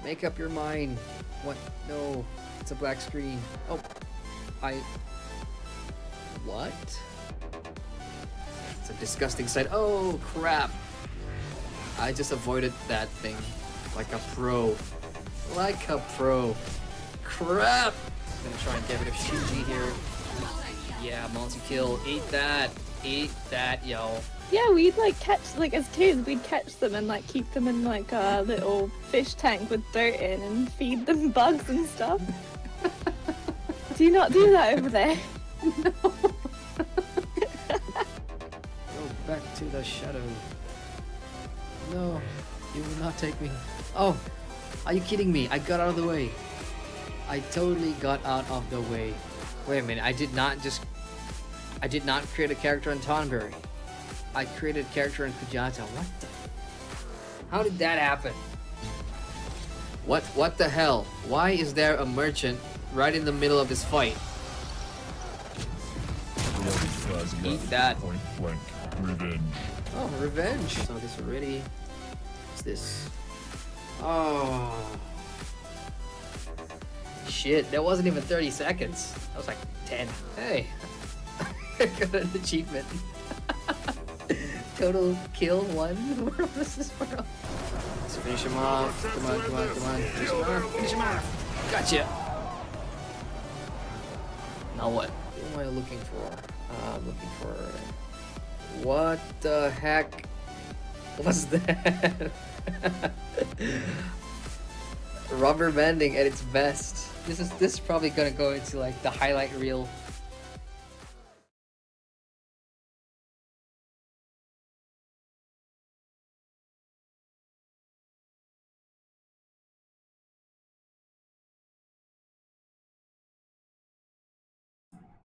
Make up your mind. What? No. It's a black screen. Oh. What? It's a disgusting sight. Oh, crap. I just avoided that thing. Like a pro. Like a pro. Crap! I'm gonna try and get rid of Shinji here. Yeah, multi-kill. Eat that. Eat that, yo. Yeah, we'd like catch, like as kids, we'd catch them and like keep them in like a little fish tank with dirt in and feed them bugs and stuff. Do you not do that over there? No. Go back to the shadow. No, you will not take me. Oh, are you kidding me? I got out of the way. I totally got out of the way. Wait a minute, I did not create a character in Tonberry. I created a character in Kujata. What the? How did that happen? What the hell? Why is there a merchant right in the middle of this fight? Eat that. Point blank revenge. Oh, revenge. So this already. What's this? Oh. Shit, that wasn't even 30 seconds. That was like 10. Hey. I got an achievement. Total kill 1. Where was this world? Let's finish him off. Come on, come on, come on. Finish him off. Finish him off. Gotcha. Now what? Who am I looking for? I'm looking for... What the heck was that? Rubber banding at its best. This is probably gonna go into like the highlight reel.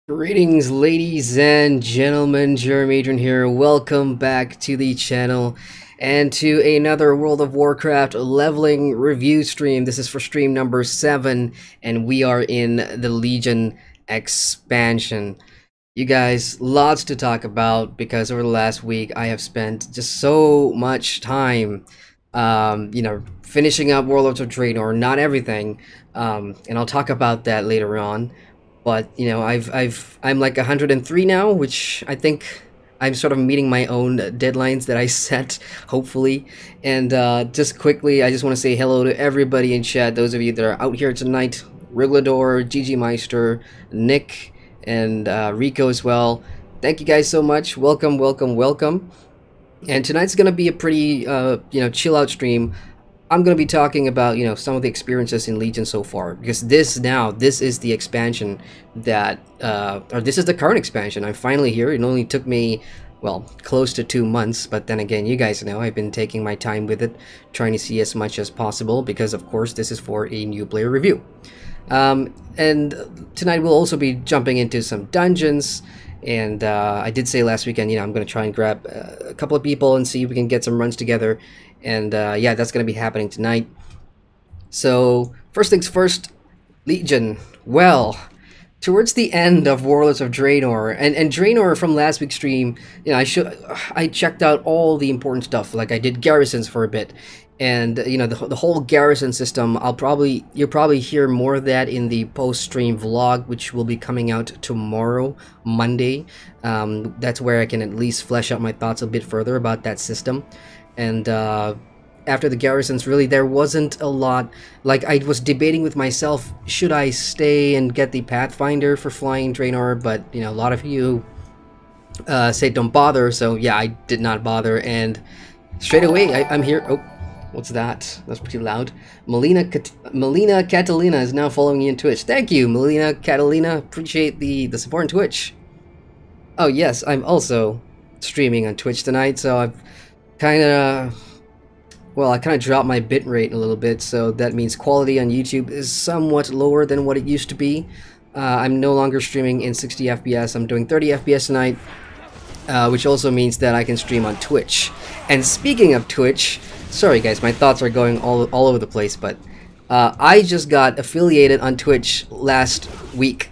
Greetings, ladies and gentlemen. Adrian here. Welcome back to the channel and to another World of Warcraft leveling review stream. This is for stream number 7, and we are in the Legion expansion. You guys, lots to talk about because over the last week I have spent just so much time, you know, finishing up Warlords of Draenor. Not everything, and I'll talk about that later on. But you know, I'm like 103 now, which I think I'm sort of meeting my own deadlines that I set, hopefully. And just quickly, I just want to say hello to everybody in chat. Those of you that are out here tonight: Rigglador, ggmyster, Nick, and Rico as well. Thank you guys so much. Welcome, welcome, welcome. And tonight's gonna be a pretty you know, chill out stream. I'm going to be talking about, you know, some of the experiences in Legion so far, because this is the expansion that, or this is the current expansion. I'm finally here. It only took me, well, close to 2 months, but then again, you guys know I've been taking my time with it, trying to see as much as possible, because of course this is for a new player review. And tonight we'll also be jumping into some dungeons. And I did say last weekend, you know, I'm going to try and grab a couple of people and see if we can get some runs together. And yeah, that's going to be happening tonight. So first things first, Legion. Well, towards the end of Warlords of Draenor, and Draenor from last week's stream, you know, I checked out all the important stuff. Like I did garrisons for a bit. And you know, the whole garrison system, you'll probably hear more of that in the post-stream vlog, which will be coming out tomorrow, Monday. That's where I can at least flesh out my thoughts a bit further about that system. And after the garrisons, really there wasn't a lot. Like I was debating with myself, should I stay and get the Pathfinder for flying Draenor? But you know, a lot of you say don't bother, so yeah, I did not bother. And straight away, I'm here. Oh. What's that? That's pretty loud. Melina Catalina is now following me on Twitch. Thank you, Melina Catalina. Appreciate the support on Twitch. Oh yes, I'm also streaming on Twitch tonight, so I've kind of... Well, I kind of dropped my bitrate a little bit, so that means quality on YouTube is somewhat lower than what it used to be. I'm no longer streaming in 60 FPS. I'm doing 30 FPS tonight, which also means that I can stream on Twitch. And speaking of Twitch... Sorry guys, my thoughts are going all over the place, but I just got affiliated on Twitch last week.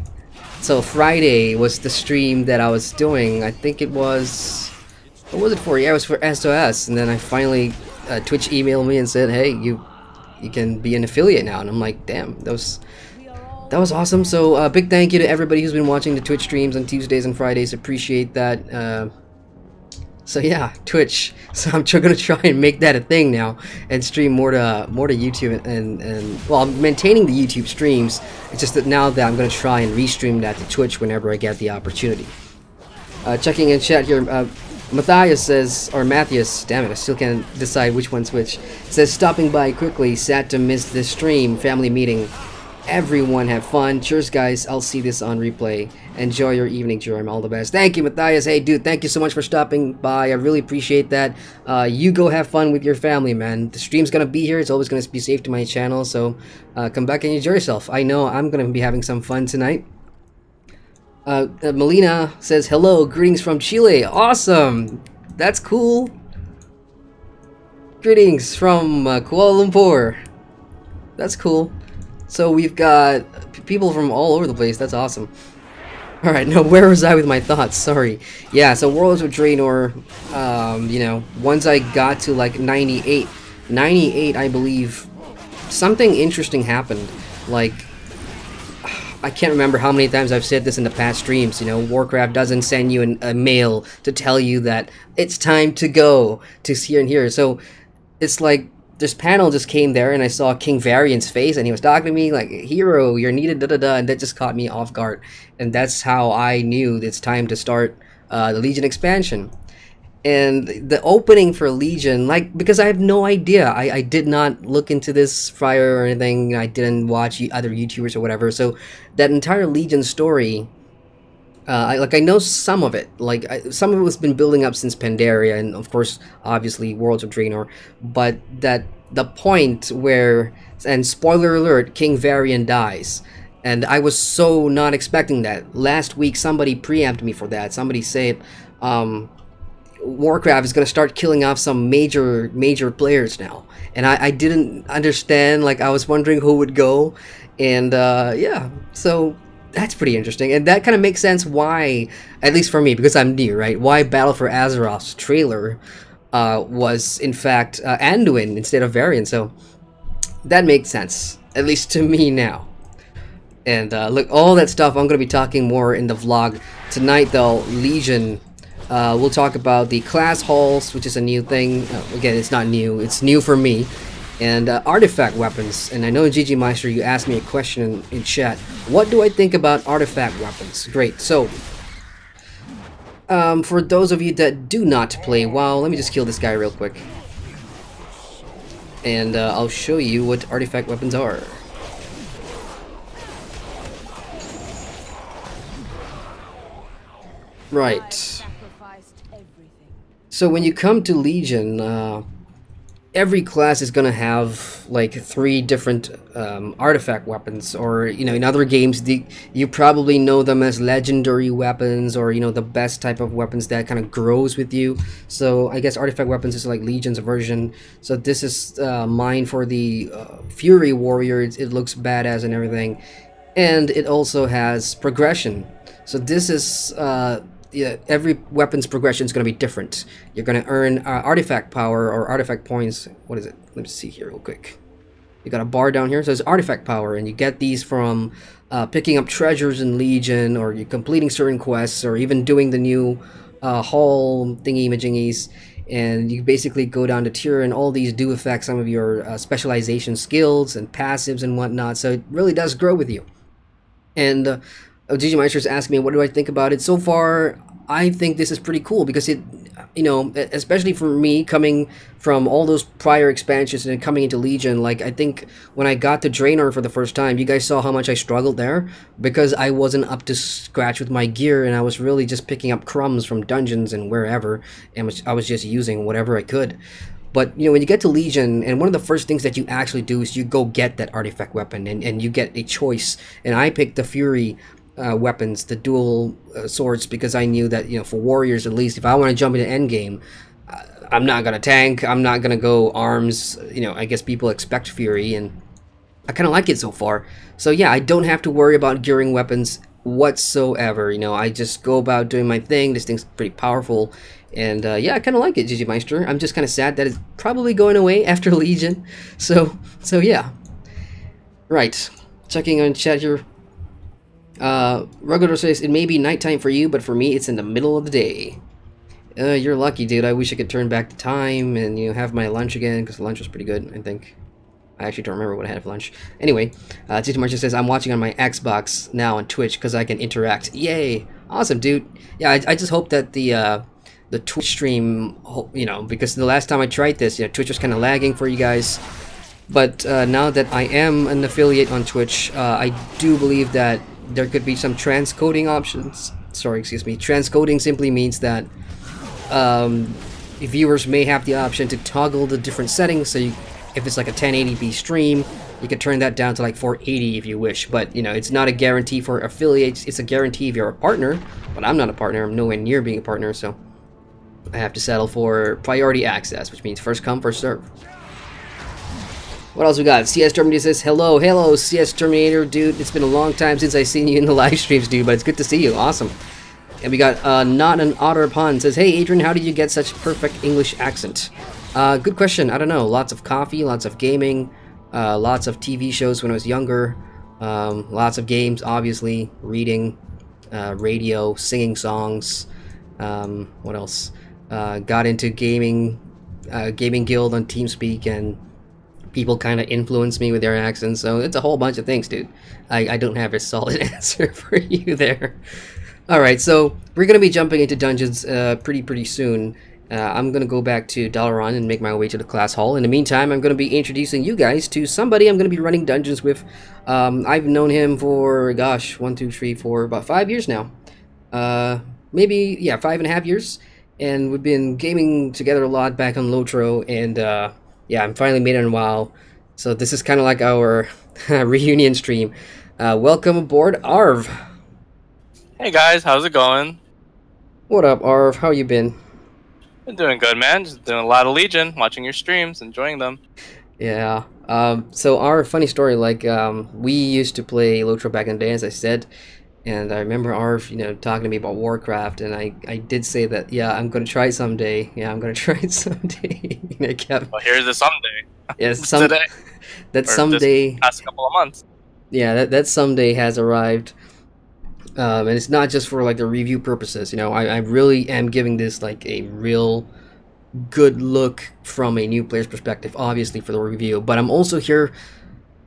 So Friday was the stream that I was doing. I think it was... What was it for? Yeah, it was for SOS. And then I finally... Twitch emailed me and said, hey, you you can be an affiliate now. And I'm like, damn, that was awesome. So big thank you to everybody who's been watching the Twitch streams on Tuesdays and Fridays. Appreciate that. So yeah, Twitch. So I'm gonna try and make that a thing now and stream more to YouTube and well, I'm maintaining the YouTube streams. It's just that now that I'm gonna try and restream that to Twitch whenever I get the opportunity. Checking in chat here, Matthias says, or Matthias, damn it, I still can't decide which one's which. Says, stopping by quickly, sad to miss this stream, family meeting. Everyone have fun. Cheers, guys. I'll see this on replay. Enjoy your evening, Jerome. All the best. Thank you, Matthias. Hey, dude, thank you so much for stopping by. I really appreciate that. You go have fun with your family, man. The stream's gonna be here. It's always gonna be safe to my channel, so come back and enjoy yourself. I know I'm gonna be having some fun tonight. Melina says, hello, greetings from Chile. Awesome. That's cool. Greetings from Kuala Lumpur. That's cool. So we've got people from all over the place. That's awesome. Alright, now where was I with my thoughts? Sorry. Yeah, so Worlds of Draenor, you know, once I got to like 98, I believe, something interesting happened. Like, I can't remember how many times I've said this in the past streams, you know, Warcraft doesn't send you a mail to tell you that it's time to go to here and here. So it's like, this panel just came there and I saw King Varian's face and he was talking to me like, hero, you're needed, da-da-da, and that just caught me off guard. And that's how I knew it's time to start the Legion expansion. And the opening for Legion, like, because I have no idea, I did not look into this prior or anything, I didn't watch other YouTubers or whatever, so that entire Legion story, I know some of it, like some of it has been building up since Pandaria, and of course, obviously, Worlds of Draenor, but that the point where, and spoiler alert, King Varian dies, and I was so not expecting that. Last week, somebody preempted me for that. Somebody said, Warcraft is going to start killing off some major players now, and I didn't understand, like, I was wondering who would go, and yeah, so that's pretty interesting, and that kind of makes sense why, at least for me, because I'm new, right, why Battle for Azeroth's trailer was, in fact, Anduin instead of Varian, so that makes sense, at least to me now. And look, all that stuff I'm going to be talking more in the vlog. Tonight, though, Legion, we'll talk about the class halls, which is a new thing. Again, it's not new, it's new for me. And artifact weapons, and I know ggmyster, you asked me a question in chat. What do I think about artifact weapons? Great. So, for those of you that do not play WoW, let me just kill this guy real quick, and I'll show you what artifact weapons are. Right. So when you come to Legion, every class is gonna have like 3 different artifact weapons, or you know, in other games you probably know them as legendary weapons, or you know, the best type of weapons that kind of grows with you. So I guess artifact weapons is like Legion's version. So this is mine for the Fury Warrior. It looks badass and everything, and it also has progression. So this is yeah, every weapon's progression is going to be different. You're going to earn artifact power or artifact points. What is it? Let me see here real quick. You got a bar down here, so it's artifact power, and you get these from picking up treasures in Legion, or you completing certain quests, or even doing the new hall thingy-majingies. And you basically go down to tier, and all these do affect some of your specialization skills and passives and whatnot. So it really does grow with you. And ggmyster is asking me, what do I think about it? So far, I think this is pretty cool, because it, you know, especially for me, coming from all those prior expansions and coming into Legion, like, I think when I got to Draenor for the first time, you guys saw how much I struggled there, because I wasn't up to scratch with my gear, and I was really just picking up crumbs from dungeons and wherever, and I was just using whatever I could. But, you know, when you get to Legion, and one of the first things that you actually do is you go get that artifact weapon, and you get a choice, and I picked the Fury weapons, the dual swords, because I knew that, you know, for warriors at least, if I want to jump into endgame, I'm not gonna tank, I'm not gonna go arms, you know, I guess people expect Fury, and I kind of like it so far. So yeah, I don't have to worry about gearing weapons whatsoever, you know, I just go about doing my thing. This thing's pretty powerful, And yeah, I kind of like it, ggmyster. I'm just kind of sad that it's probably going away after Legion. So yeah. Right. Checking on chat here. Ruggedor says, it may be nighttime for you, but for me, it's in the middle of the day. You're lucky, dude. I wish I could turn back the time and, you know, have my lunch again, because lunch was pretty good, I think. I actually don't remember what I had for lunch. Anyway, ggmyster says, I'm watching on my Xbox now on Twitch, because I can interact. Yay! Awesome, dude. Yeah, I just hope that the Twitch stream, you know, because the last time I tried this, you know, Twitch was kind of lagging for you guys. But now that I am an affiliate on Twitch, I do believe that there could be some transcoding options. Sorry, excuse me. Transcoding simply means that viewers may have the option to toggle the different settings. So if it's like a 1080p stream, you can turn that down to like 480 if you wish. But, you know, it's not a guarantee for affiliates. It's a guarantee if you're a partner. But I'm not a partner. I'm nowhere near being a partner. So I have to settle for priority access, which means first come, first serve. What else we got? CS Terminator says, hello, CS Terminator, dude. It's been a long time since I've seen you in the live streams, dude, but it's good to see you. Awesome. And we got Not an Otter Pun says, hey, Adrian, how did you get such perfect English accent? Good question. I don't know. Lots of coffee, lots of gaming, lots of TV shows when I was younger, lots of games, obviously, reading, radio, singing songs. What else? Got into gaming guild on TeamSpeak, and people kind of influence me with their accents, so it's a whole bunch of things, dude. I don't have a solid answer for you there. Alright, so we're going to be jumping into dungeons pretty soon. I'm going to go back to Dalaran and make my way to the class hall. In the meantime, I'm going to be introducing you guys to somebody I'm going to be running dungeons with. I've known him for, gosh, 1, 2, 3, 4, about 5 years now. Maybe, yeah, 5.5 years. And we've been gaming together a lot back on Lotro, and yeah, I'm finally made it in a while, so this is kind of like our reunion stream. Welcome aboard, Arv. Hey guys, how's it going? What up, Arv? How you been? Been doing good, man. Just doing a lot of Legion, watching your streams, enjoying them. Yeah. So Arv, funny story. Like, we used to play Lotro back in the day, as I said, and I remember Arv, you know, talking to me about Warcraft, and I did say that, yeah, I'm gonna try it someday. Yeah, I'm gonna try it someday. And I kept. Well, here's the someday. Yes, Today. That someday. This past couple of months. Yeah, that someday has arrived, and it's not just for like the review purposes. You know, I really am giving this like a real good look from a new player's perspective, obviously for the review. But I'm also here,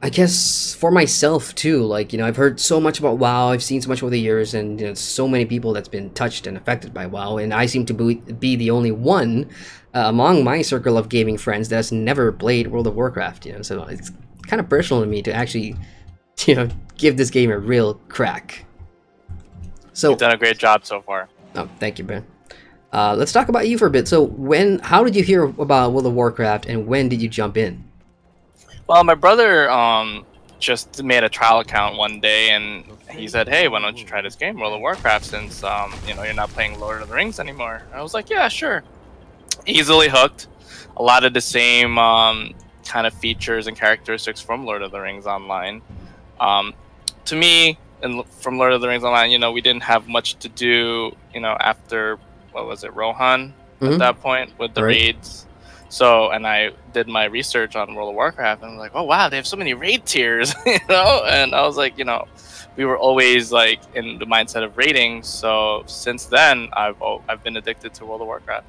I guess, for myself too. Like, you know, I've heard so much about WoW, I've seen so much over the years, and, you know, so many people that's been touched and affected by WoW, and I seem to be the only one among my circle of gaming friends that's never played World of Warcraft, you know, so it's kind of personal to me to actually, you know, give this game a real crack. So you've done a great job so far. Oh, thank you, Ben. Let's talk about you for a bit. So how did you hear about World of Warcraft, and when did you jump in? Well, my brother just made a trial account one day, and he said, hey, why don't you try this game, World of Warcraft, since you know, you're not playing Lord of the Rings anymore. And I was like, yeah, sure. Easily hooked. A lot of the same kind of features and characteristics from Lord of the Rings Online. To me, and from Lord of the Rings Online, you know, we didn't have much to do, you know, after, what was it, Rohan at that point with the raids. So, and I did my research on World of Warcraft, and I was like, oh wow, they have so many raid tiers, you know? And I was like, you know, we were always like in the mindset of raiding. So since then, I've been addicted to World of Warcraft.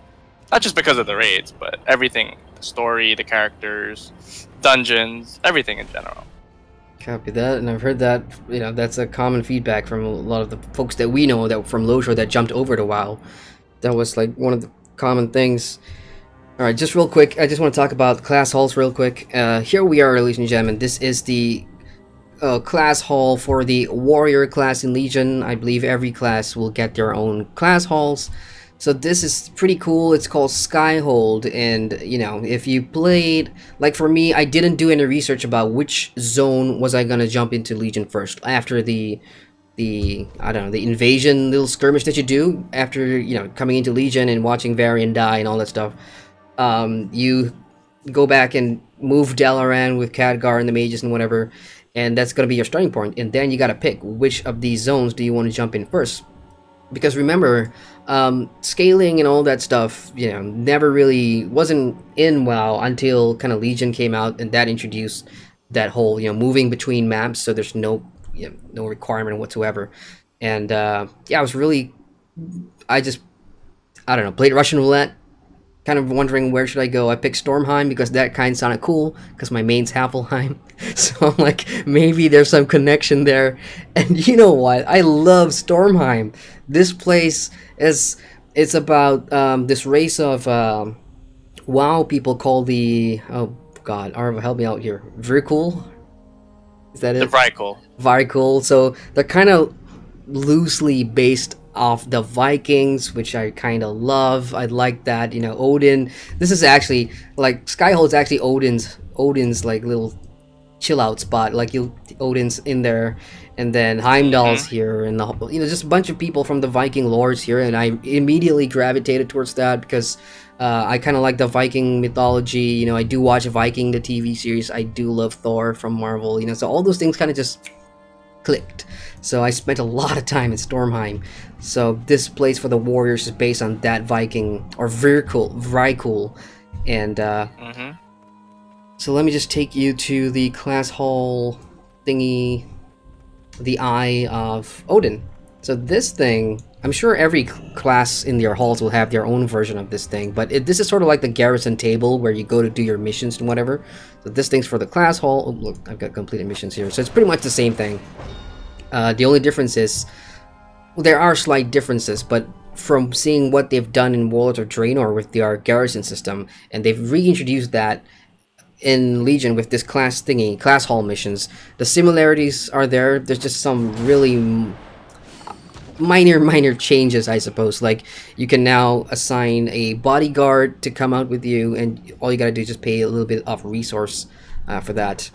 Not just because of the raids, but everything, the story, the characters, dungeons, everything in general. Copy that, and I've heard that, you know, that's a common feedback from a lot of the folks that we know that from Lotro that jumped over to WoW. That was like one of the common things. Alright, just real quick, I just want to talk about class halls real quick. Here we are, ladies and gentlemen. This is the class hall for the warrior class in Legion. I believe every class will get their own class halls. So this is pretty cool. It's called Skyhold, and, you know, if you played, like for me, I didn't do any research about which zone was I gonna jump into Legion first. After the I don't know, the invasion little skirmish that you do after, you know, coming into Legion and watching Varian die and all that stuff. You go back and move Dalaran with Khadgar and the mages and whatever, and that's gonna be your starting point. And then you gotta pick which of these zones do you want to jump in first. because remember, scaling and all that stuff, you know, never really wasn't in WoW until kind of Legion came out, and that introduced that whole, you know, moving between maps, so there's no, you know, no requirement whatsoever. And yeah, I was really, I don't know, played Russian roulette, kind of wondering where should I go. I picked Stormheim because that kind sounded cool, because my main's Havelheim. So I'm like, maybe there's some connection there. And you know what? I love Stormheim. This place it's about this race of WoW people called the, oh god, Arva, help me out here. Vrykul? Is that it? The Vrykul. Vrykul. So they're kind of loosely based off the Vikings, which I kind of love. I like that, you know, Odin. This is actually, like, Skyhold is actually Odin's like little chill out spot. Like, Odin's in there, and then Heimdall's here, and you know, just a bunch of people from the Viking lores here, and I immediately gravitated towards that because I kind of like the Viking mythology. You know, I do watch Viking, the TV series. I do love Thor from Marvel. You know, so all those things kind of just clicked. So I spent a lot of time in Stormheim. So this place for the warriors is based on that Viking, or Vrykul, and so let me just take you to the class hall thingy, the Eye of Odin. So this thing, I'm sure every class in their halls will have their own version of this thing, but this is sort of like the garrison table where you go to do your missions and whatever. So this thing's for the class hall. Oh, look, I've got completed missions here. So it's pretty much the same thing. The only difference is, well, there are slight differences, but from seeing what they've done in Warlords of Draenor with their garrison system, and they've reintroduced that in Legion with this class hall missions, the similarities are there. There's just some really minor changes, I suppose. Like, you can now assign a bodyguard to come out with you, and all you gotta do is just pay a little bit of resource for that.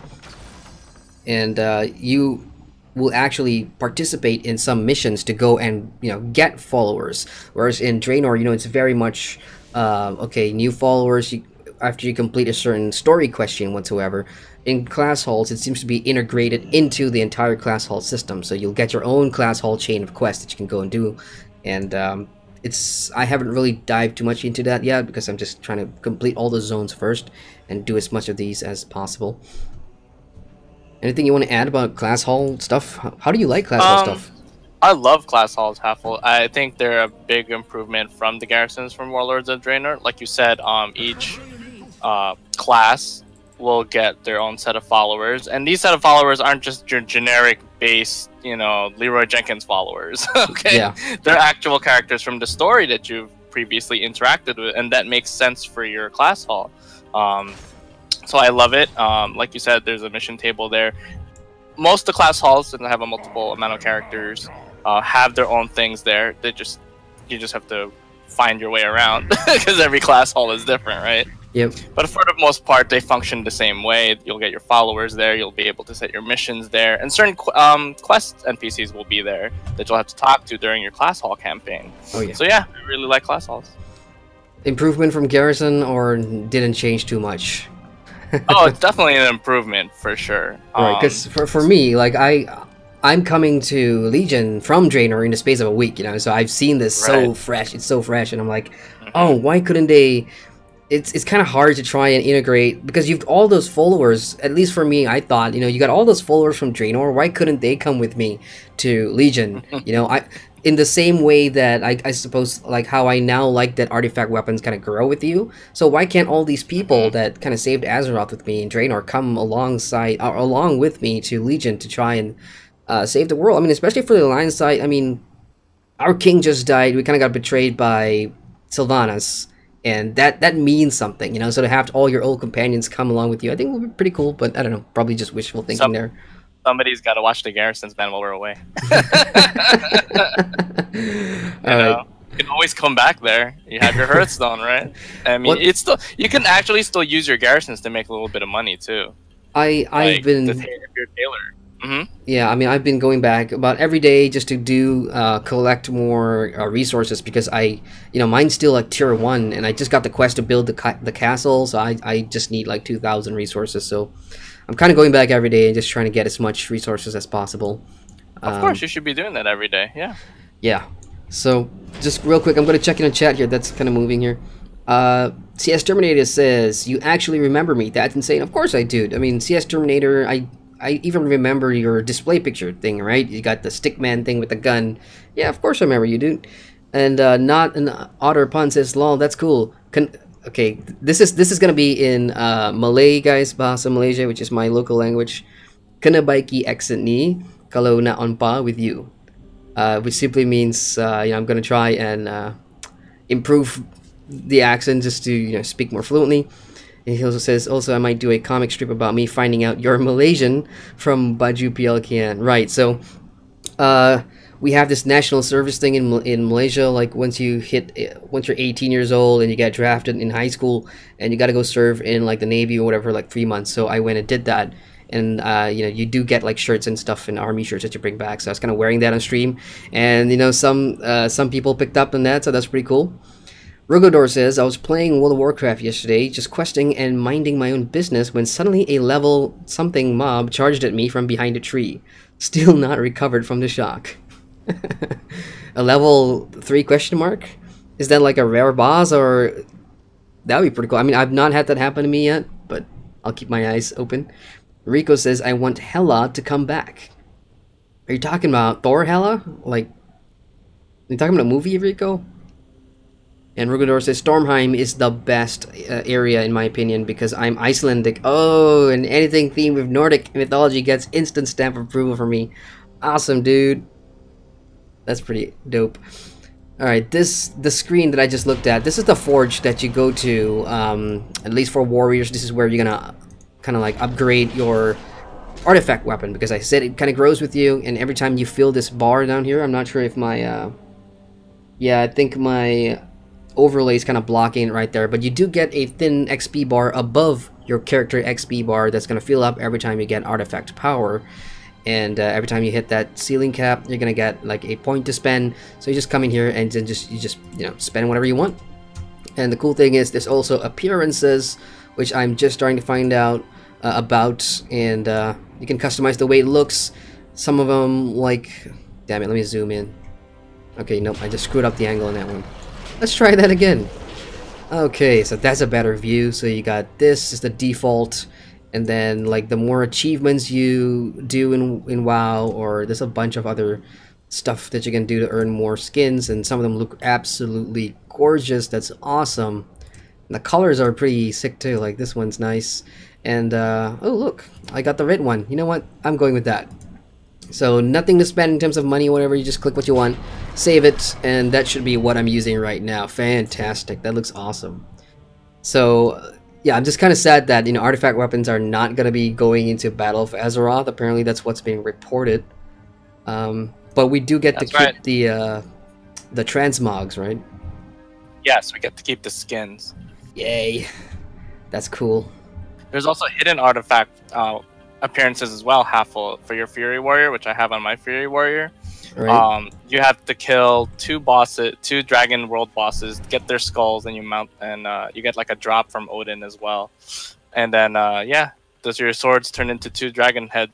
And you will actually participate in some missions to go and, you know, get followers. Whereas in Draenor, you know, it's very much okay, new followers after you complete a certain story question whatsoever. In class halls, it seems to be integrated into the entire class hall system, so you'll get your own class hall chain of quests that you can go and do. And I haven't really dived too much into that yet because I'm just trying to complete all the zones first and do as much of these as possible. Anything you want to add about class hall stuff? How do you like class hall stuff? I love class halls, Halfle. I think they're a big improvement from the garrisons from Warlords of Draenor. Like you said, each class will get their own set of followers, and these set of followers aren't just your generic base, you know, Leroy Jenkins followers. Okay, yeah. They're actual characters from the story that you've previously interacted with, and that makes sense for your class hall. So I love it. Like you said, there's a mission table there. Most of the class halls that have a multiple amount of characters have their own things there. You just have to find your way around because every class hall is different, right? Yep. But for the most part, they function the same way. You'll get your followers there. You'll be able to set your missions there, and certain quest NPCs will be there that you'll have to talk to during your class hall campaign. Oh yeah. So yeah, I really like class halls. Improvement from Garrison, or didn't change too much? Oh, it's definitely an improvement for sure. Right, because for me, like I'm coming to Legion from Draenor in the space of a week, you know, so I've seen this so fresh. It's so fresh, and I'm like, oh, why couldn't they? It's kind of hard to try and integrate because you've all those followers. At least for me, I thought, you know, you got all those followers from Draenor. Why couldn't they come with me to Legion? You know, in the same way that I suppose, like how I now like that artifact weapons kind of grow with you. So why can't all these people that kind of saved Azeroth with me in Draenor come along with me to Legion to try and save the world? I mean, especially for the Alliance side. I mean, our king just died. We kind of got betrayed by Sylvanas. And that means something, you know, so to have all your old companions come along with you, I think would be pretty cool, but I don't know, probably just wishful thinking there. Somebody's got to watch the garrisons, man, while we're away. You can always come back there. You have your Hearthstone, right? I mean, it's still, you can actually still use your garrisons to make a little bit of money, too. I've been... If you're a tailor. Yeah, I mean, I've been going back about every day just to do collect more resources because mine's still like tier 1, and I just got the quest to build the castle, so I just need like 2,000 resources. So I'm kind of going back every day and just trying to get as much resources as possible. Of course, you should be doing that every day. Yeah. Yeah. So, just real quick, I'm going to check in on chat here. That's kind of moving here. CS Terminator says, you actually remember me. That's insane. Of course I do. I mean, CS Terminator, I even remember your display picture thing, right? You got the stickman thing with the gun. Yeah, of course I remember you, dude. And not an otter pun says, lol, that's cool. Okay, this is gonna be in Malay, guys, Bahasa Malaysia, which is my local language. Kena baiki accent ni kalau na on par with you. Which simply means, I'm gonna try and improve the accent just to speak more fluently. And he also says, I might do a comic strip about me finding out you're Malaysian from Baju PLKN. Right, so we have this national service thing in Malaysia. Like once you're 18 years old and you get drafted in high school, and you got to go serve in like the Navy or whatever, like 3 months. So I went and did that. And you do get like shirts and stuff, and army shirts that you bring back. So I was kind of wearing that on stream, and some people picked up on that, so that's pretty cool. Rugodor says, I was playing World of Warcraft yesterday, just questing and minding my own business when suddenly a level something mob charged at me from behind a tree. Still not recovered from the shock. A level 3 question mark? Is that like a rare boss, or... That would be pretty cool. I mean, I've not had that happen to me yet, but I'll keep my eyes open. Rico says, I want Hela to come back. Are you talking about Thor Hela? Like, are you talking about a movie, Rico? And Rugador says, Stormheim is the best area in my opinion because I'm Icelandic. Oh, and anything themed with Nordic mythology gets instant stamp of approval for me. Awesome, dude. That's pretty dope. Alright, the screen that I just looked at, this is the forge that you go to, at least for warriors. This is where you're gonna kind of like upgrade your artifact weapon, because I said it kind of grows with you, and every time you fill this bar down here, I'm not sure if my, yeah, I think my overlay is kind of blocking it right there, but you do get a thin XP bar above your character XP bar that's going to fill up every time you get artifact power, and every time you hit that ceiling cap, you're going to get like a point to spend. So you just come in here and then you just spend whatever you want. And the cool thing is there's also appearances, which I'm just starting to find out about, and you can customize the way it looks. Some of them, like, damn it, let me zoom in. Okay, nope, I just screwed up the angle on that one. Let's try that again. Okay, so that's a better view. So you got this is the default, and then like the more achievements you do in WoW, or there's a bunch of other stuff that you can do to earn more skins, and some of them look absolutely gorgeous. That's awesome. And the colors are pretty sick too. Like this one's nice, and oh look, I got the red one. You know what? I'm going with that. So nothing to spend in terms of money or whatever, you just click what you want, save it, and that should be what I'm using right now. Fantastic, that looks awesome. So yeah, I'm just kind of sad that artifact weapons are not going to be going into Battle of Azeroth. Apparently that's what's being reported. But we do get to keep the transmogs, right? Yes, we get to keep the skins. Yay, that's cool. There's also hidden artifact appearances as well, half full for your Fury Warrior, which I have on my Fury Warrior. Right. You have to kill two Dragon World bosses, get their skulls, and you mount, and you get like a drop from Odin as well. And then yeah, does your swords turn into 2 dragon head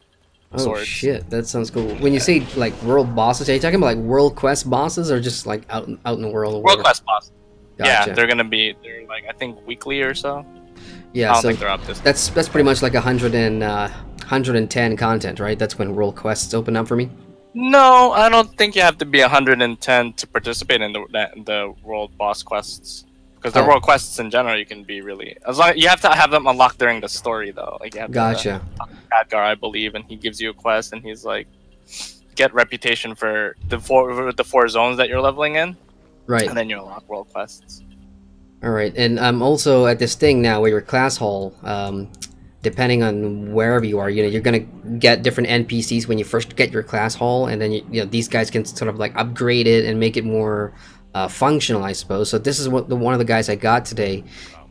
swords? Oh shit, that sounds cool. When you say like world bosses, are you talking about like world quest bosses, or just like out in the world? World quest bosses. Gotcha. Yeah, they're like I think weekly or so. Yeah, I don't think they're up this. That's pretty much like 110 content, right? That's when world quests open up for me. No, I don't think you have to be 110 to participate in the world boss quests. Because the world quests in general, you can be really, as long you have to have them unlocked during the story though. Like you have gotcha. To Khadgar, I believe, and he gives you a quest, and he's like, get reputation for the four zones that you're leveling in. Right. And then you unlock world quests. Alright, and I'm also at this thing now where your class hall, depending on wherever you are, you're gonna get different NPCs when you first get your class hall, and then these guys can sort of like upgrade it and make it more functional, I suppose. So this is one of the guys I got today,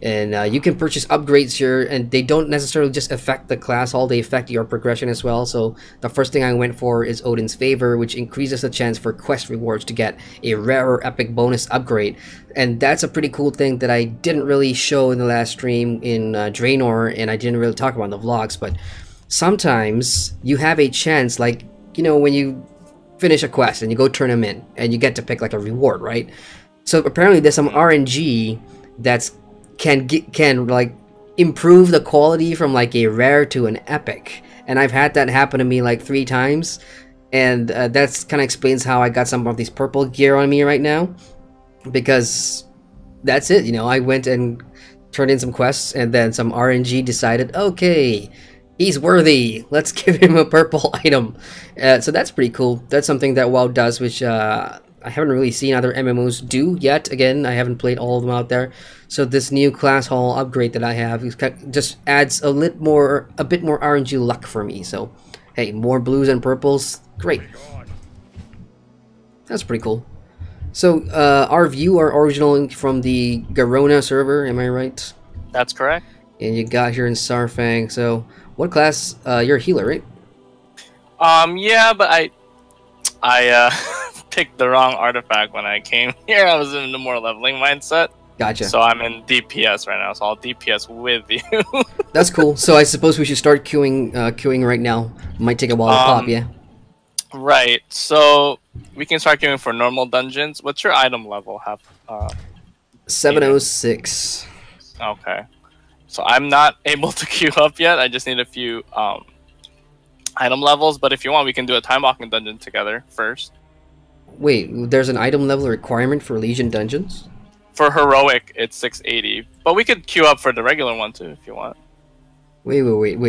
and you can purchase upgrades here, and they don't necessarily just affect the class hall, they affect your progression as well. So the first thing I went for is Odin's Favor, which increases the chance for quest rewards to get a rare or epic bonus upgrade, and that's a pretty cool thing that I didn't really show in the last stream in Draenor, and I didn't really talk about in the vlogs. But sometimes you have a chance, like when you finish a quest and you go turn them in, and you get to pick like a reward, right? So apparently there's some RNG that's can like improve the quality from like a rare to an epic, and I've had that happen to me like 3 times, and that's kind of explains how I got some of these purple gear on me right now, because that's it, you know. I went and turned in some quests, and then some RNG decided, okay, he's worthy, let's give him a purple item. So that's pretty cool. That's something that WoW does, which I haven't really seen other MMOs do yet. Again, I haven't played all of them out there. So this new class hall upgrade that I have just adds a bit more RNG luck for me. So hey, more blues and purples, great. That's pretty cool. So our view are original from the Garona server, am I right? That's correct. And you got here in Sarfang. So what class? You're a healer, right? Yeah, but I picked the wrong artifact when I came here. I was in the more leveling mindset. Gotcha. So I'm in DPS right now, so I'll DPS with you. That's cool. So I suppose we should start queuing right now. Might take a while to pop, yeah? Right. So we can start queuing for normal dungeons. What's your item level? 706. Okay. So I'm not able to queue up yet. I just need a few item levels, but if you want, we can do a time walking dungeon together first. Wait, there's an item level requirement for Legion dungeons? For heroic, it's 680, but we could queue up for the regular one too if you want. Wait.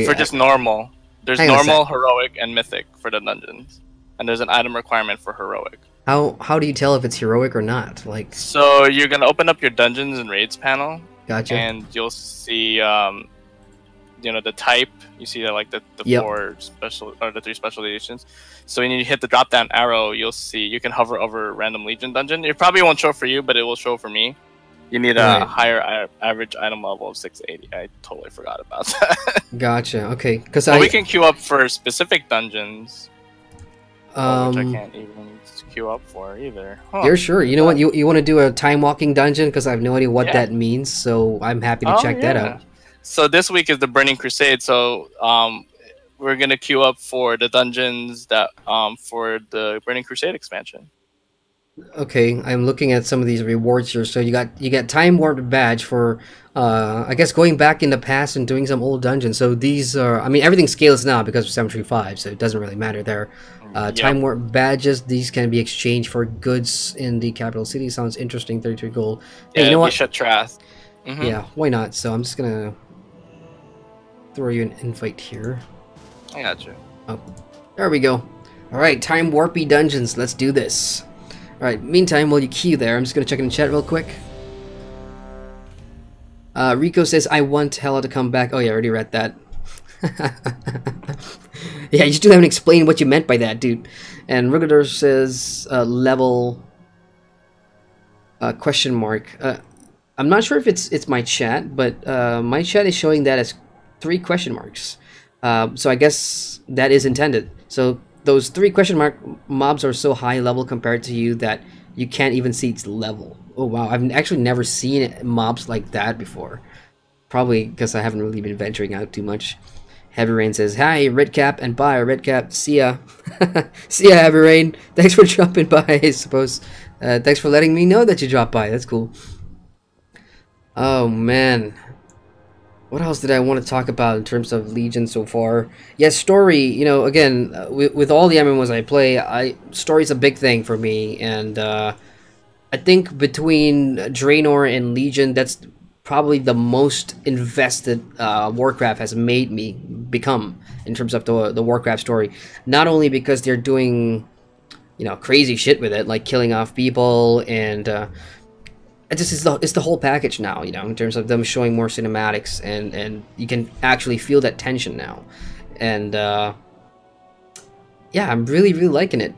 For just normal, there's normal, heroic, and mythic for the dungeons, and there's an item requirement for heroic. How do you tell if it's heroic or not? Like, so you're gonna open up your dungeons and raids panel. Gotcha. And you'll see, you know, the type. You see like the Yep. 4 special or the 3 special editions. So when you hit the drop down arrow, you'll see you can hover over random Legion dungeon. It probably won't show for you, but it will show for me. You need a higher average item level of 680. I totally forgot about that. Gotcha. Okay, because we can queue up for specific dungeons, which I can't even queue up for either. Huh. You're sure? You know what? You want to do a time walking dungeon? Because I have no idea what that means. So I'm happy to check that out. So this week is the Burning Crusade. So we're gonna queue up for the dungeons that for the Burning Crusade expansion. Okay, I'm looking at some of these rewards here. So you get time warp badge for I guess going back in the past and doing some old dungeons. So these are, I mean, everything scales now because of 735, so it doesn't really matter there. Time warp badges, these can be exchanged for goods in the capital city. Sounds interesting. 33 gold. Hey, you know what? Yeah, why not? So I'm just gonna throw you an invite here. I got you. Oh, there we go. All right, time warpy dungeons. Let's do this. All right. Meantime, while you queue there, I'm just gonna check in the chat real quick. Rico says, "I want Hella to come back." Oh yeah, I already read that. Yeah, you still haven't explained what you meant by that, dude. And Rugador says, level question mark. I'm not sure if it's my chat, but my chat is showing that as 3 question marks. So I guess that is intended. So those 3 question mark mobs are so high level compared to you that you can't even see its level. Oh wow, I've actually never seen mobs like that before. Probably because I haven't really been venturing out too much. Heavy Rain says, "Hi, Redcap, and bye, Redcap. See ya." See ya, Heavy Rain. Thanks for dropping by, I suppose. Thanks for letting me know that you dropped by. That's cool. Oh, man. What else did I want to talk about in terms of Legion so far? Yeah, story, you know, again, with all the MMOs I play, story's a big thing for me. And I think between Draenor and Legion, that's probably the most invested Warcraft has made me become in terms of the Warcraft story. Not only because they're doing, you know, crazy shit with it, like killing off people, and it's the whole package now, you know, in terms of them showing more cinematics, and you can actually feel that tension now. And yeah, I'm really liking it.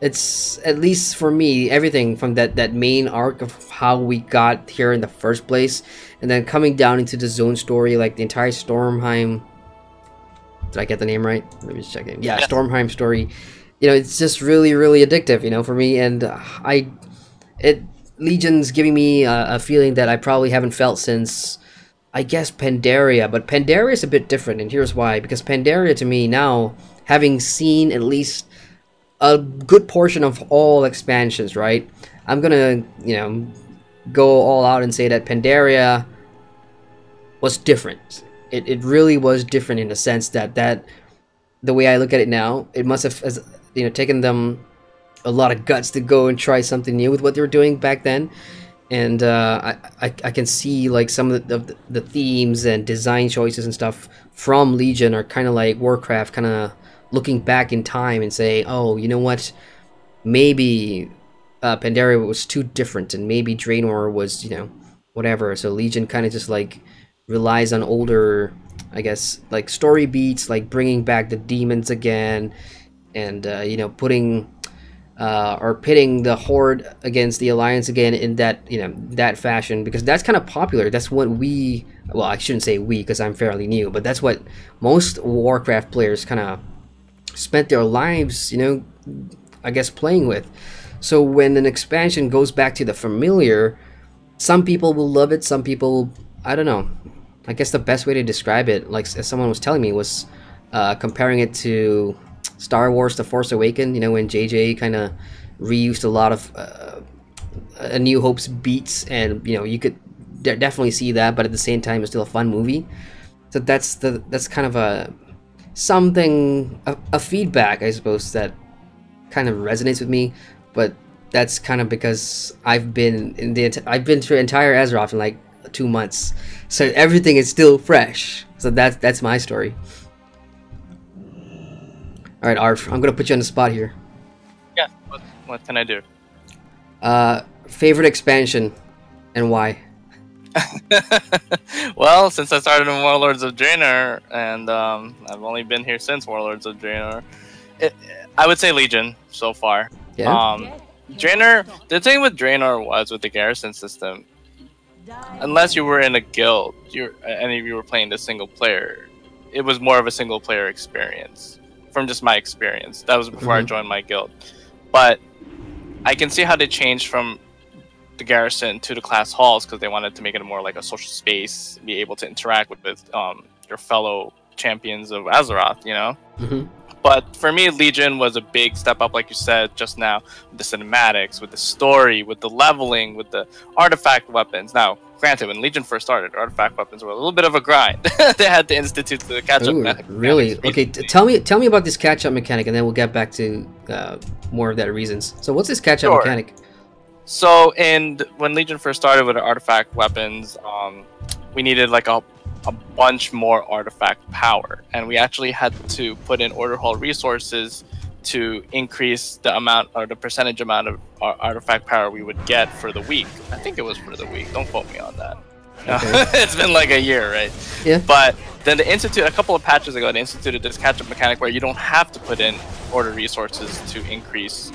It's, at least for me, everything from that main arc of how we got here in the first place, and then coming down into the zone story, like the entire Stormheim. Did I get the name right? Let me just check it. Yeah, yes. Stormheim story. You know, it's just really addictive, you know, for me. And Legion's giving me a feeling that I probably haven't felt since, I guess, Pandaria. But Pandaria is a bit different, and here's why. Because Pandaria, to me, now, having seen at least a good portion of all expansions, right? I'm gonna, you know, go all out and say that Pandaria was different. It really was different in the sense that the way I look at it now, it must have, as you know, taken them a lot of guts to go and try something new with what they were doing back then. And I can see like some of the themes and design choices and stuff from Legion are kind of like Warcraft, kind of looking back in time and say, oh, you know what, maybe Pandaria was too different, and maybe Draenor was, you know, whatever. So Legion kind of just like relies on older, I guess, like story beats, like bringing back the demons again, and you know, putting or pitting the Horde against the Alliance again in that, you know, that fashion, because that's kind of popular. That's what we, well, I shouldn't say we because I'm fairly new, but that's what most Warcraft players kind of spent their lives, you know, I guess, playing with. So when an expansion goes back to the familiar, some people will love it, some people, I don't know. I guess the best way to describe it, like as someone was telling me, was comparing it to Star Wars: The Force Awakens. You know, when JJ kind of reused a lot of A New Hope's beats, and you know, you could definitely see that, but at the same time, it's still a fun movie. So that's kind of a feedback, I suppose, that kind of resonates with me. But that's kind of because I've been through entire Azeroth in like 2 months, so everything is still fresh. So that's my story. All right, Arv, I'm gonna put you on the spot here. Yeah. What can I do? Favorite expansion and why? Well, since I started in Warlords of Draenor, and I've only been here since Warlords of Draenor, I would say Legion so far. Yeah. Draenor, the thing with Draenor was with the garrison system, unless you were in a guild, and if you were playing the single player, it was more of a single player experience. From just my experience, that was before I joined my guild. But I can see how they changed from the garrison to the class halls because they wanted to make it more like a social space, be able to interact with your fellow champions of Azeroth, you know. But for me, Legion was a big step up, like you said just now, with the cinematics, with the story, with the leveling, with the artifact weapons. Now, granted, when Legion first started, artifact weapons were a little bit of a grind. They had to institute the catch-up mechanic. Really? Okay, tell me about this catch-up mechanic, and then we'll get back to more of that reasons. So what's this catch-up mechanic? So when Legion first started with the artifact weapons, we needed like a bunch more artifact power, and we actually had to put in order hall resources to increase the amount or the percentage amount of artifact power we would get for the week. I think it was for the week. Don't quote me on that. Okay. It's been like a year, right? Yeah. But then a couple of patches ago, they instituted this catch-up mechanic where you don't have to put in order resources to increase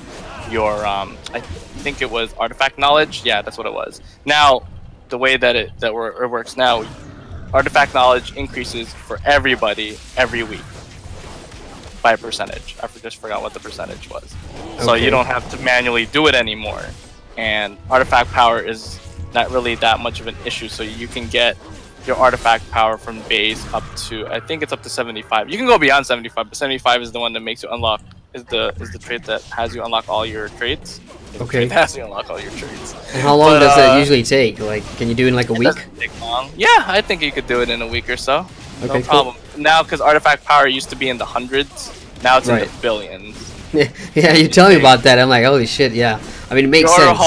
your, I think it was artifact knowledge. Yeah, that's what it was. Now, the way that it works now, artifact knowledge increases for everybody every week by a percentage. I just forgot what the percentage was. Okay. So you don't have to manually do it anymore. And artifact power is not really that much of an issue. So you can get your artifact power from base up to, I think it's up to 75. You can go beyond 75, but 75 is the one that makes you unlock, is the trait that has you unlock all your traits. Okay. It has to unlock all your traits. And how long does that usually take? Like, can you do it in like a week? Doesn't take long. Yeah, I think you could do it in a week or so. Okay, no problem. Cool. Now, because artifact power used to be in the hundreds, now it's in the billions. Yeah, you tell me about that. I'm like, holy shit, yeah. I mean, it makes sense.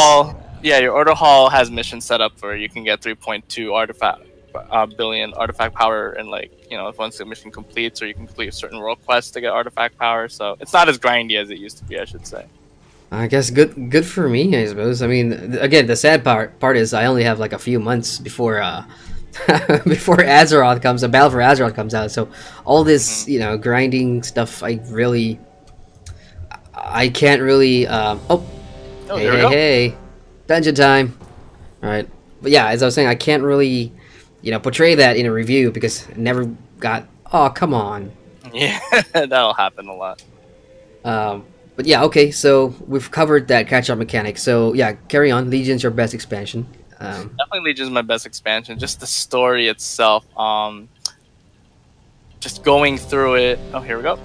Your order hall has missions set up where you can get 3.2 billion artifact power, and like, you know, if once the mission completes, or you can complete certain world quests to get artifact power. So it's not as grindy as it used to be, I should say. I guess good for me, I suppose. I mean, again, the sad part is I only have like a few months before before Azeroth comes, a Battle for Azeroth comes out. So all this, you know, grinding stuff, I can't really. Hey, dungeon time. All right, but yeah, as I was saying, I can't really, you know, portray that in a review because I never got. Oh, come on. Yeah, that'll happen a lot. But yeah, okay, so we've covered that catch-up mechanic. So yeah, carry on. Legion's your best expansion. Definitely Legion's my best expansion. Just the story itself. Just going through it. Oh, here we go.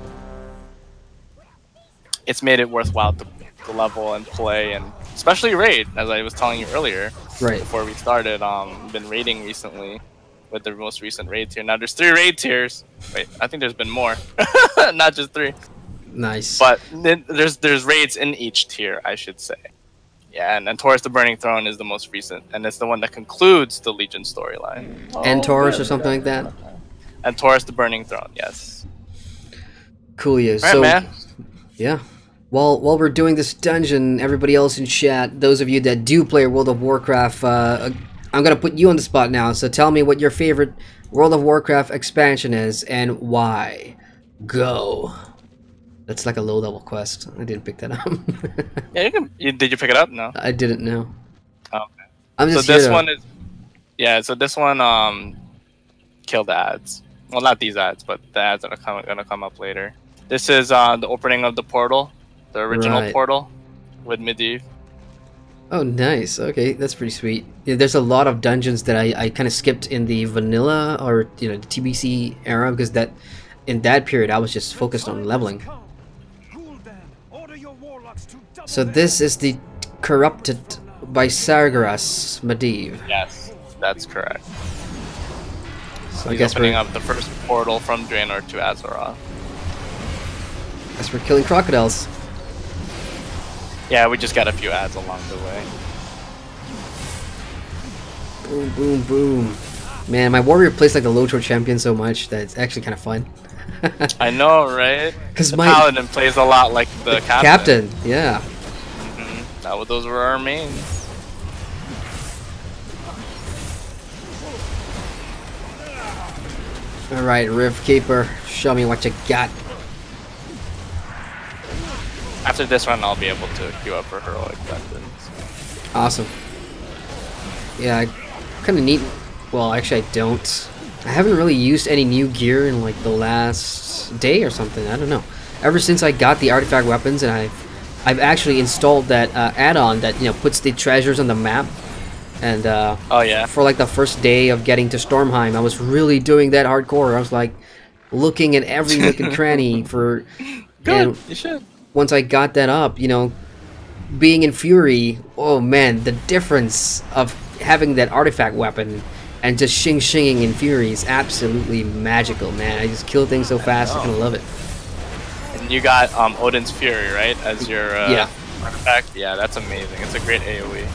it's made it worthwhile to level and play, and especially raid, as I was telling you earlier. Right. Before we started, been raiding recently with the most recent raid tier. Now there's 3 raid tiers. Wait, I think there's been more, not just 3. Nice. But there's raids in each tier, I should say. Yeah, and Taurus the Burning Throne is the most recent, and it's the one that concludes the Legion storyline. And Taurus or something like that. And Taurus the Burning Throne, yes. Cool, yeah. All So, right, man. yeah. While we're doing this dungeon, everybody else in chat, those of you that do play World of Warcraft, I'm gonna put you on the spot now. So tell me what your favorite World of Warcraft expansion is and why. Go. That's like a low-level quest. I didn't pick that up. Yeah, did you pick it up? No. I didn't know. Oh, okay. I'm just so this here to- one is, yeah. So this one kill the ads. Well, not these ads, but the ads that are gonna come up later. This is the opening of the portal, the original Right. portal with Medivh. Oh, nice. Okay, that's pretty sweet. Yeah, there's a lot of dungeons that I kind of skipped in the vanilla or the TBC era because in that period I was just focused on leveling. So this is the corrupted by Sargeras Medivh. Yes, that's correct. So I He's guess opening we're, up the first portal from Draenor to Azeroth. guess we're killing crocodiles. Yeah, we just got a few ads along the way. Boom, boom, boom. Man, my warrior plays like the Lotor champion so much that it's actually kind of fun. I know, right? 'Cause the my- paladin plays a lot like the captain. Captain, yeah. Those were our mains. Alright, Rift Keeper, show me what you got. After this run, I'll be able to queue up for heroic weapons. Awesome. Yeah, kind of neat. Well, actually, I don't. I haven't really used any new gear in like the last day or something. I don't know. Ever since I got the artifact weapons, and I've actually installed that add-on that puts the treasures on the map. And oh yeah, for like the first day of getting to Stormheim, I was really doing that hardcore. I was like looking at every nook and cranny for. Good. You should. Once I got that up, being in Fury, oh man, the difference of having that artifact weapon and just shinging in Fury is absolutely magical, man. I just kill things so fast, I kind of love it. And you got Odin's Fury, right, as your yeah. artifact? Yeah, that's amazing. It's a great AoE.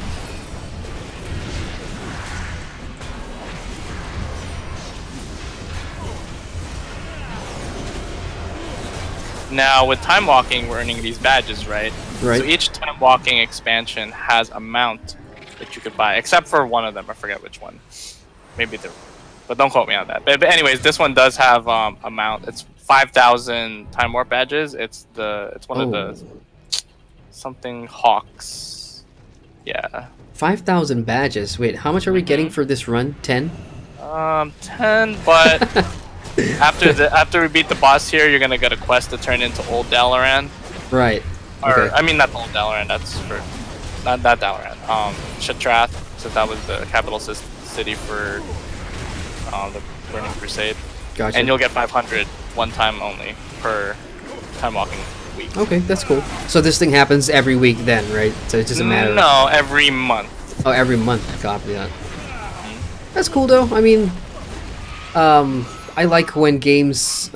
Now, with time walking, we're earning these badges, right? Right. So each time walking expansion has a mount that you could buy, except for one of them. I forget which one. Maybe the, but don't quote me on that. But anyways, this one does have a mount. It's 5,000 time warp badges. It's one of the something hawks. Yeah. 5,000 badges. Wait, how much are we getting for this run? 10? 10, but after we beat the boss here, you're gonna get a quest to turn into Old Dalaran. Right. Or Okay. I mean, not Old Dalaran. That's for not Dalaran. Shatrath, since that was the capital city for the Burning Crusade. Gotcha. And you'll get 500 one time only per time walking week. Okay, that's cool. So this thing happens every week then, right? So it doesn't matter. No, every month. Oh, every month. Copy that. That's cool though. I mean, I like when games,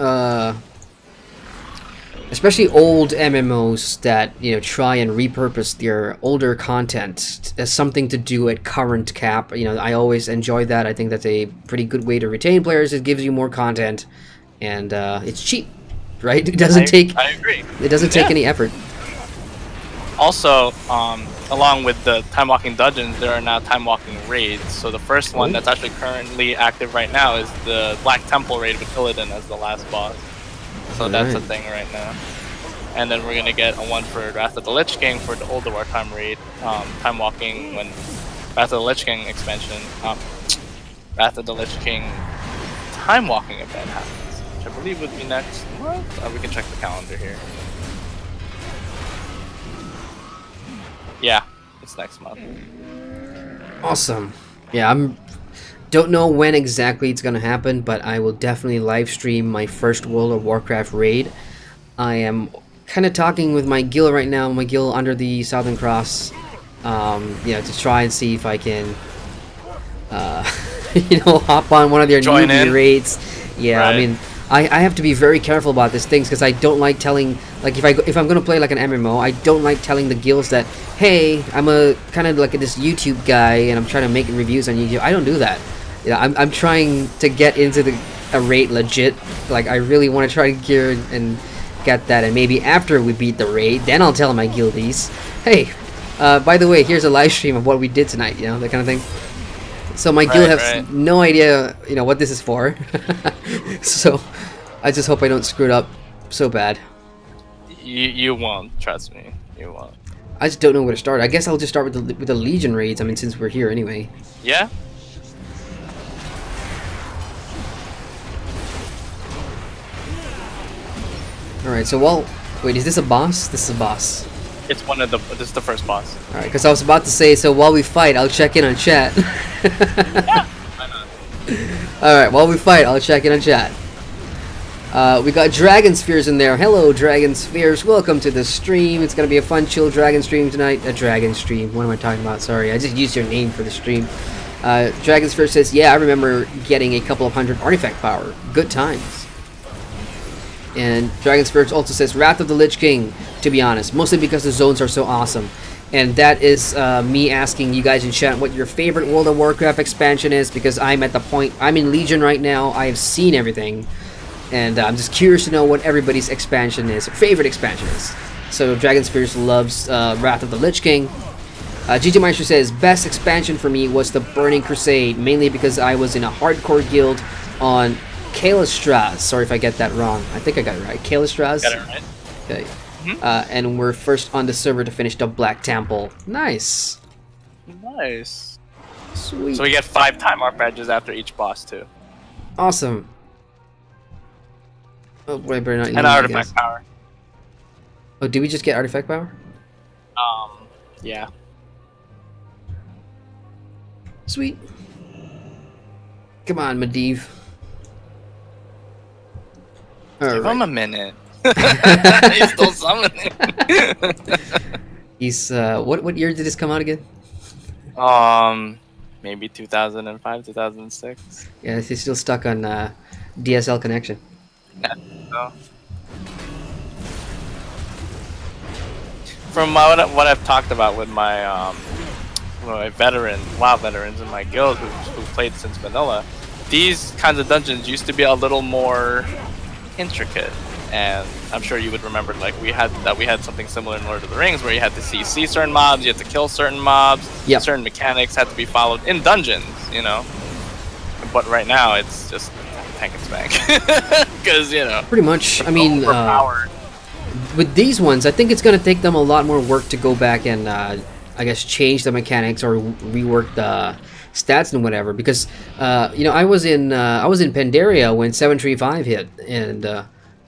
especially old MMOs that try and repurpose their older content as something to do at current cap. I always enjoy that. I think that's a pretty good way to retain players. It gives you more content, and it's cheap, right? It doesn't take. I agree. It doesn't take any effort. Also, along with the time walking dungeons, there are now time walking raids. So the first one that's actually currently active right now is the Black Temple raid with Illidan as the last boss. So that's a thing right now. And then we're gonna get a one for Wrath of the Lich King for the Older War time raid, time walking when Wrath of the Lich King expansion, Wrath of the Lich King time walking event happens, which I believe would be next month. We can check the calendar here. Yeah, it's next month. Awesome. Yeah, don't know when exactly it's gonna happen, but I will definitely live stream my first World of Warcraft raid. I am kind of talking with my guild right now, my guild under the Southern Cross, you know, to try and see if I can, you know, hop on one of their newbie raids. Yeah, right. I mean, I have to be very careful about these things because I don't like telling, like, if I'm gonna play like an MMO, I don't like telling the guilds that, hey, I'm a kind of like this YouTube guy and I'm trying to make reviews on YouTube. I don't do that. You know, I'm trying to get into a raid legit. Like, I really want to try to gear and get that, and maybe after we beat the raid, then I'll tell my guildies, hey, by the way, here's a live stream of what we did tonight. You know, that kind of thing. So my guild has no idea, you know, what this is for. So I just hope I don't screw it up so bad. You won't, trust me. You won't. I just don't know where to start. I guess I'll just start with the Legion raids. I mean, since we're here anyway. Yeah. All right. So wait, is this a boss? This is a boss. It's one of the. This is the first boss. All right, because I was about to say, so while we fight, I'll check in on chat. Yeah. Why not? All right, while we fight, I'll check in on chat. We got Dragon Spheres in there. Hello, Dragon Spheres. Welcome to the stream. It's gonna be a fun, chill Dragon stream tonight. A Dragon stream. What am I talking about? Sorry, I just used your name for the stream. Dragon Sphere says, yeah, I remember getting a couple of hundred artifact power. Good times. And Dragon Spirits also says Wrath of the Lich King, to be honest, mostly because the zones are so awesome. And that is me asking you guys in chat what your favorite World of Warcraft expansion is, because I'm at the point, I'm in Legion right now, I have seen everything, and I'm just curious to know what everybody's expansion is, favorite expansion is. So Dragon Spirits loves Wrath of the Lich King. ggmyster says, best expansion for me was the Burning Crusade, mainly because I was in a hardcore guild on Kalistraz. Sorry if I get that wrong. I think I got it right. Kalistraz? Got it right. Okay. And we're first on the server to finish the Black Temple. Nice. Nice. Sweet. So we get 5 time warp badges after each boss too. Awesome. Oh boy, I better not use and artifact power. Oh, did we just get artifact power? Yeah. Sweet. Come on, Medivh. Give him a minute. He's still summoning. He's what year did this come out again? Maybe 2005, 2006. Yeah, he's still stuck on DSL connection. Yeah. So. From what I've talked about with my my WoW veterans in my guild who played since vanilla, these kinds of dungeons used to be a little more intricate, and I'm sure you would remember, like, we had something similar in Lord of the Rings where you had to CC certain mobs, you had to kill certain mobs, certain mechanics had to be followed in dungeons, you know. But right now it's just tank and spank, because you know. Pretty much. I mean, with these ones, I think it's gonna take them a lot more work to go back and I guess change the mechanics or rework the stats and whatever, because you know, I was in Pandaria when 735 hit, and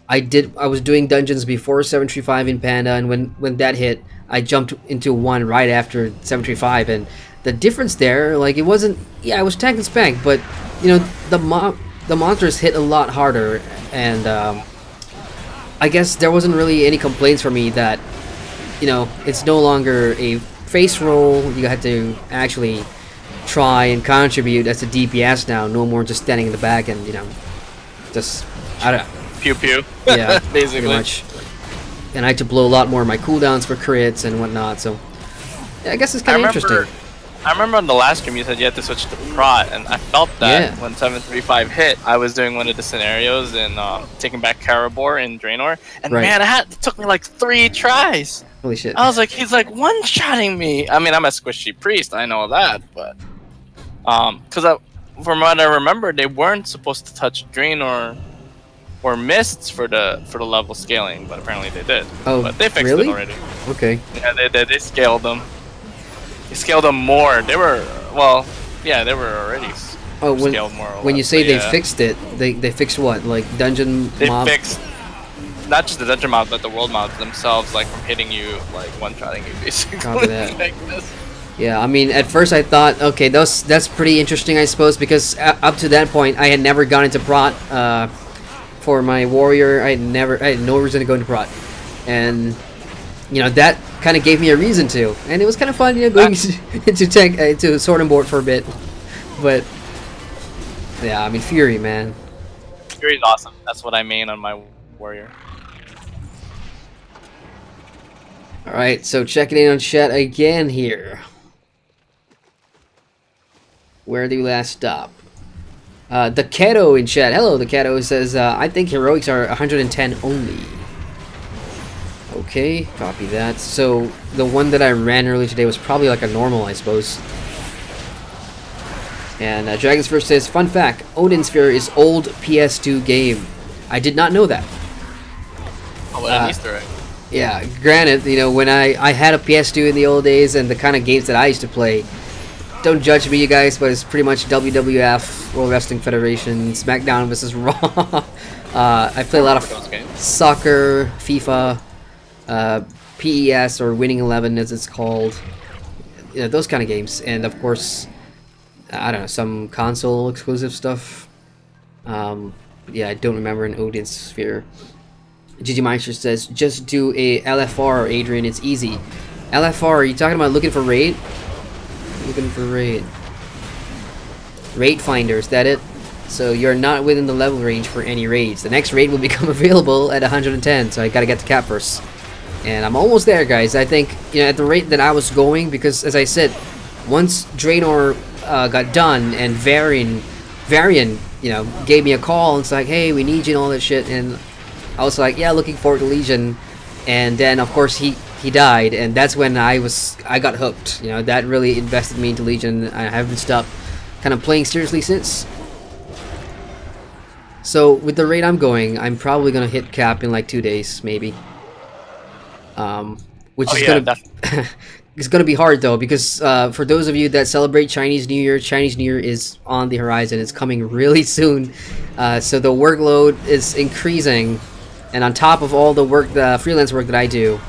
I was doing dungeons before 735 in Panda, and when that hit, I jumped into one right after 735, and the difference there, like, it wasn't, yeah, it was tank and spank, but you know, the monsters hit a lot harder, and I guess there wasn't really any complaints for me that, you know, it's no longer a face roll, you had to actually try and contribute as a DPS now, no more just standing in the back and, you know, just, I don't know. Pew pew. Yeah, basically. Pretty much. And I had to blow a lot more of my cooldowns for crits and whatnot, so yeah, I guess it's kind of interesting. I remember on the last stream you said you had to switch to prot, and I felt that when 735 hit, I was doing one of the scenarios in taking back Baradhor in Draenor, and man, it took me like 3 tries. Holy shit. I was like, he's like one-shotting me. I mean, I'm a squishy priest, I know that, but because from what I remember, they weren't supposed to touch Draenor or mists for the level scaling, but apparently they did. Oh, but they fixed it already. Okay. Yeah, they scaled them. They scaled them more. They were, well, yeah, they were already scaled more. When you say they fixed it, they fixed what? Like dungeon mobs? They fixed not just the dungeon mobs, but the world mobs themselves, like from hitting you, like one-shotting you, basically. Copy that. Like this. Yeah, I mean, at first I thought, okay, that's pretty interesting, I suppose, because up to that point, I had never gone into prot for my warrior. I had no reason to go into prot. and you know that kind of gave me a reason to, and it was kind of fun, you know, going into sword and board for a bit. But yeah, I mean, Fury, man. Fury's awesome. That's what I main on my warrior. All right, so checking in on chat again here. Where do we last stop? The Keto in chat. Hello, the Keto says, I think heroics are 110 only. Okay, copy that. So the one that I ran earlier today was probably like a normal, I suppose. And Dragon's First says, fun fact, Odin Sphere is old PS2 game. I did not know that. Oh, what an Easter egg. Yeah, granted, you know, when I had a PS2 in the old days and the kind of games that I used to play, don't judge me, you guys, but it's pretty much WWF, World Wrestling Federation, SmackDown vs. Raw. I play a lot of soccer, FIFA, PES, or Winning 11 as it's called. You know, those kind of games. And of course, I don't know, some console exclusive stuff. Yeah, I don't remember an Odin Sphere. ggmyster says, just do a LFR, Adrian, it's easy. LFR, are you talking about looking for raid? Looking for raid. Raid finder, is that it? So you're not within the level range for any raids. The next raid will become available at 110, so I gotta get the cap first. And I'm almost there, guys. I think, you know, at the rate that I was going, because as I said, once Draenor got done and Varian, you know, gave me a call and it's like, hey, we need you and all that shit, and I was like, yeah, looking forward to Legion. And then of course he died, and that's when I got hooked. You know, that really invested me into Legion. I haven't stopped kind of playing seriously since. So with the rate I'm going, I'm probably gonna hit cap in like 2 days, maybe. Which is gonna it's gonna be hard though, because for those of you that celebrate Chinese New Year is on the horizon. It's coming really soon, so the workload is increasing, and on top of all the work, the freelance work that I do,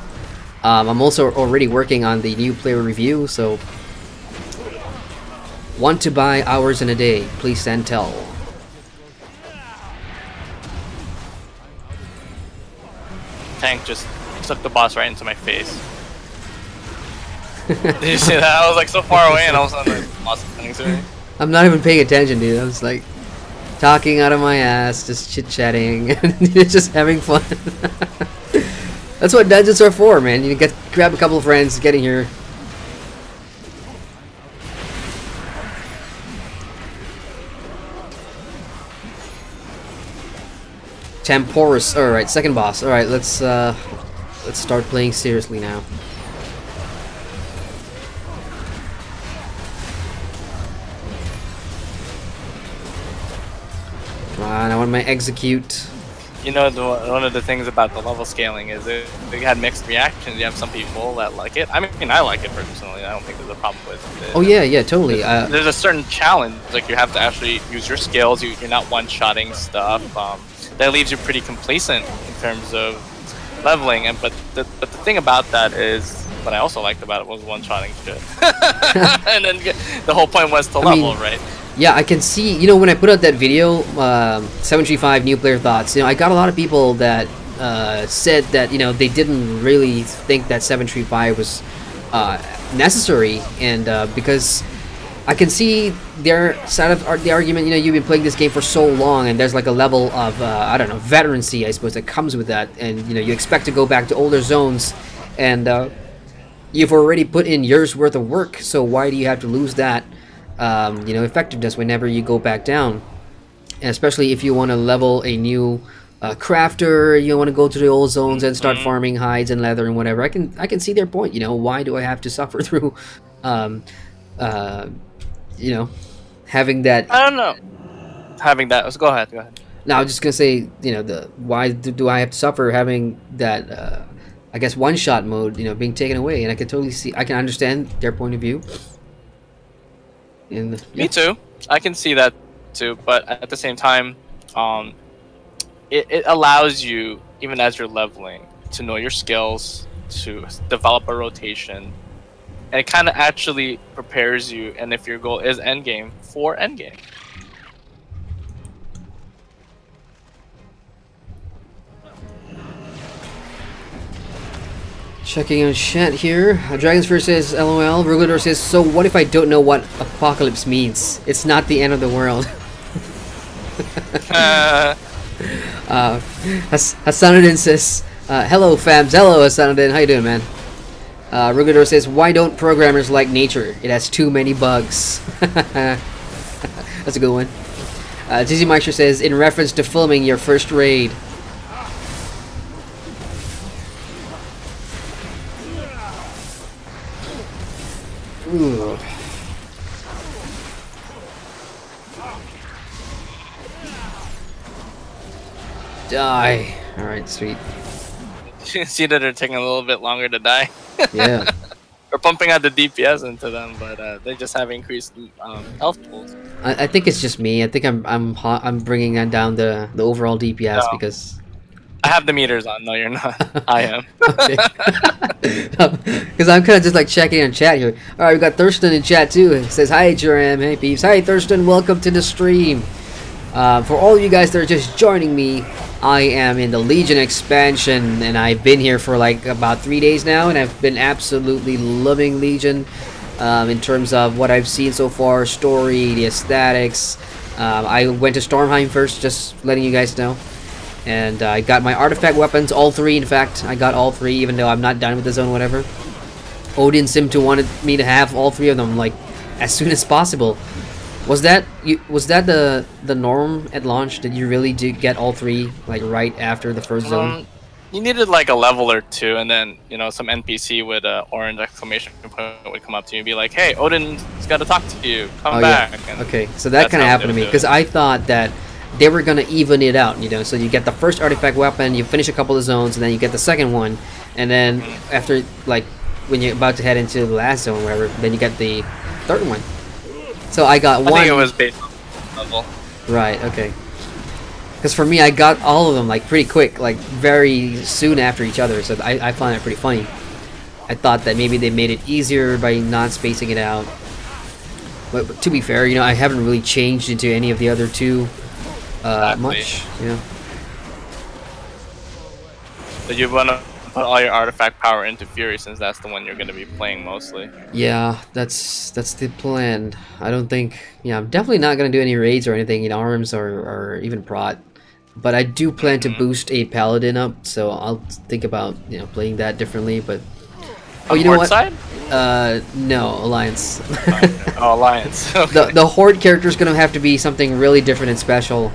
I'm also already working on the new player review. So, want to buy hours in a day? Please send tell. Tank just took the boss right into my face. Did you see that? I was like so far away, and all of a sudden the boss is coming to me. I'm not even paying attention, dude. I was like talking out of my ass, just chit-chatting, and just having fun. That's what dungeons are for, man. You grab a couple of friends, get in here. Temporus. All right, second boss. All right, let's start playing seriously now. Come on, I want my execute. You know, one of the things about the level scaling is it had mixed reactions. You have some people that like it. I mean, I like it personally. I don't think there's a problem with it. Oh yeah, totally. There's a certain challenge, like you have to actually use your skills. You're not one-shotting stuff. That leaves you pretty complacent in terms of leveling. But the thing about that is, what I also liked about it was one-shotting shit. And then the whole point was to level, right? Yeah, I can see, you know, when I put out that video, 735 new player thoughts, you know, I got a lot of people that said that, you know, they didn't really think that 735 was necessary, and because I can see their side of the argument. You know, you've been playing this game for so long, and there's like a level of, I don't know, veterancy, I suppose, that comes with that, and, you know, you expect to go back to older zones, and you've already put in years worth of work, so why do you have to lose that? You know, effectiveness whenever you go back down, and especially if you want to level a new crafter, you want to go to the old zones and start farming hides and leather and whatever. I can see their point. You know, why do I have to suffer through, you know, having that? I don't know. Having that. Let's go ahead. No, I was just gonna say, you know, why do I have to suffer having that? I guess one-shot mode, you know, being taken away, and I can totally see. I can understand their point of view. Yeah. Me too. I can see that too, but at the same time, it allows you, even as you're leveling, to know your skills, to develop a rotation, and it kind of actually prepares you, and if your goal is endgame, for endgame. Checking on chat here. Dragonsphere says, LOL. Rugador says, so what if I don't know what apocalypse means? It's not the end of the world. Hasanuddin says, hello fams. Hello Hasanuddin. How you doing, man? Rugador says, why don't programmers like nature? It has too many bugs. That's a good one. ggmyster says, in reference to filming your first raid. Ooh. Die. Alright, sweet. You see that they're taking a little bit longer to die. Yeah. We're pumping out the DPS into them, but they just have increased health pools. I think it's just me. I think I'm bringing down the overall DPS No. because I have the meters on. No, you're not. I am. Because I'm kind of just like checking in chat here. All right, we got Thurston in chat too. It says, "Hi, Jerem. Hey, peeps. Hi, Thurston. Welcome to the stream." For all of you guys that are just joining me, I am in the Legion expansion, and I've been here for like about 3 days now, and I've been absolutely loving Legion in terms of what I've seen so far, story, the aesthetics. I went to Stormheim first, just letting you guys know. And I got my artifact weapons, all 3 in fact. I got all 3 even though I'm not done with the zone, whatever. Odin seemed to wanted me to have all 3 of them like as soon as possible. Was that the norm at launch? Did you really do get all 3 like right after the first zone? You needed like a level or 2, and then some NPC with an orange exclamation point would come up to you and be like, "Hey, Odin's got to talk to you. Come back." Yeah. And okay, so that kind of happened to me because I thought that they were gonna even it out, so you get the first artifact weapon, you finish a couple of zones, and then you get the second one, and then after, like, when you're about to head into the last zone or whatever, then you get the third one. So I got one. I think it was based on level. Right. Okay. Because for me, I got all of them like pretty quick, like very soon after each other. So I found that pretty funny. I thought that maybe they made it easier by not spacing it out. But to be fair, I haven't really changed into any of the other 2. Much, But you want to put all your artifact power into Fury since that's the one you're going to be playing mostly. Yeah, that's the plan. I don't think. Yeah, I'm definitely not going to do any raids or anything in arms or even prot. But I do plan to boost a paladin up, so I'll think about playing that differently. But oh, you know what? Side? No, Alliance. Oh, Alliance. Okay. The Horde character is going to have to be something really different and special.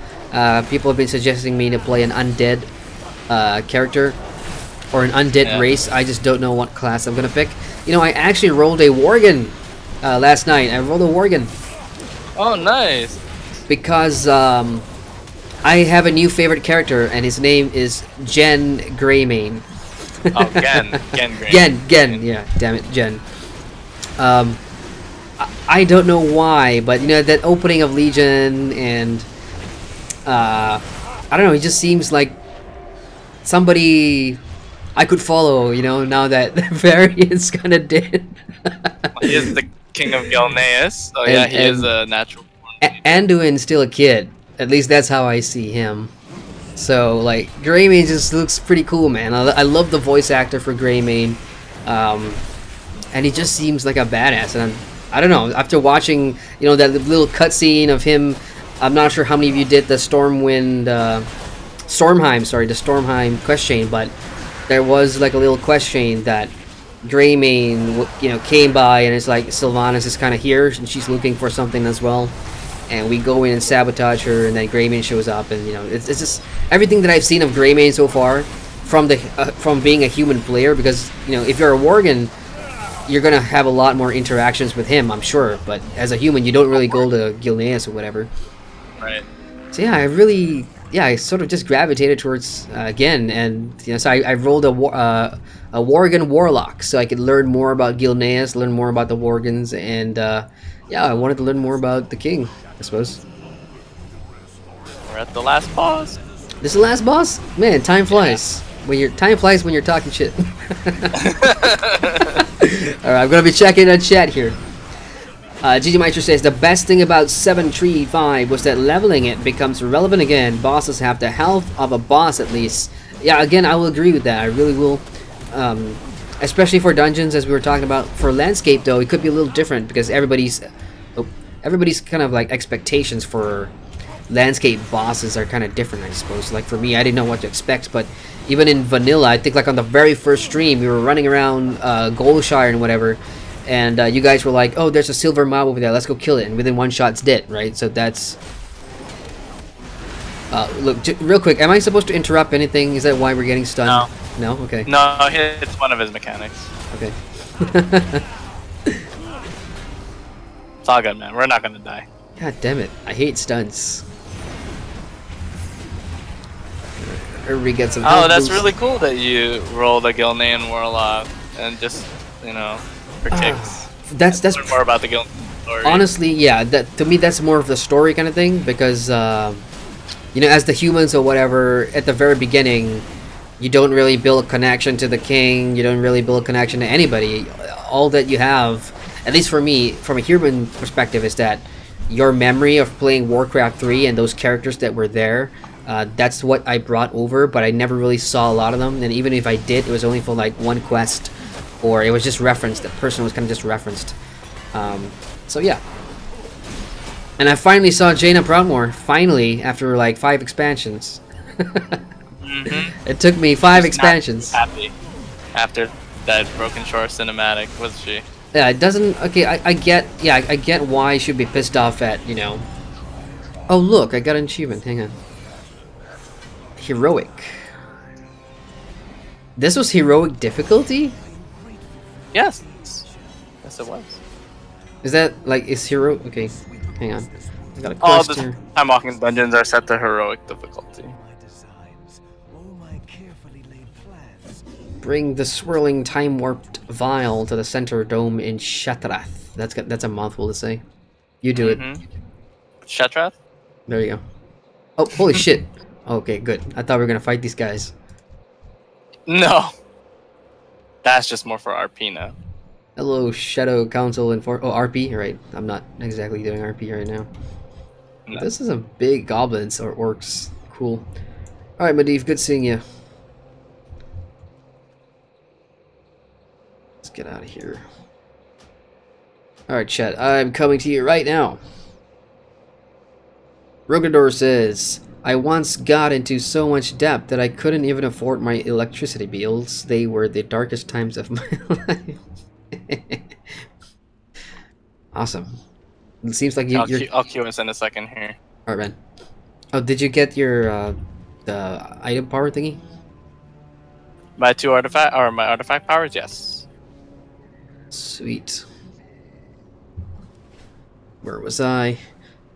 People have been suggesting me to play an undead character or an undead race. I just don't know what class I'm going to pick. I actually rolled a Worgen last night. I rolled a Worgen. Oh, nice. Because I have a new favorite character, and his name is Gen Greymane. Oh, Gen. Yeah, damn it, Gen. I don't know why, but that opening of Legion and I don't know, it just seems like somebody I could follow, now that the variant's kinda dead. He is the king of Gilneas, so yeah, he is a natural born. Anduin's still a kid. At least that's how I see him. So, like, Greymane just looks pretty cool, man. I love the voice actor for Greymane. And he just seems like a badass. And I don't know, after watching, that little cutscene of him, I'm not sure how many of you did the Stormheim quest chain, but there was like a little quest chain that Greymane, came by, and it's like Sylvanas is kind of here, and she's looking for something as well. And we go in and sabotage her, and then Greymane shows up, and it's just everything that I've seen of Greymane so far, from being a human player, because if you're a Worgen, you're gonna have a lot more interactions with him, I'm sure. But as a human, you don't really go to Gilneas or whatever. Right. So yeah, I sort of just gravitated towards again, and so I rolled a Worgen Warlock, so I could learn more about Gilneas, learn more about the Worgens, and yeah, I wanted to learn more about the king, I suppose. We're at the last boss. This is the last boss? Man, time flies. Time flies when you're talking shit. Alright, I'm gonna be checking on chat here. ggmyster says, the best thing about 7.3.5 was that leveling it becomes relevant again. Bosses have the health of a boss at least. Yeah, again, I will agree with that. I really will. especially for dungeons, as we were talking about. For landscape, though, it could be a little different because everybody's kind of like expectations for landscape bosses are kind of different, I suppose. Like for me, I didn't know what to expect, but even in vanilla, I think like on the very first stream, we were running around Goldshire and whatever, and you guys were like, "Oh, there's a silver mob over there. Let's go kill it." And within one shot, it's dead, right? So that's. Look, real quick, am I supposed to interrupt anything? Is that why we're getting stunned? No. No? Okay. No, it's one of his mechanics. Okay. It's all good, man. We're not gonna die. God damn it. I hate stunts. Everybody gets some Oh, that's boost. really cool that you roll the Gilnean Warlock and just, you know, for kicks. That's Learn more about the Gilnean story. honestly, yeah, that to me that's more of the story kind of thing because you know, as the humans or whatever at the very beginning, you don't really build a connection to the king, you don't really build a connection to anybody. All that you have, at least for me, from a human perspective, is that your memory of playing Warcraft 3 and those characters that were there, that's what I brought over, but I never really saw a lot of them, and even if I did, it was only for like one quest, or it was just referenced, that person was kind of just referenced. So yeah. And I finally saw Jaina Proudmoore, finally, after like 5 expansions. It took me 5 expansions. Happy after that Broken Shore cinematic, was she? Yeah, it doesn't. Okay, I get. Yeah, I get why she'd be pissed off at, you know. Oh look, I got an achievement. Hang on. Heroic. This was heroic difficulty? Yes. Yes, it was. Is that like is hero? Okay, hang on. I got a All quest the here. time walking dungeons are set to heroic difficulty. Bring the swirling time warped vial to the center dome in Shatrath. That's a mouthful to say. You do it. Shatrath? There you go. Oh, holy shit. Okay, good. I thought we were gonna fight these guys. No. That's just more for RP now. Hello, Shadow Council and for RP. Right. I'm not exactly doing RP right now. No. This is a big goblins or orcs. Cool. All right, Medivh. Good seeing you. Let's get out of here. All right, chat. I'm coming to you right now. Rogador says, I once got into so much debt that I couldn't even afford my electricity bills. They were the darkest times of my life. Awesome. It seems like I'll queue us in a second here. Alright, man. Oh, did you get your the item power thingy? My artifact powers, yes. Sweet. Where was I?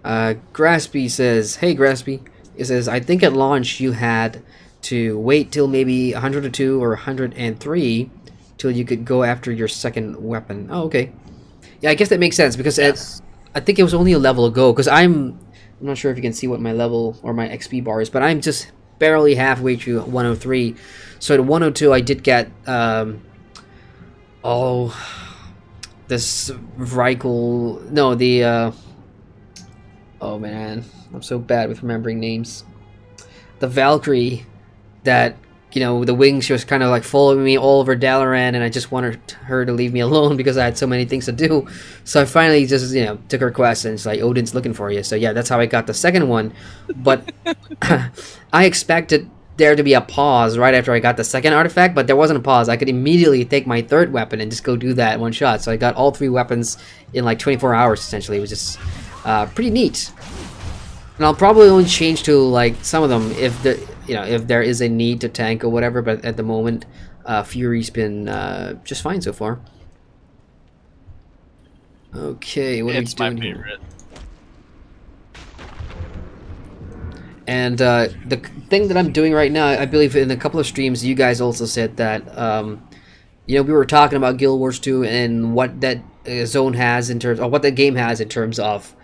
Graspy says, hey Graspy. It says, I think at launch you had to wait till maybe 102 or 103 till you could go after your second weapon. Oh, okay. Yeah, I guess that makes sense because I think it was only a level ago because I'm not sure if you can see what my level or my XP bar is, but I'm just barely halfway through 103. So at 102 I did get this Vrykul, no, the oh man, I'm so bad with remembering names. The Valkyrie that, you know, the wings, she was kind of like following me all over Dalaran, and I just wanted her to leave me alone because I had so many things to do. So I finally just, you know, took her quest, and it's like, Odin's looking for you. So yeah, that's how I got the second one. But I expected there to be a pause right after I got the second artifact, but there wasn't a pause. I could immediately take my third weapon and just go do that in one shot. So I got all 3 weapons in like 24 hours, essentially. It was just pretty neat. And I'll probably only change to like some of them if if there is a need to tank or whatever, but at the moment Fury's been just fine so far. Okay, what are we doing here? And the thing that I'm doing right now, I believe in a couple of streams you guys also said that you know, we were talking about Guild Wars 2 and what that zone has in terms, or what that game has in terms of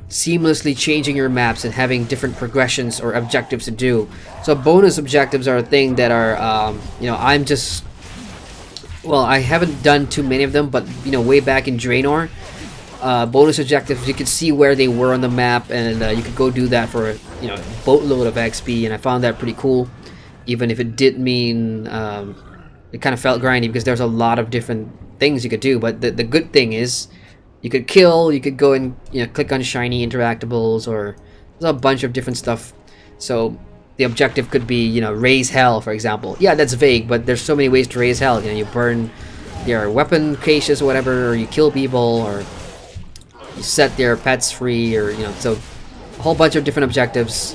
seamlessly changing your maps and having different progressions or objectives to do. So bonus objectives are a thing that are you know, I'm just, well, I haven't done too many of them, but you know, way back in Draenor, bonus objectives, you could see where they were on the map, and you could go do that for a, you know, boatload of XP, and I found that pretty cool, even if it did mean you it kind of felt grindy because there's a lot of different things you could do. But the good thing is, you could kill, you could go and click on shiny interactables, or there's a bunch of different stuff. So the objective could be raise hell, for example. Yeah, that's vague, but there's so many ways to raise hell. You burn their weapon caches or whatever, or you kill people, or you set their pets free, or so a whole bunch of different objectives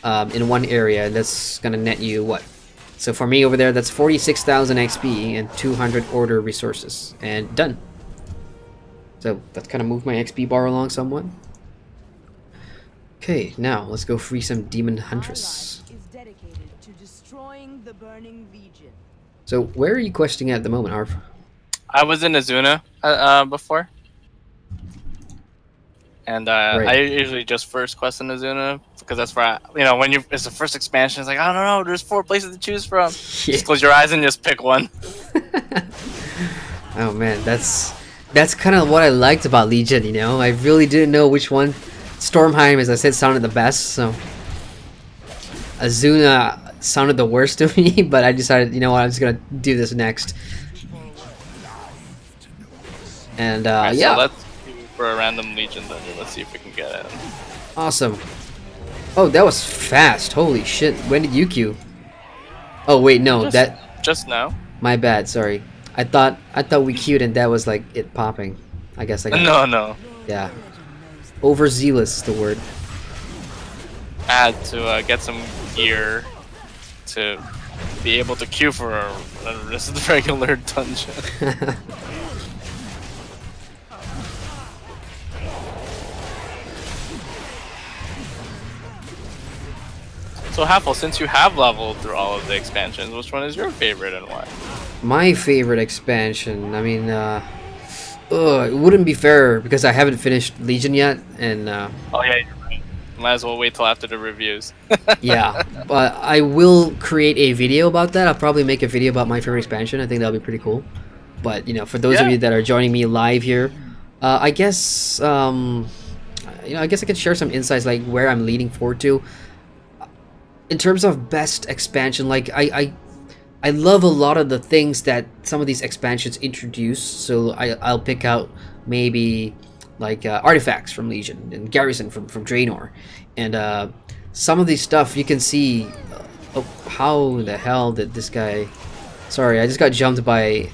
in one area. That's gonna net you what? So for me over there, that's 46,000 XP and 200 order resources, and done. So that's kind of moved my XP bar along somewhat. Okay, now let's go free some demon huntress. So where are you questing at the moment, Arv? I was in Azuna before, and Right. I usually just first quest in Azuna because that's where when it's the first expansion. It's like, I don't know, there's 4 places to choose from. Yeah. Just close your eyes and just pick one. Oh man, that's kind of what I liked about Legion. I really didn't know which one. Stormheim, as I said, sounded the best. So Azuna sounded the worst to me, but I decided, what, I'm just gonna do this next. And Right, yeah. So let's do for a random Legion dungeon. Let's see if we can get it. Awesome. Oh, that was fast. Holy shit. When did you queue? Oh wait, no, just now. my bad, sorry. I thought we queued and that was like it popping. I guess I got No. Yeah. Overzealous is the word. I had to get some gear to be able to queue for this is the regular dungeon. So Haffle, since you have leveled through all of the expansions, which one is your favorite and why? My favorite expansion, I mean, it wouldn't be fair because I haven't finished Legion yet, and Oh yeah, you're right. Might as well wait till after the reviews. yeah, but I will create a video about that. I'll probably make a video about my favorite expansion. I think that'll be pretty cool. But for those of you that are joining me live here, I guess I guess I could share some insights like where I'm leaning forward to. In terms of best expansion, like I love a lot of the things that some of these expansions introduce. So I'll pick out maybe like artifacts from Legion and garrison from Draenor, and some of these stuff you can see. Oh, how the hell did this guy? Sorry, I just got jumped by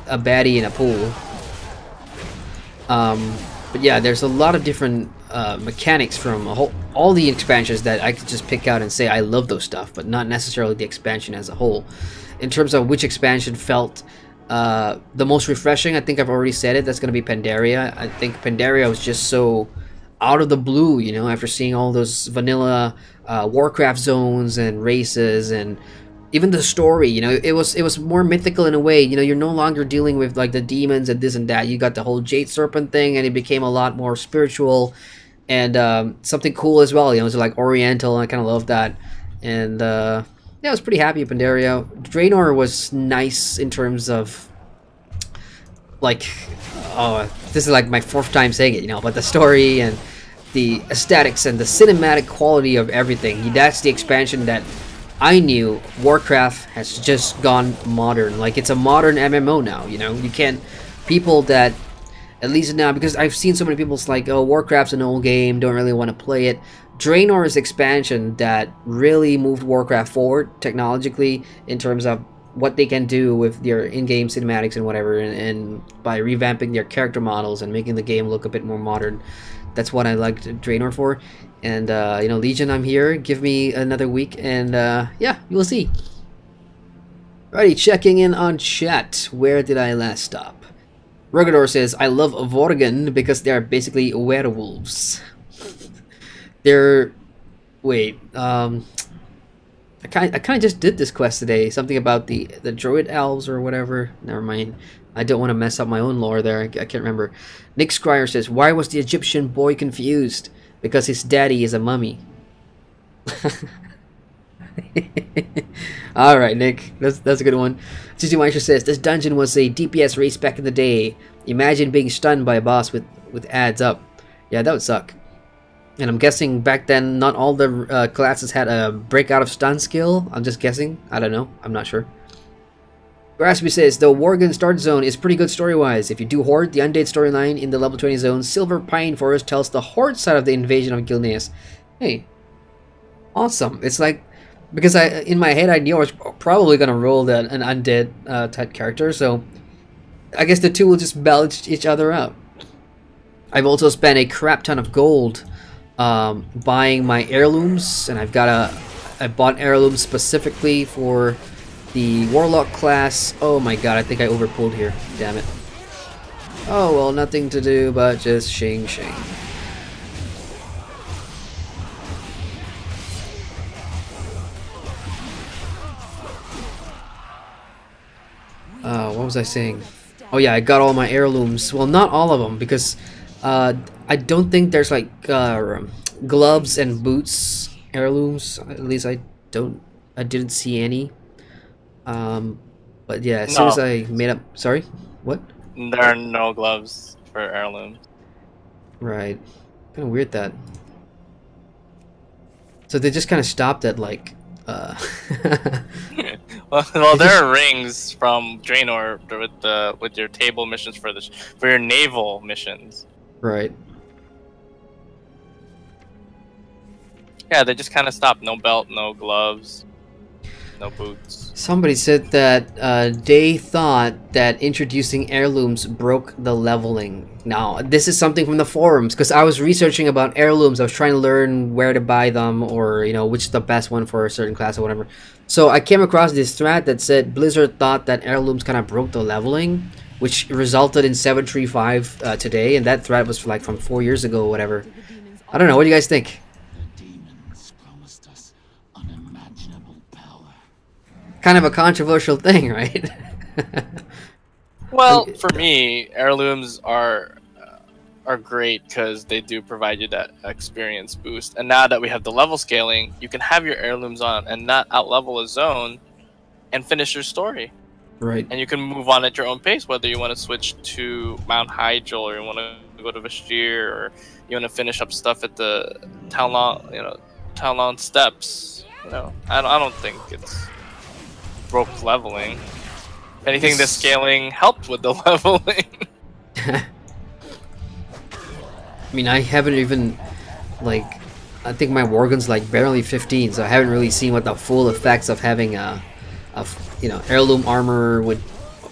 a baddie in a pool. But yeah, there's a lot of different mechanics from all the expansions that I could just pick out and say I love those stuff, but not necessarily the expansion as a whole. In terms of which expansion felt the most refreshing, I think I've already said it. That's going to be Pandaria. I think Pandaria was just so out of the blue, after seeing all those vanilla Warcraft zones and races and even the story. It was more mythical in a way. You're no longer dealing with like the demons and this and that. You got the whole Jade Serpent thing, and it became a lot more spiritual and something cool as well. It was like Oriental, and I kind of love that. And yeah, I was pretty happy with Pandaria. Draenor was nice in terms of like, oh, this is like my 4th time saying it, but the story and the aesthetics and the cinematic quality of everything. That's the expansion that I knew Warcraft has just gone modern. Like, it's a modern MMO now, You can't... People that... At least now, because I've seen so many people like, oh, Warcraft's an old game, don't really want to play it. Draenor's expansion that really moved Warcraft forward technologically in terms of what they can do with their in-game cinematics and whatever, and by revamping their character models and making the game look a bit more modern. That's what I liked Draenor for. And, Legion, I'm here. Give me another week, and, yeah, you'll see. Alrighty, checking in on chat. Where did I last stop? Rugador says, I love Vorgen because they're basically werewolves. They're... Wait, I kind of just did this quest today. Something about the druid elves or whatever. Never mind. I don't want to mess up my own lore there. I can't remember. Nick Scryer says, why was the Egyptian boy confused? Because his daddy is a mummy. Alright, Nick. That's a good one. ggmyster says, this dungeon was a DPS race back in the day. Imagine being stunned by a boss with ads up. Yeah, that would suck. And I'm guessing back then not all the classes had a break out of stun skill. I'm just guessing. I don't know. I'm not sure. Graspy says, the Worgen Start Zone is pretty good story-wise. If you do Horde, the Undead storyline in the level 20 zone, Silver Pine Forest tells the Horde side of the invasion of Gilneas. Hey, awesome. It's like, because in my head I knew I was probably going to roll an Undead type character, so I guess the two will just balance each other out. I've also spent a crap ton of gold buying my heirlooms, and I bought heirlooms specifically for the Warlock class. Oh my god, I think I overpulled here. Damn it. Oh well, nothing to do but just shing shing. What was I saying? Oh yeah, I got all my heirlooms. Well, not all of them, because I don't think there's like gloves and boots heirlooms. At least I didn't see any. But yeah, as soon as I made up... Sorry? What? There are no gloves for heirlooms. Right. Kind of weird that. So they just kind of stopped at like... well, there are rings from Draenor with your table missions for your naval missions. Right. Yeah, they just kind of stopped. No belt, no gloves, no boots. Somebody said that they thought that introducing heirlooms broke the leveling. Now, this is something from the forums, because I was researching about heirlooms. I was trying to learn where to buy them, or, you know, which is the best one for a certain class or whatever. So I came across this thread that said Blizzard thought that heirlooms kind of broke the leveling, which resulted in 735 today, and that thread was like from 4 years ago or whatever. I don't know, what do you guys think? Kind of a controversial thing, right? Well, for me, heirlooms are great because they do provide you that experience boost. And now that we have the level scaling, you can have your heirlooms on and not outlevel a zone and finish your story. Right. And you can move on at your own pace, whether you want to switch to Mount Hyjal, or you want to go to Vestir, or you want to finish up stuff at the Talon steps. You know, I don't think it's broke leveling. If anything, the scaling helped with the leveling. I mean, I haven't even, like, I think my Worgen's like barely 15, so I haven't really seen what the full effects of having you know, heirloom armor would,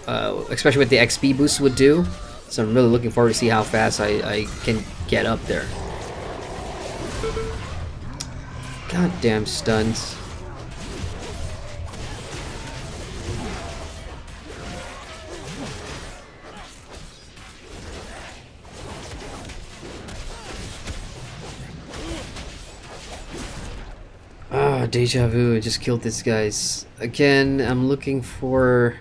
especially with the XP boost, would do. So I'm really looking forward to see how fast I can get up there. Goddamn stuns. Ah, deja vu. I just killed this guys. Again, I'm looking for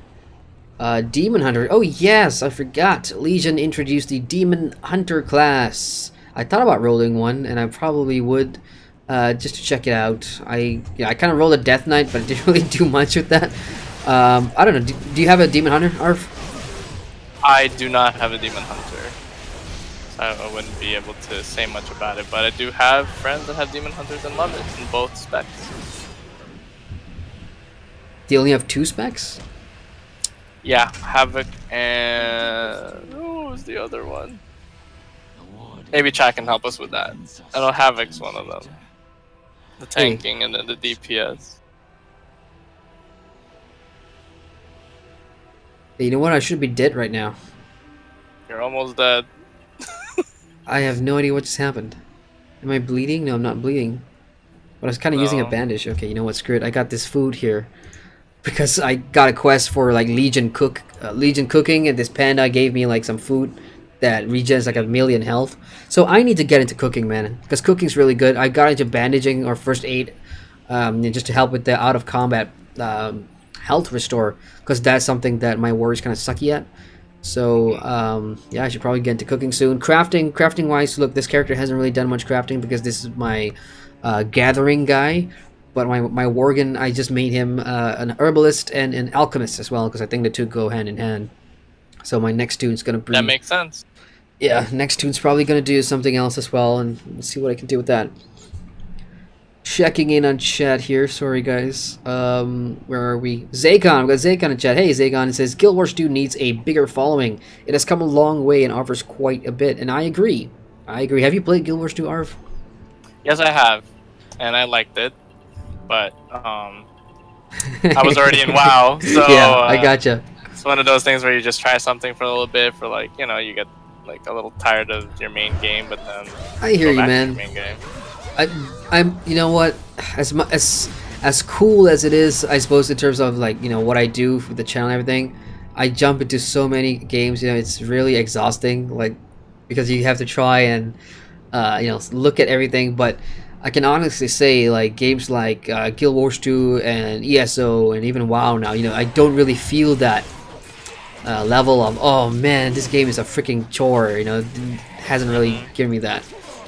Demon Hunter. Oh yes, I forgot. Legion introduced the Demon Hunter class. I thought about rolling one, and I probably would, just to check it out. I kind of rolled a Death Knight, but I didn't really do much with that. I don't know. Do you have a Demon Hunter, Arv? I do not have a Demon Hunter. I wouldn't be able to say much about it, but I do have friends that have Demon Hunters and love it in both specs. Do you only have 2 specs? Yeah, Havoc and... what was the other one? Maybe Chad can help us with that. I know Havoc's one of them. The tanking and then the DPS. You know what? I should be dead right now. You're almost dead. I have no idea what just happened. Am I bleeding? No, I'm not bleeding. But I was kind of using a bandage. Okay, you know what? Screw it. I got this food here because I got a quest for like Legion cooking, and this panda gave me like some food that regens like 1,000,000 health. So I need to get into cooking, man, because cooking's really good. I got into bandaging or first aid, just to help with the out of combat health restore, because that's something that my warrior's kind of sucky at. So yeah, I should probably get into cooking soon. Crafting wise, look, this character hasn't really done much crafting because this is my gathering guy. But my Worgen, I just made him an herbalist and an alchemist as well, because I think the two go hand in hand. So my next tune's gonna bring... That makes sense. Yeah, next tune's probably gonna do something else as well, and we'll see what I can do with that. checking in on chat here. Sorry, guys. Where are we? Zaycon. We've got Zaycon in chat. Hey, Zaycon. It says, Guild Wars 2 needs a bigger following. It has come a long way and offers quite a bit. And I agree. I agree. Have you played Guild Wars 2, Arv? Yes, I have. And I liked it. But, I was already in WoW, so... Yeah, I gotcha. It's one of those things where you just try something for a little bit, for like, you know, you get like a little tired of your main game, but then... I hear you, man. Main game. I'm, you know what, as cool as it is, I suppose, in terms of like, you know, what I do for the channel and everything, I jump into so many games, you know, it's really exhausting, like, because you have to try and, you know, look at everything. But I can honestly say, like, games like Guild Wars 2 and ESO and even WoW now, you know, I don't really feel that level of, oh man, this game is a freaking chore, you know, it hasn't really given me that.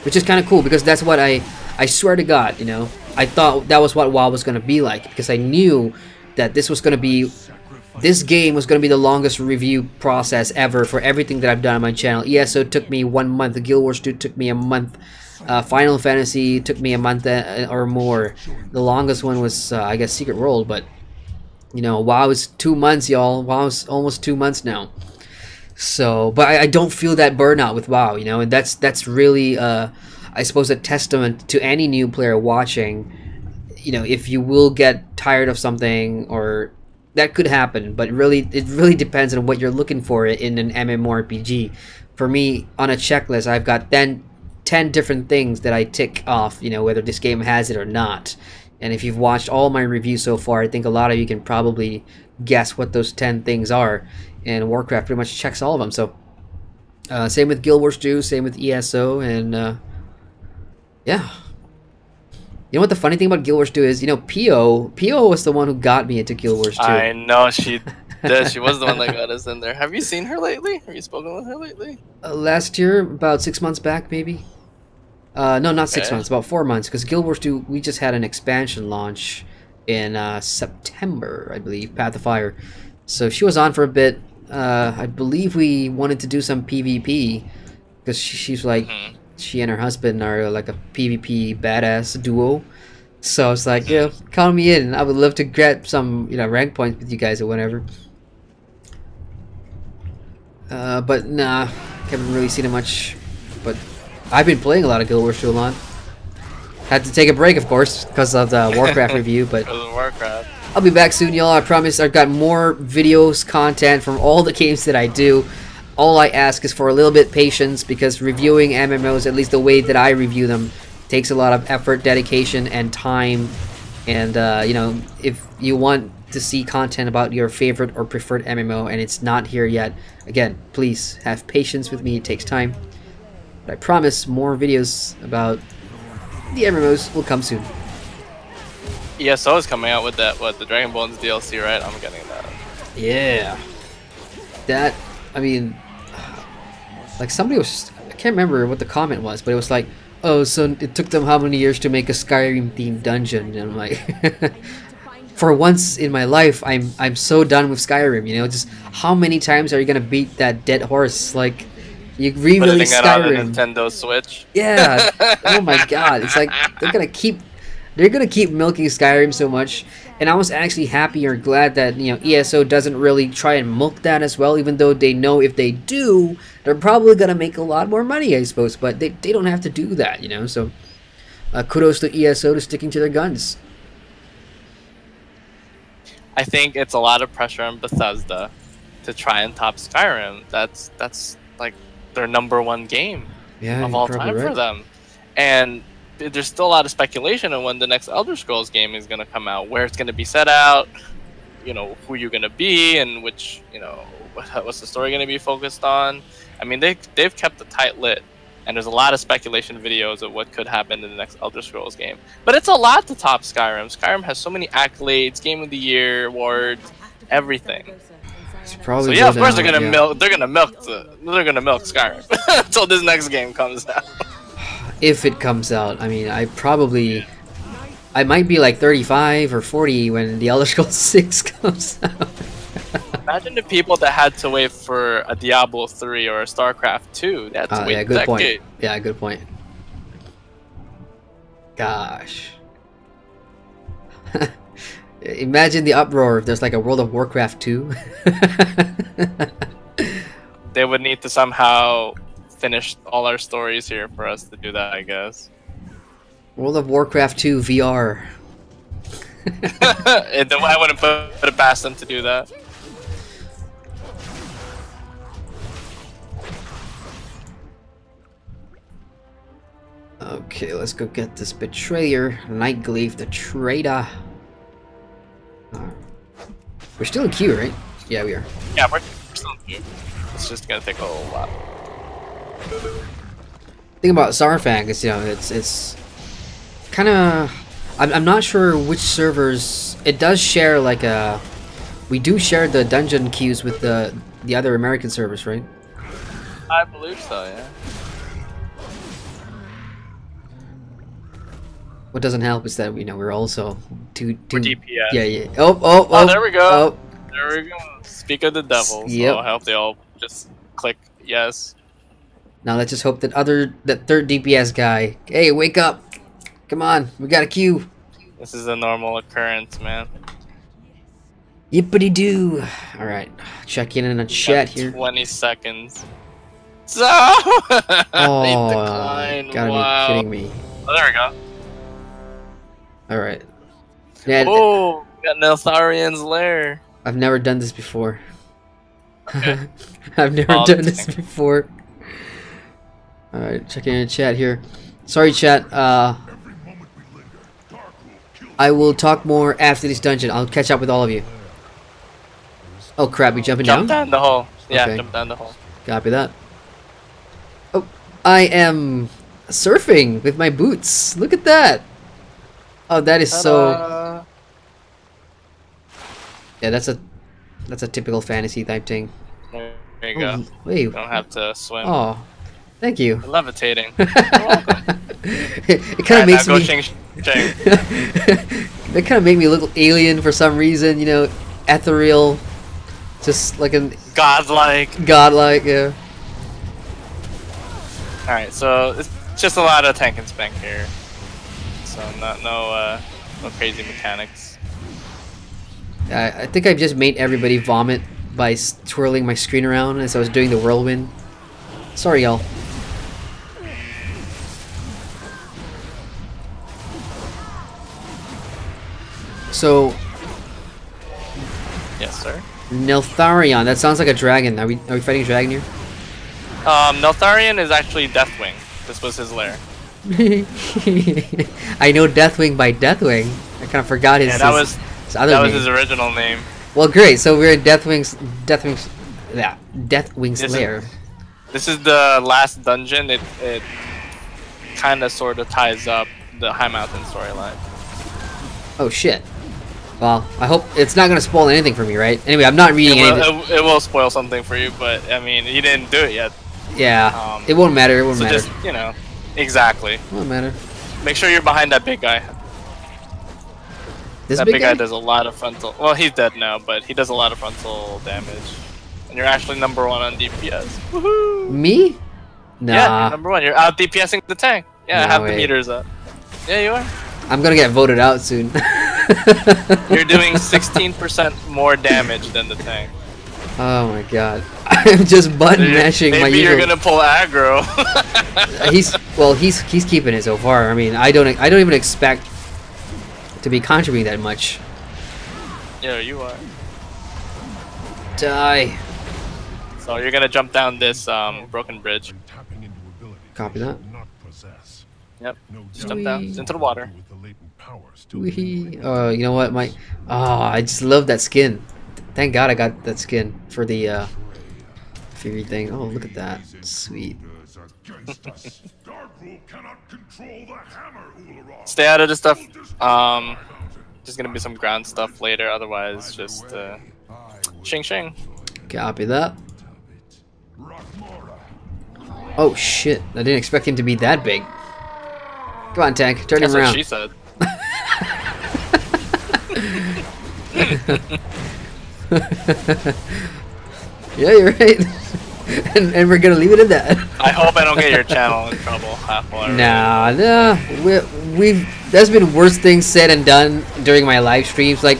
Which is kind of cool, because that's what I swear to God, you know, I thought that was what WoW was going to be like, because I knew that this game was going to be the longest review process ever for everything that I've done on my channel. ESO took me 1 month, Guild Wars 2 took me a month, Final Fantasy took me a month or more. The longest one was, I guess, Secret World, but, you know, WoW is 2 months, y'all. WoW is almost 2 months now. So, but I don't feel that burnout with WoW, you know, and that's really, I suppose, a testament to any new player watching. You know, if you will get tired of something, or that could happen, but really, it really depends on what you're looking for in an MMORPG. For me, on a checklist, I've got 10 different things that I tick off, you know, whether this game has it or not. And if you've watched all my reviews so far, I think a lot of you can probably guess what those 10 things are. And Warcraft pretty much checks all of them. So, same with Guild Wars 2, same with ESO, and yeah. You know what the funny thing about Guild Wars 2 is? You know, P.O. was the one who got me into Guild Wars 2. I know, she did. She was the one that got us in there. Have you seen her lately? Have you spoken with her lately? Last year, about 6 months back, maybe. No, not 6 months, about 4 months. Because Guild Wars 2, we just had an expansion launch in September, I believe, Path of Fire. So she was on for a bit. I believe we wanted to do some PvP, because she's like, she and her husband are like a PvP badass duo. So I was like, yeah, count me in. I would love to get some, you know, rank points with you guys or whatever. But nah, haven't really seen it much. But I've been playing a lot of Guild Wars 2 a lot. Had to take a break, of course, because of the Warcraft review. But Warcraft. I'll be back soon, y'all. I promise. I've got more videos, content from all the games that I do. All I ask is for a little bit patience, because reviewing MMOs, at least the way that I review them, takes a lot of effort, dedication, and time. And, you know, if you want to see content about your favorite or preferred MMO and it's not here yet, again, please have patience with me. It takes time. But I promise more videos about the MMOs will come soon. ESO is coming out with that, what, the Dragon Bones DLC, right? I'm getting that. Yeah. That, I mean, like somebody was, I can't remember what the comment was, but it was like, oh, so it took them how many years to make a Skyrim themed dungeon? And I'm like, for once in my life, I'm so done with Skyrim, you know, just how many times are you gonna beat that dead horse? Like, you re-release Skyrim. On the Nintendo Switch. Yeah. Oh my god. It's like they're gonna keep milking Skyrim so much. And I was actually happy or glad that, you know, ESO doesn't really try and milk that as well, even though they know if they do, they're probably gonna make a lot more money, I suppose. But they don't have to do that, you know. So kudos to ESO to sticking to their guns. I think it's a lot of pressure on Bethesda to try and top Skyrim. That's like their #1 game of all time for them. And there's still a lot of speculation on when the next Elder Scrolls game is going to come out, where it's going to be set out, you know, who you're going to be, and which, you know, what's the story going to be focused on. I mean, they've kept the tight lid, and there's a lot of speculation videos of what could happen in the next Elder Scrolls game. But it's a lot to top Skyrim. Skyrim has so many accolades, Game of the Year awards, everything. So yeah, of course they're gonna milk Skyrim until this next game comes out. If it comes out, I mean, I might be like 35 or 40 when the Elder Scrolls 6 comes out. Imagine the people that had to wait for a Diablo 3 or a StarCraft 2. They had to wait yeah, a good decade. point. Yeah, good point. Gosh. Imagine the uproar if there's like a World of Warcraft 2. They would need to somehow finish all our stories here for us to do that, I guess. World of Warcraft 2 VR. I wouldn't put it past them to do that. Okay, let's go get this betrayer, Nightglaive the traitor. We're still in queue, right? Yeah, we are. Yeah, we're still in queue. It's just gonna take a little while. Thing about Zarfang is, you know, it's kind of. I'm not sure which servers. It does share like a. We do share the dungeon queues with the other American servers, right? I believe so, yeah. What doesn't help is that we're also two DPS. Yeah. Oh, there we go. Oh. There we go. Speak of the devil. Yep. So I hope they all just click yes. Now let's just hope that third DPS guy. Hey, wake up! Come on, we got a queue. This is a normal occurrence, man. Yippity doo! All right, check in a chat here. 20 seconds. So. Oh, He declined. gotta Wow. be kidding me! Oh, there we go. All right. Yeah, Oh, we got Neltharian's lair. I've never done this before. Okay. I've never done this before. All right, checking in the chat here. Sorry, chat. I will talk more after this dungeon. I'll catch up with all of you. Oh crap! We jumping Jump down? down the hole. Yeah, Okay. jump down the hole. Copy that. Oh, I am surfing with my boots. Look at that. Oh, that is so. Yeah, that's a typical fantasy type thing. There you go. Oh, wait. You don't have to swim. Oh, thank you. You're levitating. You're welcome. It kind of makes now go me. ching, ching. They kind of make me look alien for some reason. You know, ethereal, just like a Godlike. godlike. Yeah. Alright, so it's just a lot of tank and spank here. So no crazy mechanics. I think I just made everybody vomit by twirling my screen around as I was doing the whirlwind. Sorry, y'all. So, Yes, sir. Neltharion, that sounds like a dragon. Are we fighting a dragon here? Neltharion is actually Deathwing. This was his lair. I know Deathwing by Deathwing. I kind of forgot his. Yeah, that was other name. his original name. Well, great. So we're in Deathwing's lair. This is the last dungeon. It kind of sort of ties up the High Mountain storyline. Oh shit. Well, I hope it's not gonna spoil anything for me, right? Anyway, I'm not reading anything. It will spoil something for you, but I mean, he didn't do it yet. Yeah, it won't matter. It won't matter. So just, you know, exactly. It won't matter. Make sure you're behind that big guy. This That big big guy guy does a lot of frontal. Well, he's dead now, but he does a lot of frontal damage. And you're actually #1 on DPS. Woohoo! Me? Nah. Yeah, you're #1. You're out DPSing the tank. Yeah, No have way. the meters up. Yeah, you are. I'm gonna get voted out soon. You're doing 16% more damage than the tank. Oh my god. I'm just button mashing my Maybe you're usual. gonna pull aggro. He's keeping it so far. I mean, I don't even expect to be contributing that much. Yeah, you are. Die. So you're gonna jump down this broken bridge. Copy that. Yep. Just jump down into the water. Wee. You know what? I just love that skin. Thank God I got that skin for the Fury thing. Oh, look at that. Sweet. Stay out of the stuff. There's gonna be some ground stuff later. Otherwise, just shing shing. Copy that. Oh shit! I didn't expect him to be that big. Come on, tank. Turn him That's around. what she said. Yeah, you're right. and we're gonna leave it at that. I hope I don't get your channel in trouble halfway. Nah. There's been worse things said and done during my live streams. Like,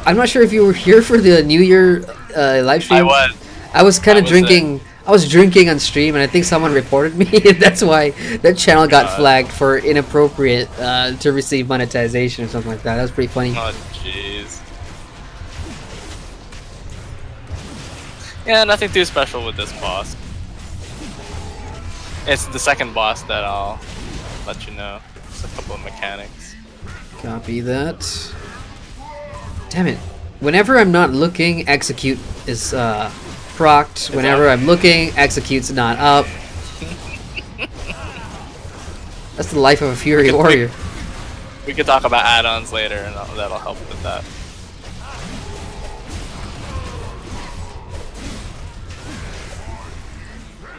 I'm not sure if you were here for the New Year live stream. I was. I was kind of drinking. I was drinking on stream, and I think someone reported me. That's why that channel got flagged for inappropriate to receive monetization or something like that. That was pretty funny. Oh jeez. Yeah, nothing too special with this boss. It's the second boss that I'll let you know. Just a couple of mechanics. Copy that. Damn it. Whenever I'm not looking, execute is procced. Whenever I'm looking, execute's not up. That's the life of a Fury Warrior. We could talk about add-ons later, and that'll help with that.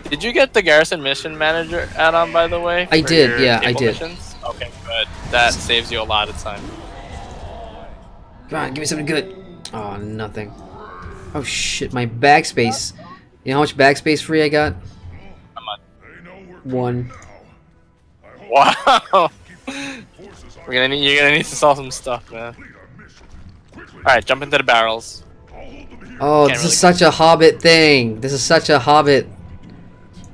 Did you get the Garrison Mission Manager add-on, by the way? I did, yeah, I did. Missions? Okay, good. That saves you a lot of time. Come on, give me something good. Oh, nothing. Oh shit, my backspace. You know how much backspace free I got? How much? 1. Wow! You're gonna need to sell some stuff, man. Alright, jump into the barrels. Oh, this is such a Hobbit thing. This is such a Hobbit.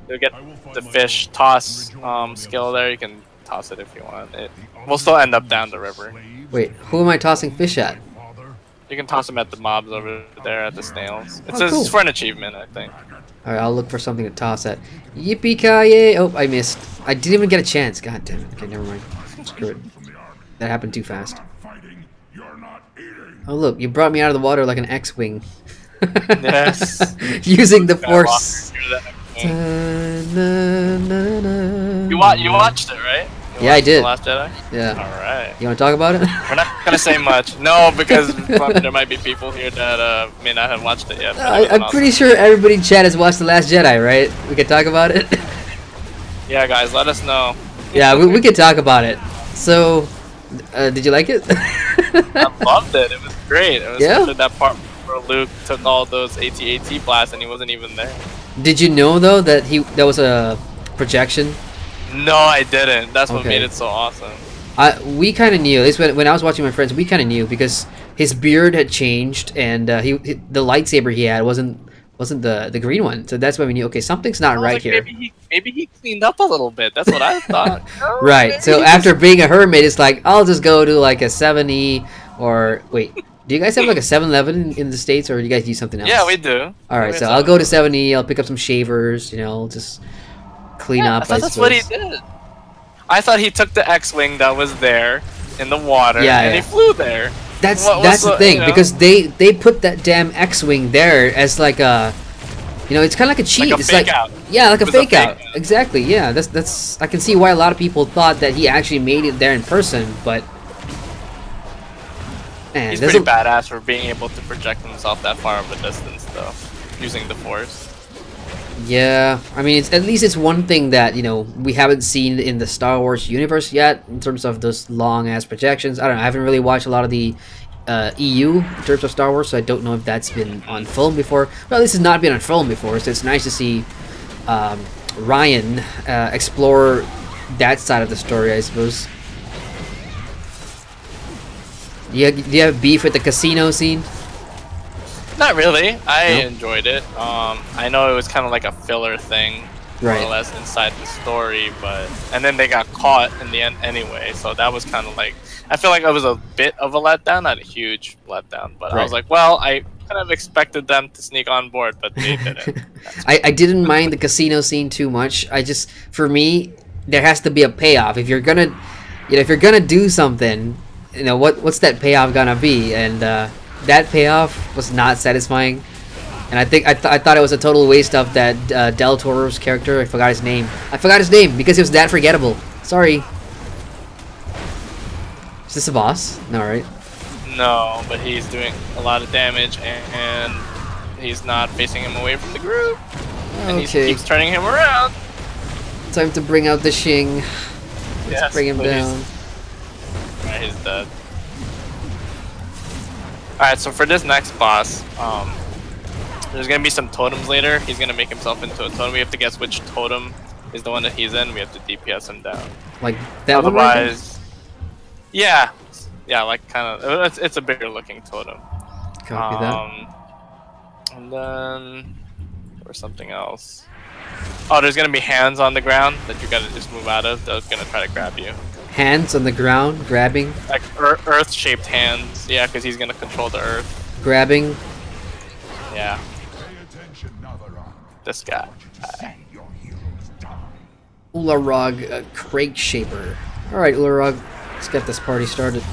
You'll get the fish toss skill there. You can toss it if you want. We'll still end up down the river. Wait, who am I tossing fish at? You can toss them at the mobs over there at the snails. It's, cool. It's for an achievement, I think. Alright, I'll look for something to toss at. Yippee-ki-yay! Oh, I missed. I didn't even get a chance. God damn it. Okay, never mind. Screw it. That happened too fast. Oh look, you brought me out of the water like an X-Wing. Yes. Using the Force. You watched it, right? Yeah, I did. The Last Jedi? Yeah. Alright. You want to talk about it? We're not gonna say much. No, because there might be people here that may not have watched it yet. I'm pretty sure everybody in chat has watched The Last Jedi, right? We can talk about it? Yeah, guys, let us know. Yeah, we can talk about it. So, did you like it? I loved it. It was great. It was Yeah? that part where Luke took all those AT-AT blasts and he wasn't even there. Did you know, though, that that was a projection? No, I didn't. That's what Okay. made it so awesome. We kind of knew. At least when I was watching my friends, we kind of knew because his beard had changed and the lightsaber he had wasn't the green one. So that's why we knew. Okay, something's not right like, here. Maybe he cleaned up a little bit. That's what I thought. Right. So after being a hermit, it's like I'll just go to like a 7E or wait. Do you guys have like a 7-Eleven in the States, or do you guys use something else? Yeah, we do. All right, so I'll go to 7E. I'll pick up some shavers. You know, just clean up. I thought that's what he did. I thought he took the X-wing that was there in the water and he flew there. That's the thing, because they put that damn X-wing there as like a, you know, it's kind of like a cheat. Like a it's fake like out. Yeah, like a fake fake out. Exactly. Yeah, that's I can see why a lot of people thought that he actually made it there in person, but man, he's pretty badass for being able to project himself that far of a distance, though, using the Force. Yeah, I mean, at least it's one thing that, you know, we haven't seen in the Star Wars universe yet in terms of those long-ass projections. I don't know, I haven't really watched a lot of the EU in terms of Star Wars, so I don't know if that's been on film before. Well, this has not been on film before, so it's nice to see Ryan explore that side of the story, I suppose. Do you have beef with the casino scene? Not really. I enjoyed it. I know it was kind of like a filler thing, more or less, inside the story, and then they got caught in the end anyway, so that was kind of like, I feel like it was a bit of a letdown, not a huge letdown, but I was like, well, I kind of expected them to sneak on board, but they didn't. I didn't mind the casino scene too much. For me, there has to be a payoff. If you're gonna do something, you know, what's that payoff gonna be? And that payoff was not satisfying, and I thought it was a total waste of that Del Toro's character. I forgot his name because it was that forgettable. Sorry. Is this a boss? No, right? No, but he's doing a lot of damage, and he's not facing him away from the group, and he keeps turning him around. Time to bring out the Shing. Let's bring him down. Alright, he's dead. Alright, so for this next boss, there's gonna be some totems later. He's gonna make himself into a totem. We have to guess which totem is the one that he's in. We have to DPS him down. Like that one? Otherwise, Yeah, yeah, like kind of. It's a bigger looking totem. Copy that. And then or something else. Oh, there's gonna be hands on the ground that you gotta just move out of. They're gonna try to grab you. Hands on the ground, grabbing. Like earth-shaped hands. Yeah, because he's gonna control the earth. Grabbing. Yeah. This guy. Ularog, crate shaper. All right, Ularog, let's get this party started.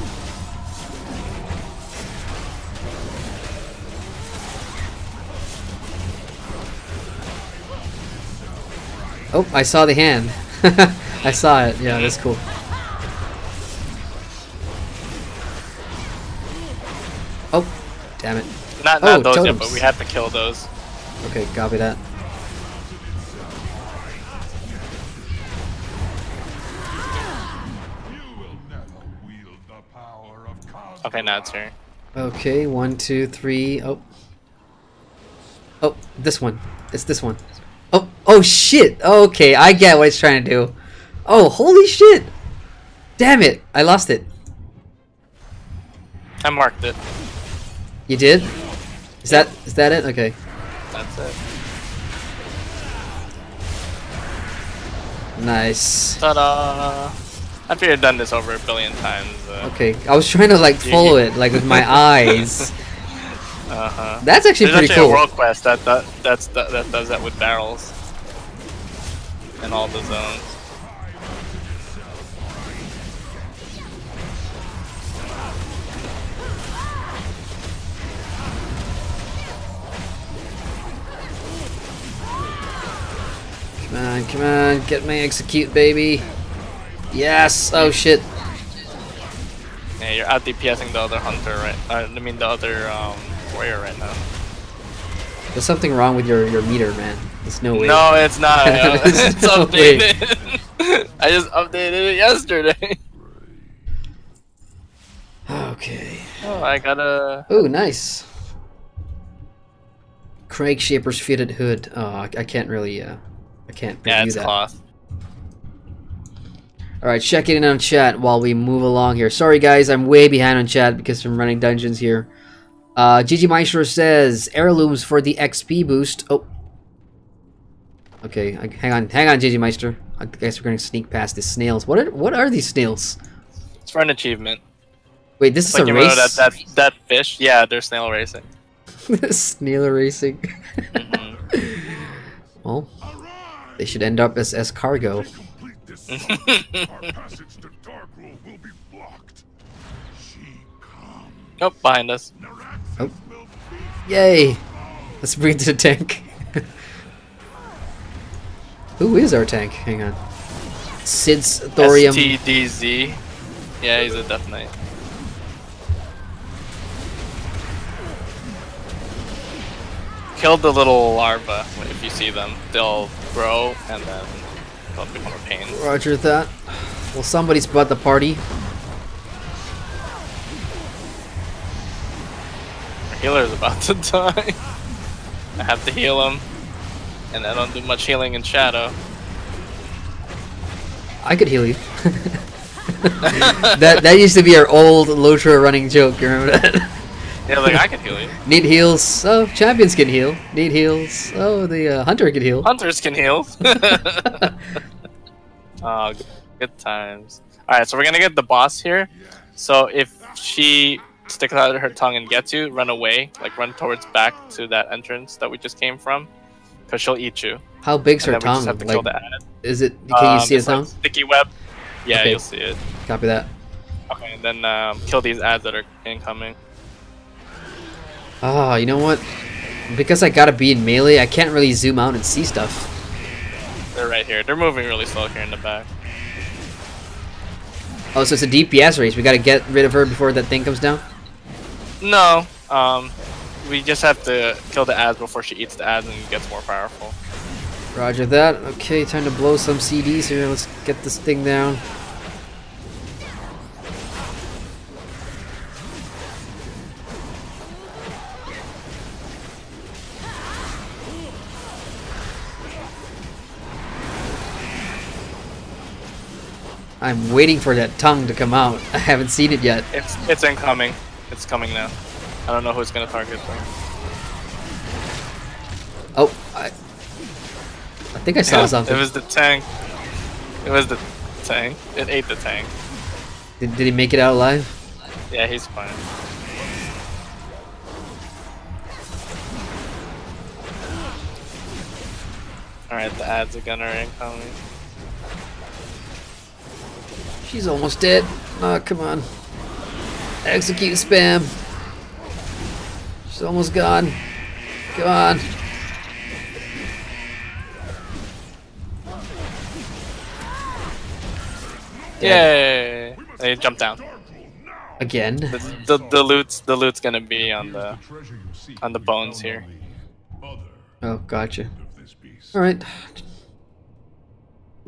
Oh, I saw the hand. I saw it. Yeah, that's cool. Oh, damn it. Not those totems. yet, but we have to kill those. Okay, copy that. Okay, now it's here. Okay, 1, 2, 3. Oh. Oh, this one. It's this one. Oh shit! Okay, I get what it's trying to do. Oh, holy shit! Damn it! I lost it. I marked it. You did? Is that it? Okay. That's it. Nice. Ta-da! After you've done this over 1 billion times. Okay, I was trying to like follow it like with my eyes. That's actually There's pretty actually cool. a world quest that does that with barrels in all the zones. Come on, get my execute, baby. Yes. Oh shit. Yeah, you're out DPSing the other hunter, right? I mean the other warrior right now. There's something wrong with your meter, man. There's no way. No, it's not. It's no updated. I just updated it yesterday. Okay. Oh, I gotta. Oh, nice. Craig Shaper's fitted hood. Oh, I can't really. I can't review Yeah, it's that. cloth. Alright, checking in on chat while we move along here. Sorry guys, I'm way behind on chat because I'm running dungeons here. ggmyster says, heirlooms for the XP boost. Oh. Okay, hang on ggmyster. I guess we're gonna sneak past the snails. What are these snails? It's for an achievement. Wait, this is Like a you race? know that fish? Yeah, they're snail racing. Snail racing. Well, they should end up as cargo. Oh, behind us. Oh. Yay! Let's bring it to the tank. Who is our tank? Hang on. Sid's thorium. STDZ. Yeah, he's a Death Knight. Kill the little larva if you see them. They'll grow and then they'll become a pain. Roger that. Well, somebody's brought the party. Our healer's about to die. I have to heal him. And I don't do much healing in shadow. I could heal you. that used to be our old Lotro running joke. You remember that? Yeah, like I can heal you. Need heals. Oh, champions can heal. Need heals. Oh, the hunter can heal. Hunters can heal. Oh, good times. Alright, so we're gonna get the boss here. So if she sticks out her tongue and gets you, run away. Like run towards back to that entrance that we just came from. Because she'll eat you. How big's her And then we tongue? just have to Like, kill the ad. is it? Can you see the it's like tongue? sticky web. Yeah, Okay. you'll see it. Copy that. Okay, and then kill these ads that are incoming. Ah, you know what? Because I gotta be in melee, I can't really zoom out and see stuff. They're right here. They're moving really slow here in the back. Oh, so it's a DPS race. We gotta get rid of her before that thing comes down? No, we just have to kill the ads before she eats the ads and gets more powerful. Roger that. Okay, time to blow some CDs here. Let's get this thing down. I'm waiting for that tongue to come out. I haven't seen it yet. It's incoming. It's coming now. I don't know who's gonna target though. Oh, I think I saw something. It was the tank. It was the tank. It ate the tank. Did he make it out alive? Yeah, he's fine. Alright, the ads again are incoming. She's almost dead. Oh, come on. Execute spam. She's almost gone. Come on. Yay! They jumped down. Again. The loot's gonna be on the bones here. Oh, gotcha. All right.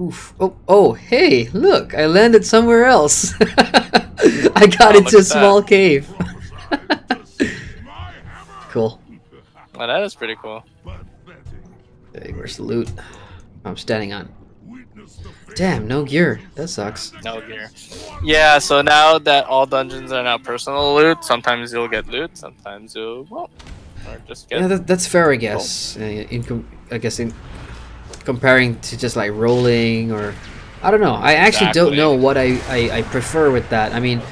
Oof. Oh, hey, look! I landed somewhere else. I got into a small cave. Cool. Well, that is pretty cool. Hey, where's the loot? I'm standing on. Damn, no gear. That sucks. No gear. Yeah, so now that all dungeons are now personal loot, sometimes you'll get loot, sometimes you won't. Or just get... Yeah, that's fair, I guess. I guess in comparing to just like rolling or... I don't know. I actually don't know what I prefer with that. I mean,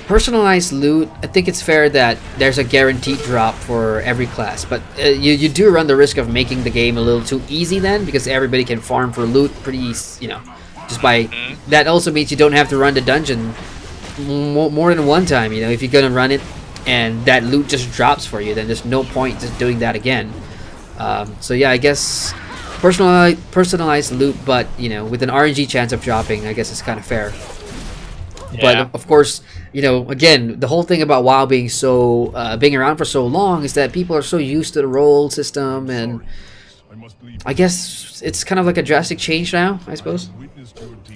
personalized loot, I think it's fair that there's a guaranteed drop for every class, but you do run the risk of making the game a little too easy then, because everybody can farm for loot pretty, you know, just by... That also means you don't have to run the dungeon more than one time, you know. If you're gonna run it and that loot just drops for you, then there's no point just doing that again. So yeah, I guess personalized loot, but you know, with an RNG chance of dropping, I guess it's kind of fair. Yeah. But of course, you know, again, the whole thing about WoW being so being around for so long is that people are so used to the roll system, and I guess it's kind of like a drastic change now, I suppose.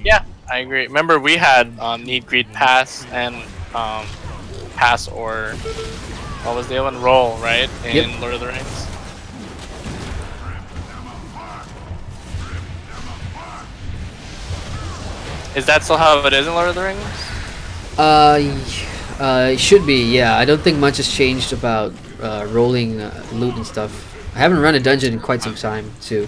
Yeah, I agree. Remember, we had need, greed, pass, and pass or what was the other one? Roll, right? In Lord of the Rings. Is that still how it is in Lord of the Rings? It should be, yeah. I don't think much has changed about rolling loot and stuff. I haven't run a dungeon in quite some time, too.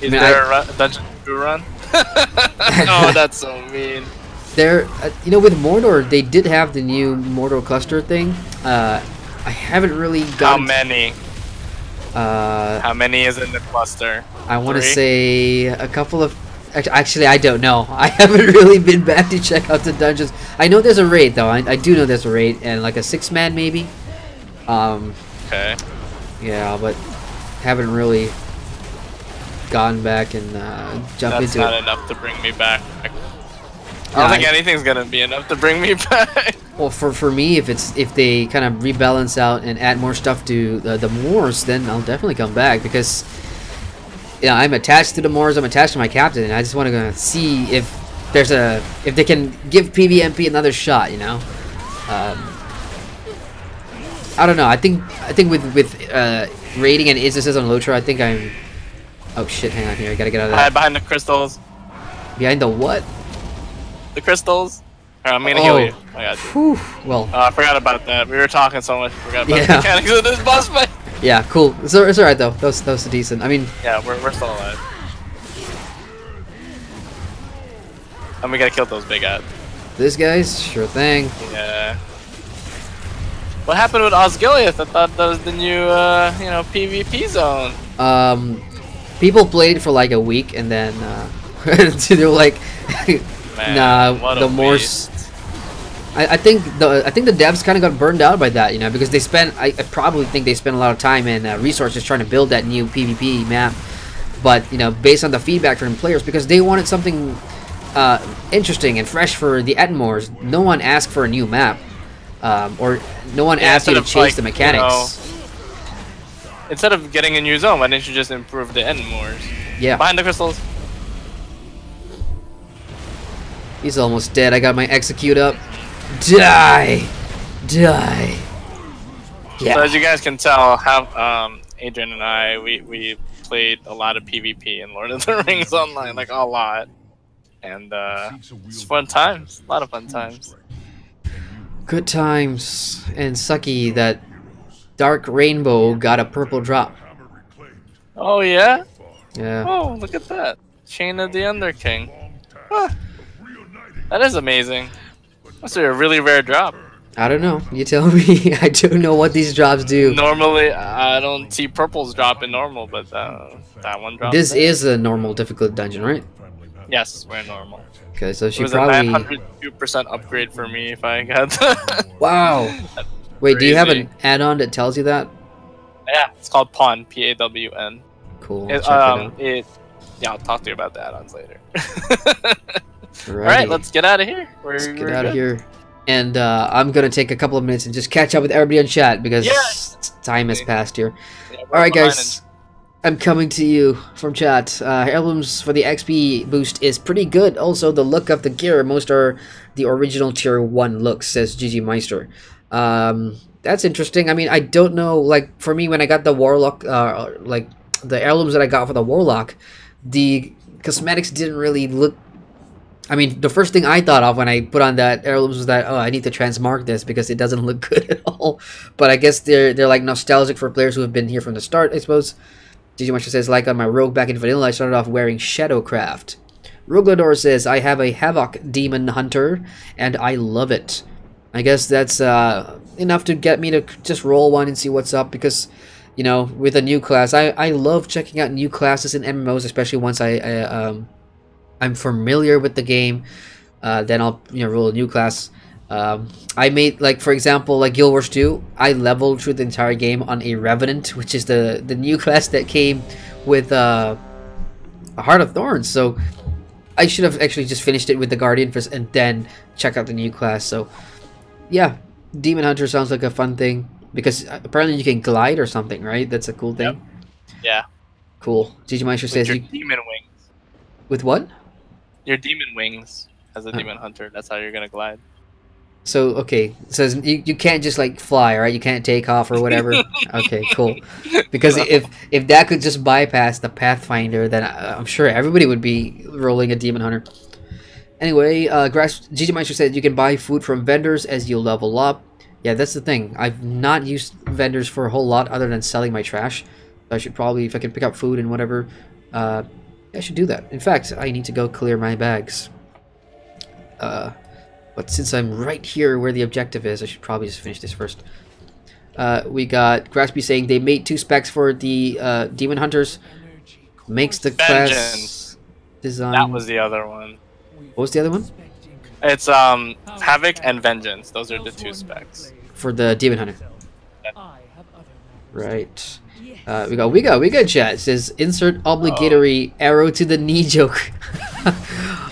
Is there a dungeon to run? Oh, that's so mean. There, you know, with Mordor, they did have the new Mordor cluster thing. I haven't really gotten... How many? How many is in the cluster? I want to say a couple of... Actually, I don't know. I haven't really been back to check out the dungeons. I know there's a raid, though. I do know there's a raid, and like a 6-man maybe. Okay. Yeah, but haven't really gone back and jumped into it. That's not enough to bring me back. I don't think anything's gonna be enough to bring me back. Well, for me, if they kind of rebalance out and add more stuff to the Moors, then I'll definitely come back, because yeah, I'm attached to the Moors. I'm attached to my captain, and I just want to see if they can give PvMP another shot. You know, I don't know. I think with raiding and instances on Lotra, I think I'm... Oh shit! Hang on here. I gotta get out of that. Behind the crystals. Behind the what? The crystals. Right, I'm gonna heal you. I got you. Whew. Well. I forgot about that. We were talking so much. Forgot about the mechanics of this boss fight. Yeah, cool. It's alright though. That was decent. I mean. Yeah, we're still alive. And we gotta kill those big ads. This guy's sure thing. Yeah. What happened with Osgiliath? I thought that was the new, you know, PvP zone. People played it for like a week, and then they were like, Man, nah, the more. I think the devs kind of got burned out by that, you know, because they spent. I probably think they spent a lot of time and resources trying to build that new PvP map, but you know, based on the feedback from players, because they wanted something interesting and fresh for the Edmores. No one asked for a new map, or no one asked you to change the mechanics. You know, instead of getting a new zone, why didn't you just improve the Edmores? Yeah. Behind the crystals. He's almost dead. I got my execute up. Die! Die! Yeah. So as you guys can tell, Adrian and I, we played a lot of PvP in Lord of the Rings online, like a lot. and it's fun times. A lot of fun times. Good times. And sucky that Dark Rainbow got a purple drop. Oh yeah. Yeah. Oh, look at that. Chain of the Under King. Huh. That is amazing. Must be a really rare drop. I don't know. You tell me. I don't know what these drops do. Normally, I don't see purples drop in normal, but that one drops. This is a normal difficult dungeon, right? Yes, we're normal. Okay, so she It was probably... a 902% upgrade for me if I got that. Wow. Wait, do you have Crazy. an add-on that tells you that? Yeah, it's called Pawn, P-A-W-N. Cool. It, Check yeah, I'll talk to you about the add-ons later. Alrighty. Alright, let's get out of here. Let's get out of here. And I'm gonna take a couple of minutes and just catch up with everybody in chat because time has passed here. Yeah, Alright guys, I'm coming to you from chat. Heirlooms for the XP boost is pretty good. Also, the look of the gear, most are the original tier 1 looks, says ggmyster. That's interesting. I mean, I don't know, like, for me, when I got the Warlock, like, the heirlooms that I got for the Warlock, the cosmetics didn't really look... I mean, the first thing I thought of when I put on that heirlooms was that, oh, I need to transmark this because it doesn't look good at all. But I guess they're like nostalgic for players who have been here from the start, I suppose. ggmyster says, like on my rogue back in vanilla, I started off wearing Shadowcraft. Ruglador says, I have a Havoc Demon Hunter, and I love it. I guess that's enough to get me to just roll one and see what's up, because, you know, with a new class, I love checking out new classes in MMOs, especially once I'm familiar with the game. Then I'll, you know, roll a new class. I made, like, for example, like Guild Wars 2, I leveled through the entire game on a Revenant, which is the new class that came with a Heart of Thorns. So I should have actually just finished it with the Guardian first and then check out the new class. So yeah, Demon Hunter sounds like a fun thing because apparently you can glide or something, right? That's a cool thing. Yep. Yeah. Cool. ggmyster says your you... demon wings. With what? Your demon wings as a demon hunter. That's how you're gonna glide. So, okay, it says you can't just, like, fly, right? You can't take off or whatever? Okay, cool. Because if that could just bypass the Pathfinder, then I'm sure everybody would be rolling a Demon Hunter. Anyway, ggmyster said you can buy food from vendors as you level up. Yeah, that's the thing. I've not used vendors for a whole lot other than selling my trash. I should probably, if I can pick up food and whatever, I should do that. In fact, I need to go clear my bags. But since I'm right here where the objective is, I should probably just finish this first. We got Graspy saying they made 2 specs for the Demon Hunters. Makes the class design... That was the other one. What was the other one? It's Havoc and Vengeance. Those are the 2 specs. For the Demon Hunter. Right. We got chat. It says insert obligatory arrow to the knee joke.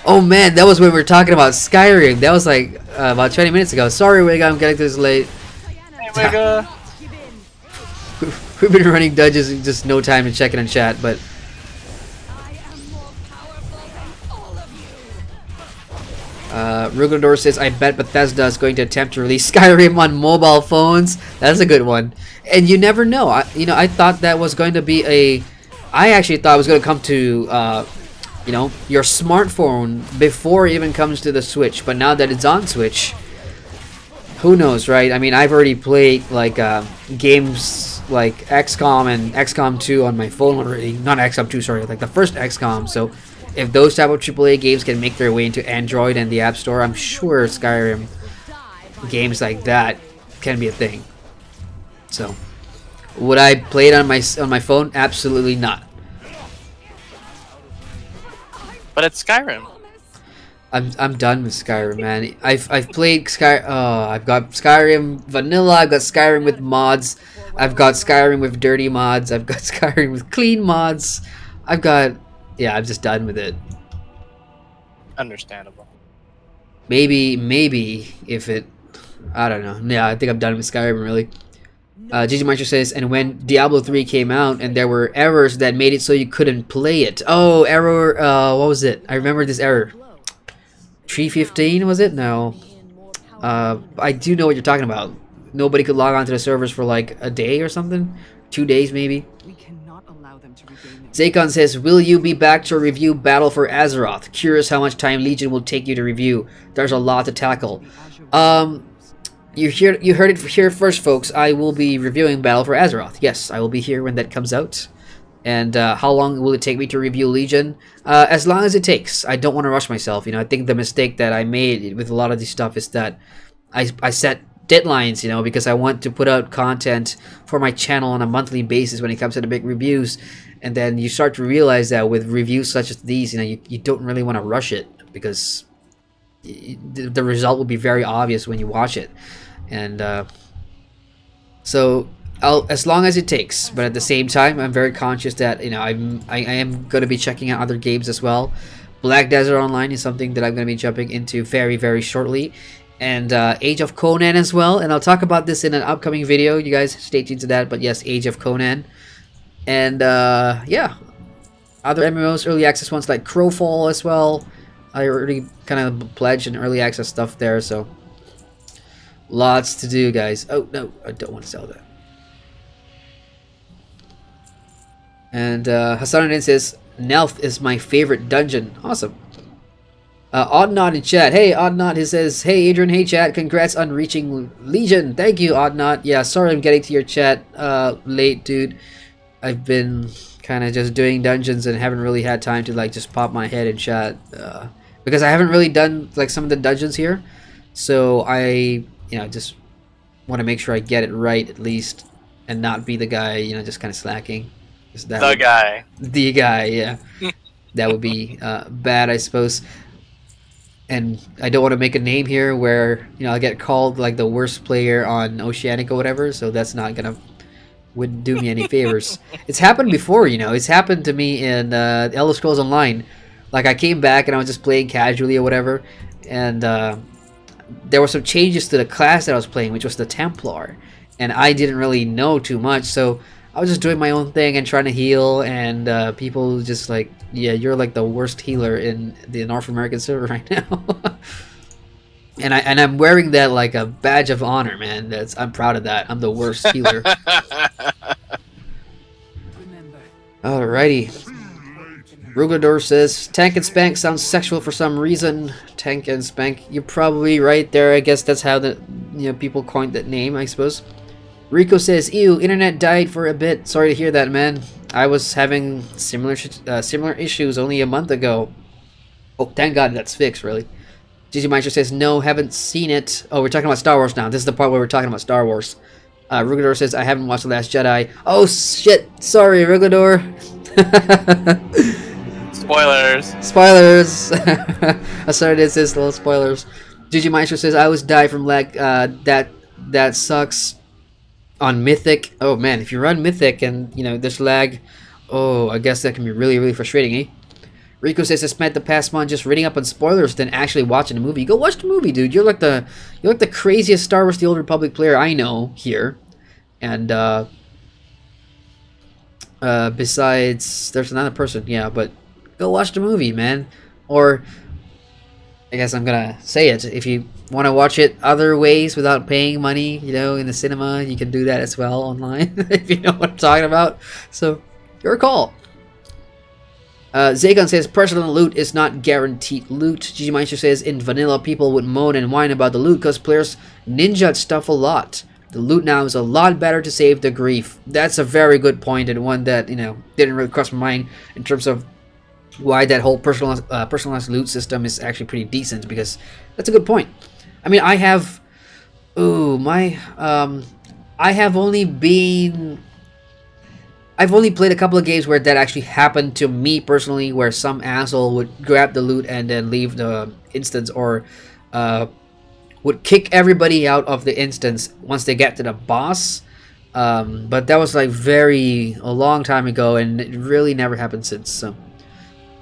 Oh man, that was when we were talking about Skyrim. That was like about 20 minutes ago. Sorry, Wiga, I'm getting this late. Hey, Wiga. We've been running dungeons in just no time to check it in chat, but Ruglador says, I bet Bethesda is going to attempt to release Skyrim on mobile phones. That's a good one. And you never know. I thought that was going to be a... I actually thought it was going to come to, you know, your smartphone before it even comes to the Switch. But now that it's on Switch, who knows, right? I mean, I've already played, like, games like XCOM and XCOM 2 on my phone already. Not XCOM 2, sorry. Like, the first XCOM. So, if those type of AAA games can make their way into Android and the App Store, I'm sure Skyrim games like that can be a thing. So, would I play it on my phone? Absolutely not. But it's Skyrim. I'm done with Skyrim, man. I've played Sky. I've got Skyrim vanilla. I've got Skyrim with mods. I've got Skyrim with dirty mods. I've got Skyrim with clean mods. I've got... Yeah, I'm just done with it. Understandable. Maybe if it... I don't know. Yeah, I think I'm done with Skyrim, really. ggmyster says, and when Diablo 3 came out and there were errors that made it so you couldn't play it. Oh, error... what was it? I remember this error. 315, was it? No. I do know what you're talking about. Nobody could log onto the servers for like a day or something? 2 days, maybe? allow them to regain their Zakon says, will you be back to review Battle for Azeroth? Curious how much time Legion will take you to review. There's a lot to tackle. You heard it here first, folks. I will be reviewing Battle for Azeroth. Yes, I will be here when that comes out. And how long will it take me to review Legion? As long as it takes. I don't want to rush myself. You know, I think the mistake that I made with a lot of this stuff is that I set deadlines, you know, because I want to put out content for my channel on a monthly basis when it comes to the big reviews. And then you start to realize that with reviews such as these, you know, you don't really want to rush it because the result will be very obvious when you watch it. And so as long as it takes, but at the same time, I'm very conscious that, you know, I am going to be checking out other games as well. Black Desert Online is something that I'm going to be jumping into very, very shortly. And Age of Conan as well, and I'll talk about this in an upcoming video. You guys stay tuned to that. But yes, Age of Conan, and yeah, other MMOs, early access ones like Crowfall as well. I already kind of pledged an early access stuff there, so lots to do, guys. Oh no, I don't want to sell that. And Hassanuddin says Nelth is my favorite dungeon. Awesome. Oddnot in chat. Hey, Oddnot, he says, hey, Adrian, hey, chat, congrats on reaching Legion. Thank you, Oddnot. Yeah, sorry I'm getting to your chat late, dude. I've been kind of just doing dungeons and haven't really had time to, like, just pop my head in chat. Because I haven't really done, like, some of the dungeons here. So I, you know, just want to make sure I get it right, at least, and not be the guy, you know, just kind of slacking. The guy, yeah. That would be bad, I suppose. And I don't want to make a name here where, you know, I get called like the worst player on Oceanic or whatever, so that's not gonna wouldn't do me any favors. It's happened before, you know. It's happened to me in Elder Scrolls Online. Like, I came back and I was just playing casually or whatever, and there were some changes to the class that I was playing, which was the Templar, and I didn't really know too much, so I was just doing my own thing and trying to heal, and people just like, yeah, you're like the worst healer in the North American server right now. and I'm wearing that like a badge of honor, man. I'm proud of that. I'm the worst healer. Alrighty. Rugador says, Tank and Spank sounds sexual for some reason. Tank and Spank, you're probably right there. I guess that's how the, you know, people coined that name, I suppose. Rico says, ew, internet died for a bit. Sorry to hear that, man. I was having similar issues only a month ago. Oh, thank God that's fixed, really. ggmyster says, no, haven't seen it. Oh, we're talking about Star Wars now. This is the part where we're talking about Star Wars. Rugador says, I haven't watched The Last Jedi. Oh, shit. Sorry, Rugador. Spoilers. Spoilers. I started it says little spoilers. ggmyster says, I always die from lag. That sucks. On Mythic, oh man, if you run Mythic and, you know, there's lag, oh, I guess that can be really, really frustrating, eh? Rico says I spent the past month just reading up on spoilers than actually watching the movie. Go watch the movie, dude. You're like the craziest Star Wars: The Old Republic player I know here, and besides, there's another person, yeah, but go watch the movie, man. Or I guess I'm gonna say it, if you want to watch it other ways without paying money, you know, in the cinema, you can do that as well online, if you know what I'm talking about. So, your call. Zagon says, personal loot is not guaranteed loot. ggmyster says, in vanilla, people would moan and whine about the loot because players ninja stuff a lot. The loot now is a lot better to save the grief. That's a very good point, and one that, you know, didn't really cross my mind in terms of why that whole personalized loot system is actually pretty decent, because that's a good point. I mean, I have I've only played a couple of games where that actually happened to me personally, where some asshole would grab the loot and then leave the instance, or would kick everybody out of the instance once they get to the boss. But that was like a long time ago, and it really never happened since. So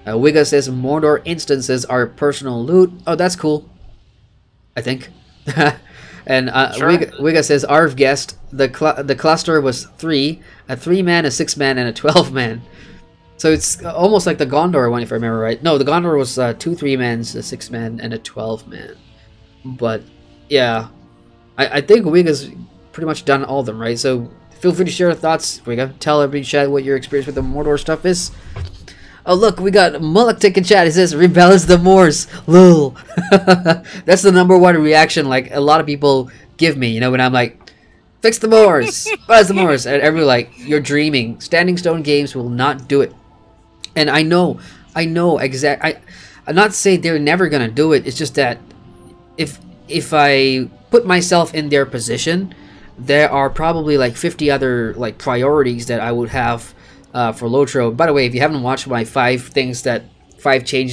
Wigga says Mordor instances are personal loot. Oh, that's cool, I think. And Sure. Wigga says Arv guessed the cluster was 3, a 3-man, a 6-man, and a 12-man. So it's almost like the Gondor one, if I remember right. No, the Gondor was 2 3-mans, a 6-man, and a 12-man. But yeah, I think Wigga's pretty much done all of them, right? So Feel free to share your thoughts. We go. Tell everybody in chat what your experience with the Mordor stuff is. Oh look, we got Mullock in chat. It says rebalance the Moors. Lol. That's the #1 reaction like a lot of people give me, you know, when I'm like, fix the Moors, balance the Moors, and everyone like, you're dreaming. Standing Stone Games will not do it. And I know I'm not saying they're never gonna do it. It's just that if I put myself in their position, there are probably like 50 other like priorities that I would have for Lotro. By the way, if you haven't watched my 5 changes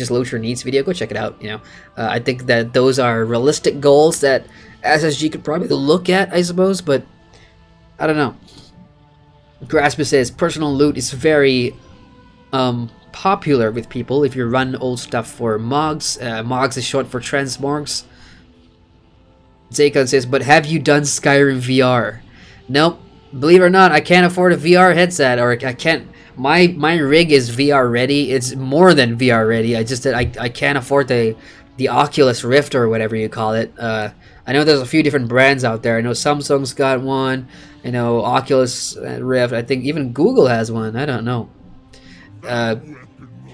Lotro needs video, go check it out. You know, I think that those are realistic goals that SSG could probably look at, I suppose, but I don't know. Grasper says personal loot is very popular with people if you run old stuff for Mogs. Mogs is short for transmorgs. Zakon says, but have you done Skyrim VR? Nope. Believe it or not, I can't afford a VR headset, or I can't. My rig is VR ready. It's more than VR ready. I can't afford the Oculus Rift or whatever you call it. I know there's a few different brands out there. I know Samsung's got one. I know Oculus Rift. I think even Google has one. I don't know.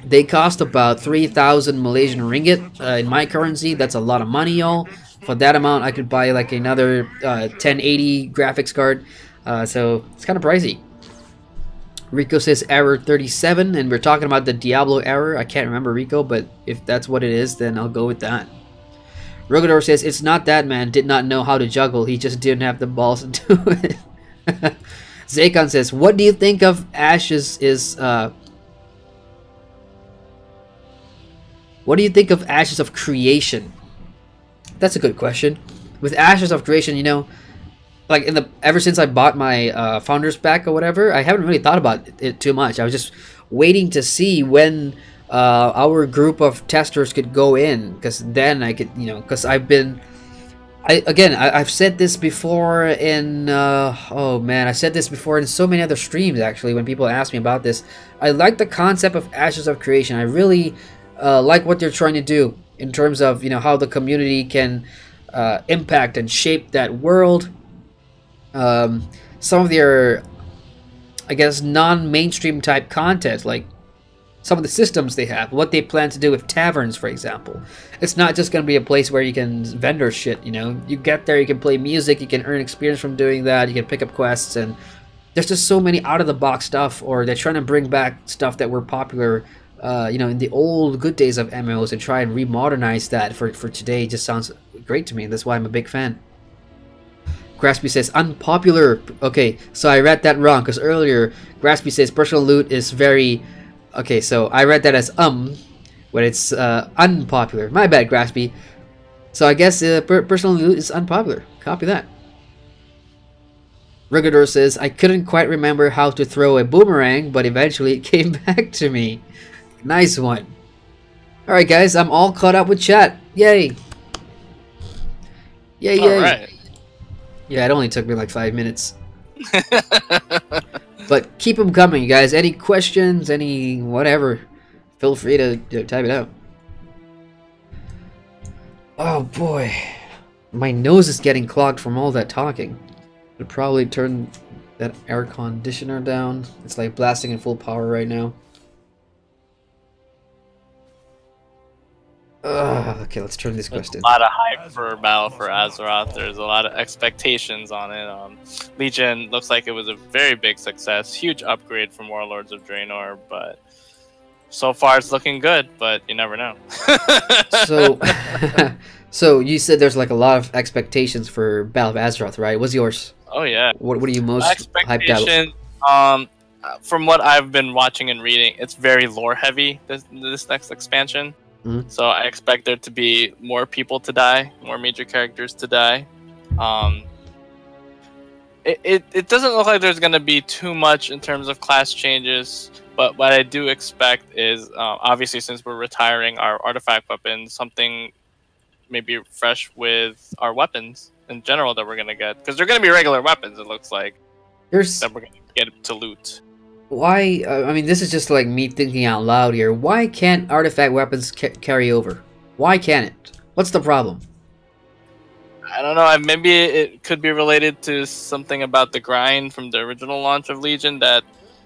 They cost about 3,000 Malaysian ringgit in my currency. That's a lot of money, y'all. For that amount, I could buy like another 1080 graphics card. So it's kind of pricey. Rico says error 37, and we're talking about the Diablo error. I can't remember, Rico, but if that's what it is, then I'll go with that. Rogador says, it's not that man did not know how to juggle. He just didn't have the balls to do it. Zakon says, what do you think of Ashes What do you think of Ashes of Creation? That's a good question. With Ashes of Creation, you know, like ever since I bought my Founders Pack or whatever, I haven't really thought about it too much. I was just waiting to see when our group of testers could go in, because then I could, you know, because I've said this before in oh man, I said this before in so many other streams actually when people ask me about this. I like the concept of Ashes of Creation. I really like what they're trying to do in terms of, you know, how the community can impact and shape that world. Some of their, I guess, non-mainstream type content, like some of the systems they have, what they plan to do with taverns, for example. It's not just going to be a place where you can vendor shit, you know. You get there, you can play music, you can earn experience from doing that, you can pick up quests, and there's just so many out-of-the-box stuff, or they're trying to bring back stuff that were popular, you know, in the old good days of MMOs and try and remodernize that for today. It just sounds great to me. That's why I'm a big fan. Graspy says unpopular. Okay, so I read that wrong because earlier Graspy says personal loot is very. Okay, so I read that as when it's unpopular. My bad, Graspy. So I guess personal loot is unpopular. Copy that. Rigador says I couldn't quite remember how to throw a boomerang, but eventually it came back to me. Nice one. All right, guys, I'm all caught up with chat. Yay! Yay! Yay! All right. Yeah, it only took me like 5 minutes. But keep them coming, you guys. Any questions, any whatever, feel free to type it out. Oh boy. My nose is getting clogged from all that talking. I'd probably turn that air conditioner down. It's like blasting in full power right now. Okay, let's turn this quest in. A lot of hype for Battle for Azeroth. There's a lot of expectations on it. Legion looks like it was a very big success. Huge upgrade from Warlords of Draenor, but so far it's looking good, but you never know. So, so you said there's like a lot of expectations for Battle of Azeroth, right? What's yours? Oh yeah. What are you most hyped out? From what I've been watching and reading, it's very lore heavy, this next expansion. Mm-hmm. So I expect there to be more people to die, more major characters to die. It doesn't look like there's going to be too much in terms of class changes, but what I do expect is, obviously since we're retiring our artifact weapons, something maybe fresh with our weapons in general that we're going to get. Because they're going to be regular weapons, it looks like, that we're going to get to loot. Why, I mean, this is just like me thinking out loud here. Why can't artifact weapons carry over? Why can't it? What's the problem? I don't know. Maybe it could be related to something about the grind from the original launch of Legion, that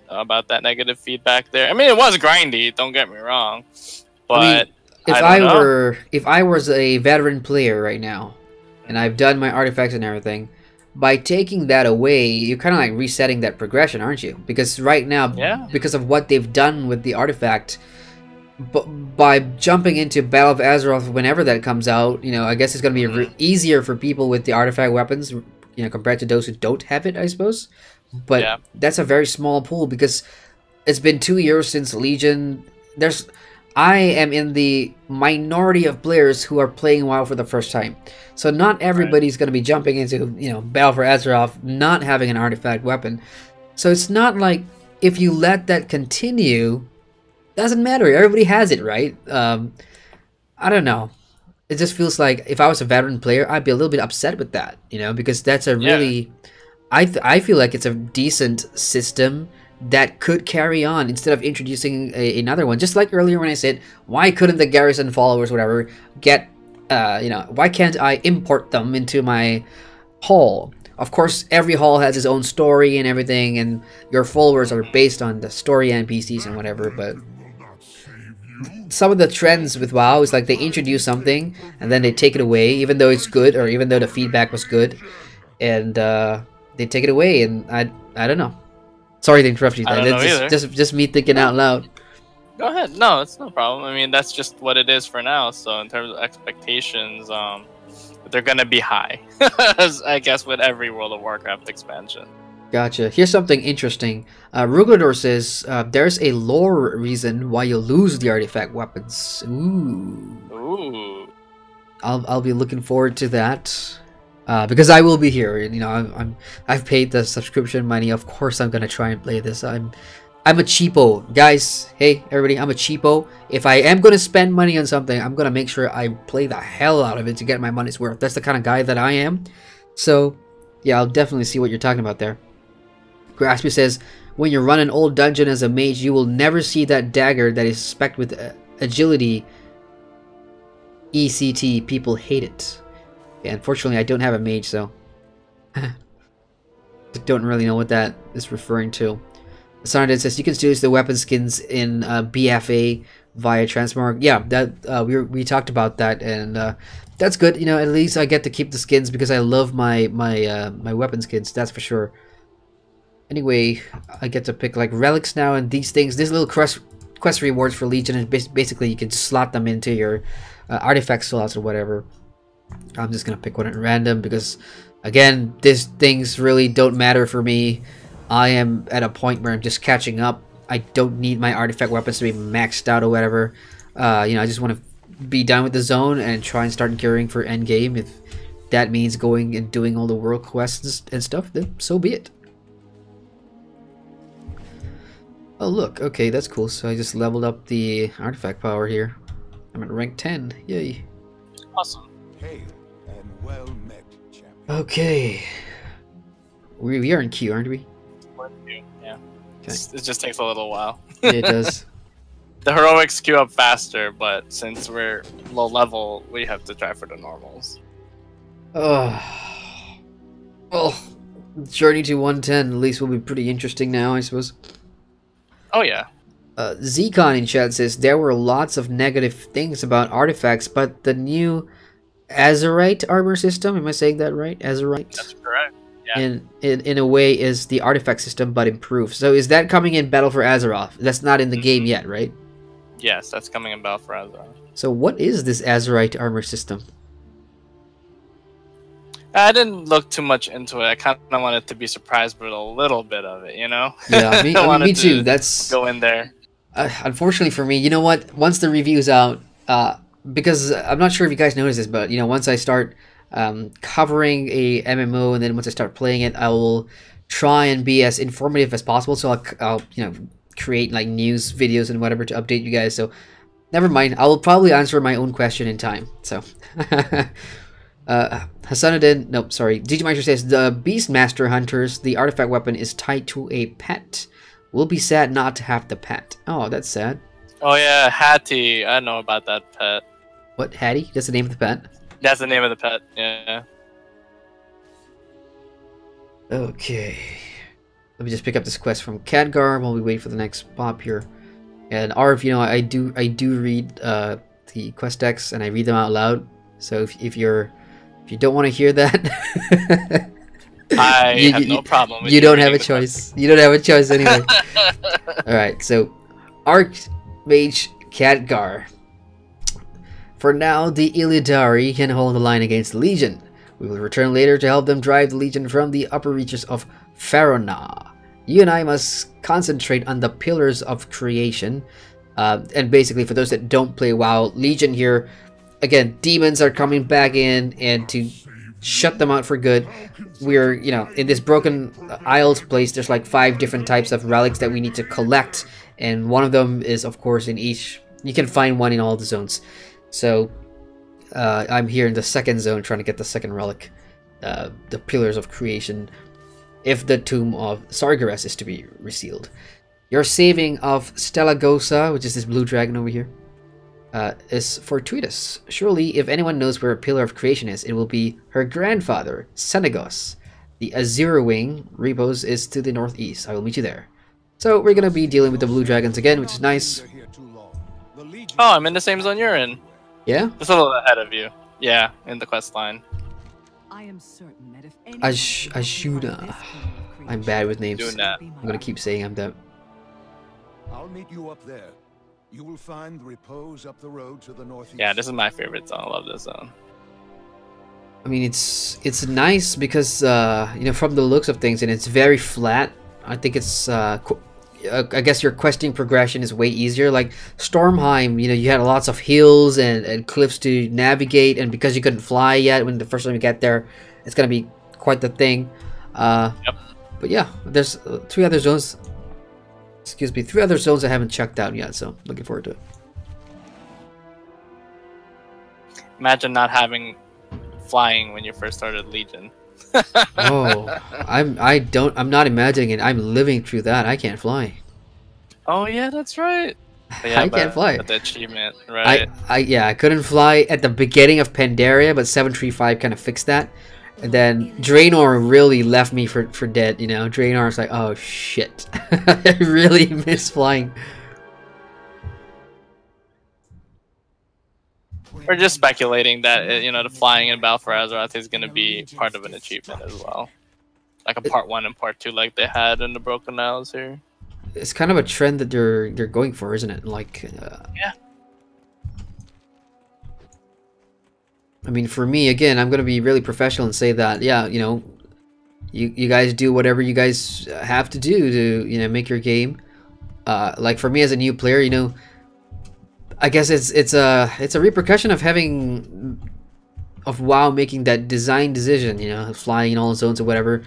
about that negative feedback there. I mean, it was grindy. Don't get me wrong, but I mean, if I was a veteran player right now, and I've done my artifacts and everything, by taking that away, you're kind of like resetting that progression, aren't you? Because right now, because of what they've done with the artifact, by jumping into Battle of Azeroth whenever that comes out, you know, I guess it's going to be easier for people with the artifact weapons, you know, compared to those who don't have it, I suppose. But that's a very small pool because it's been 2 years since Legion. I am in the minority of players who are playing WoW for the first time. So not everybody's going to be jumping into, you know, Battle for Azeroth not having an artifact weapon. So it's not like if you let that continue, doesn't matter. Everybody has it, right? I don't know. It just feels like if I was a veteran player, I'd be a little bit upset with that, you know, because that's a really... I feel like it's a decent system that could carry on instead of introducing another one. Just like earlier when I said, why couldn't the garrison followers, whatever, get, you know, why can't I import them into my hall? Of course, every hall has its own story and everything, and your followers are based on the story NPCs and whatever, but some of the trends with WoW is like they introduce something and then they take it away, even though it's good or even though the feedback was good, and they take it away, and I don't know. Sorry to interrupt you. Just me thinking out loud. Go ahead. No, it's no problem. I mean, that's just what it is for now. So in terms of expectations, they're gonna be high, I guess, with every World of Warcraft expansion. Gotcha. Here's something interesting. Rugador says there's a lore reason why you lose the artifact weapons. Ooh. I'll be looking forward to that. Because I will be here, and you know I've paid the subscription money. Of course, I'm gonna try and play this. I'm a cheapo, guys. Hey, everybody, I'm a cheapo. If I am gonna spend money on something, I'm gonna make sure I play the hell out of it to get my money's worth. That's the kind of guy that I am. So, yeah, I'll definitely see what you're talking about there. Graspy says, when you run an old dungeon as a mage, you will never see that dagger that is spec'd with agility. ECT, people hate it. Yeah, unfortunately, I don't have a mage, so don't really know what that is referring to. Sonadin says you can still use the weapon skins in BFA via Transmog. Yeah, that we talked about that, and that's good. You know, at least I get to keep the skins because I love my weapon skins. That's for sure. Anyway, I get to pick like relics now, and these things, these little quest rewards for Legion, and basically you can slot them into your artifact slots or whatever. I'm just gonna pick one at random because, again, these things really don't matter for me. I am at a point where I'm just catching up. I don't need my artifact weapons to be maxed out or whatever. You know, I just want to be done with the zone and try and start gearing for endgame. If that means going and doing all the world quests and stuff, then so be it. Oh look, okay, that's cool. So I just leveled up the artifact power here. I'm at rank 10. Yay. Awesome. And well met, champion. Okay. We are in queue, aren't we? Yeah. Okay. It just takes a little while. Yeah, it does. The heroics queue up faster, but since we're low level, we have to try for the normals. Well, journey to 110 at least will be pretty interesting now, I suppose. Oh yeah. Zcon in chat says there were lots of negative things about artifacts, but the new Azreck armor system, am I saying that right? Azreck? That's correct. Yeah. In a way is the artifact system but improved. So is that coming in Battle for Azeroth? That's not in the game yet, right? Yes, that's coming in Battle for Azeroth. So what is this Azreck armor system? I didn't look too much into it. I kind of wanted to be surprised with a little bit of it, you know? Yeah, I mean, me too. That's go in there. Unfortunately for me, you know what? Once the review's out, because I'm not sure if you guys noticed this, but you know, once I start covering a MMO and then once I start playing it, I will try and be as informative as possible. So I'll you know, create like news videos and whatever to update you guys. So never mind. I will probably answer my own question in time. So Hasanuddin, nope, sorry. ggmyster says the Beastmaster Hunters, the artifact weapon is tied to a pet. We'll be sad not to have the pet. Oh, that's sad. Oh yeah, Hattie. I know about that pet. What, Hattie? That's the name of the pet? That's the name of the pet, yeah. Okay. Let me just pick up this quest from Khadgar while we wait for the next pop here. And Arv, you know, I do read the quest decks and I read them out loud. So if you don't want to hear that, I have no problem with you don't have a choice. You don't have a choice anyway. All right, so Archmage Khadgar. For now, the Illidari can hold the line against the Legion. We will return later to help them drive the Legion from the upper reaches of Farona. You and I must concentrate on the Pillars of Creation. And basically, for those that don't play WoW, Legion here, again, demons are coming back in, and to shut them out for good, we're, you know, in this Broken Isles place, there's like 5 different types of relics that we need to collect, and one of them is, of course, in each, you can find one in all the zones. So, I'm here in the second zone trying to get the second relic, the Pillars of Creation, if the Tomb of Sargeras is to be resealed. Your saving of Stellagosa, which is this blue dragon over here, is fortuitous. Surely, if anyone knows where a Pillar of Creation is, it will be her grandfather, Senegos. The Azure Wing repose is to the northeast. I will meet you there. So, we're going to be dealing with the blue dragons again, which is nice. Oh, I'm in the same zone you're in. Yeah? Just a little ahead of you. Yeah, in the quest line. I am certain that if Ashuna. I'm bad with names. Doing that. I'm going to keep saying I'm dumb. I'll meet you up there. You will find repose up the road to the northeast. Yeah, this is my favorite zone. I love this zone. I mean, it's nice because, you know, from the looks of things, and it's very flat. I think it's, I guess your questing progression is way easier. Like, Stormheim, you know, you had lots of hills and cliffs to navigate, and because you couldn't fly yet when the first time you get there, it's going to be quite the thing. Yep. But yeah, there's 3 other zones. Excuse me, 3 other zones I haven't checked out yet, so looking forward to it. Imagine not having flying when you first started Legion. Oh, I'm not imagining it. I'm living through that. I can't fly. Oh yeah, that's right. Yeah, I can't fly. But the achievement, right? Yeah, I couldn't fly at the beginning of Pandaria, but 735 kind of fixed that. And then Draenor really left me for dead, you know. Draenor's like, oh shit. I really miss flying. We're just speculating that, you know, the flying in Battle for Azeroth is going to be part of an achievement as well. Like a part 1 and part 2 like they had in the Broken Isles here. It's kind of a trend that they're going for, isn't it? Like, yeah. I mean, for me, again, I'm going to be really professional and say that, yeah, you know, you guys do whatever you guys have to do to, you know, make your game. Like, for me as a new player, you know, I guess it's a repercussion of WoW making that design decision, you know, flying in all zones or whatever.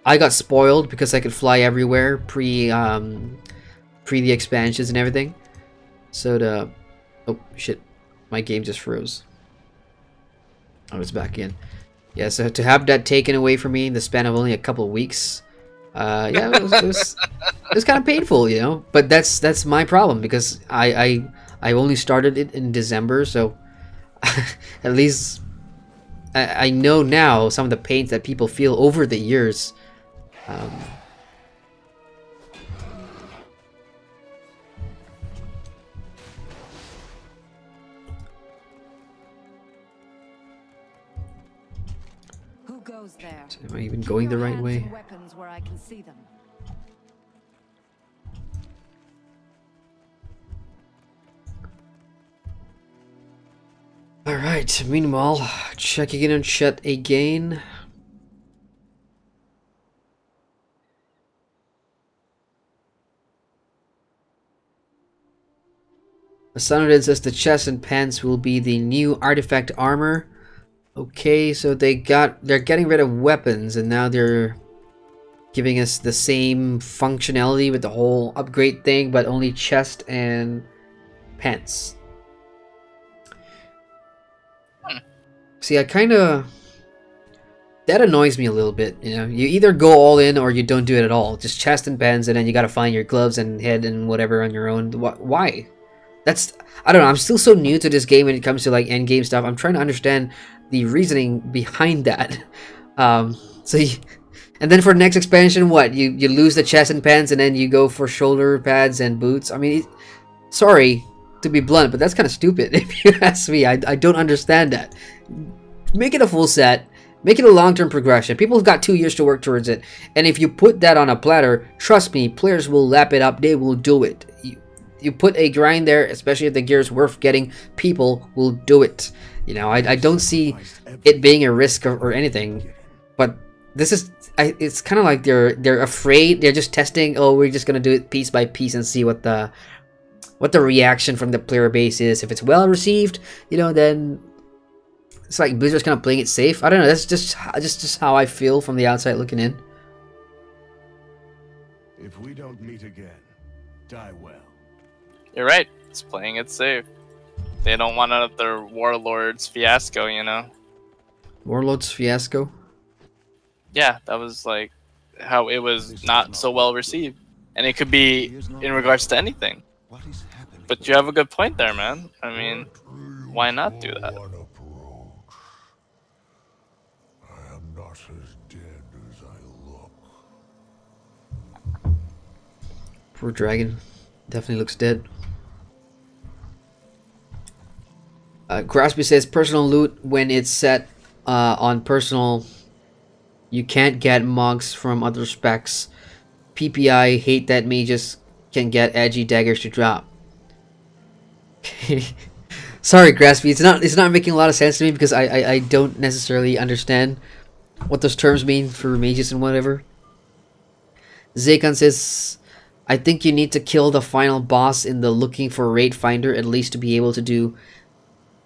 I got spoiled because I could fly everywhere pre the expansions and everything. So oh shit, my game just froze. Oh, it's back in. Yeah, so to have that taken away from me in the span of only a couple of weeks, yeah, it was kind of painful, you know. But that's my problem because I only started it in December, so at least I know now some of the pains that people feel over the years. Who goes there? Am I even going the right way? Weapons where I can see them. Alright, meanwhile, checking in on chat again. Sonodin says the chest and pants will be the new artifact armor. Okay, so they're getting rid of weapons and now they're giving us the same functionality with the whole upgrade thing, but only chest and pants. See, I kind of... that annoys me a little bit, you know? You either go all in or you don't do it at all. Just chest and pants, and then you gotta find your gloves and head and whatever on your own. Why? That's... I don't know, I'm still so new to this game when it comes to, like, endgame stuff. I'm trying to understand the reasoning behind that. So, And then for the next expansion, what? You lose the chest and pants, and then you go for shoulder pads and boots. I mean, sorry to be blunt, but that's kind of stupid if you ask me. I don't understand that. Make it a full set. Make it a long-term progression. People have got 2 years to work towards it. And if you put that on a platter, trust me, players will lap it up. They will do it. You put a grind there, especially if the gear is worth getting, people will do it. You know, I don't see it being a risk or anything. But this is, it's kind of like they're afraid. They're just testing. Oh, we're just gonna do it piece by piece and see what the reaction from the player base is. If it's well received, you know, then it's like Blizzard's kind of playing it safe. I don't know. That's just how I feel from the outside looking in. If we don't meet again, die well. You're right. It's playing it safe. They don't want another Warlords fiasco, you know? Warlords fiasco? Yeah, that was like how it was not so well received. And it could be in regards to anything. But you have a good point there, man. I mean, why not do that? I am not as dead as I look. Poor dragon. Definitely looks dead. Graspy says personal loot when it's set on personal. You can't get mugs from other specs. PPI hate that mages can get edgy daggers to drop. Sorry, Graspy. It's not making a lot of sense to me because I don't necessarily understand what those terms mean for mages and whatever. Zaykan says, I think you need to kill the final boss in the looking for raid finder at least to be able to do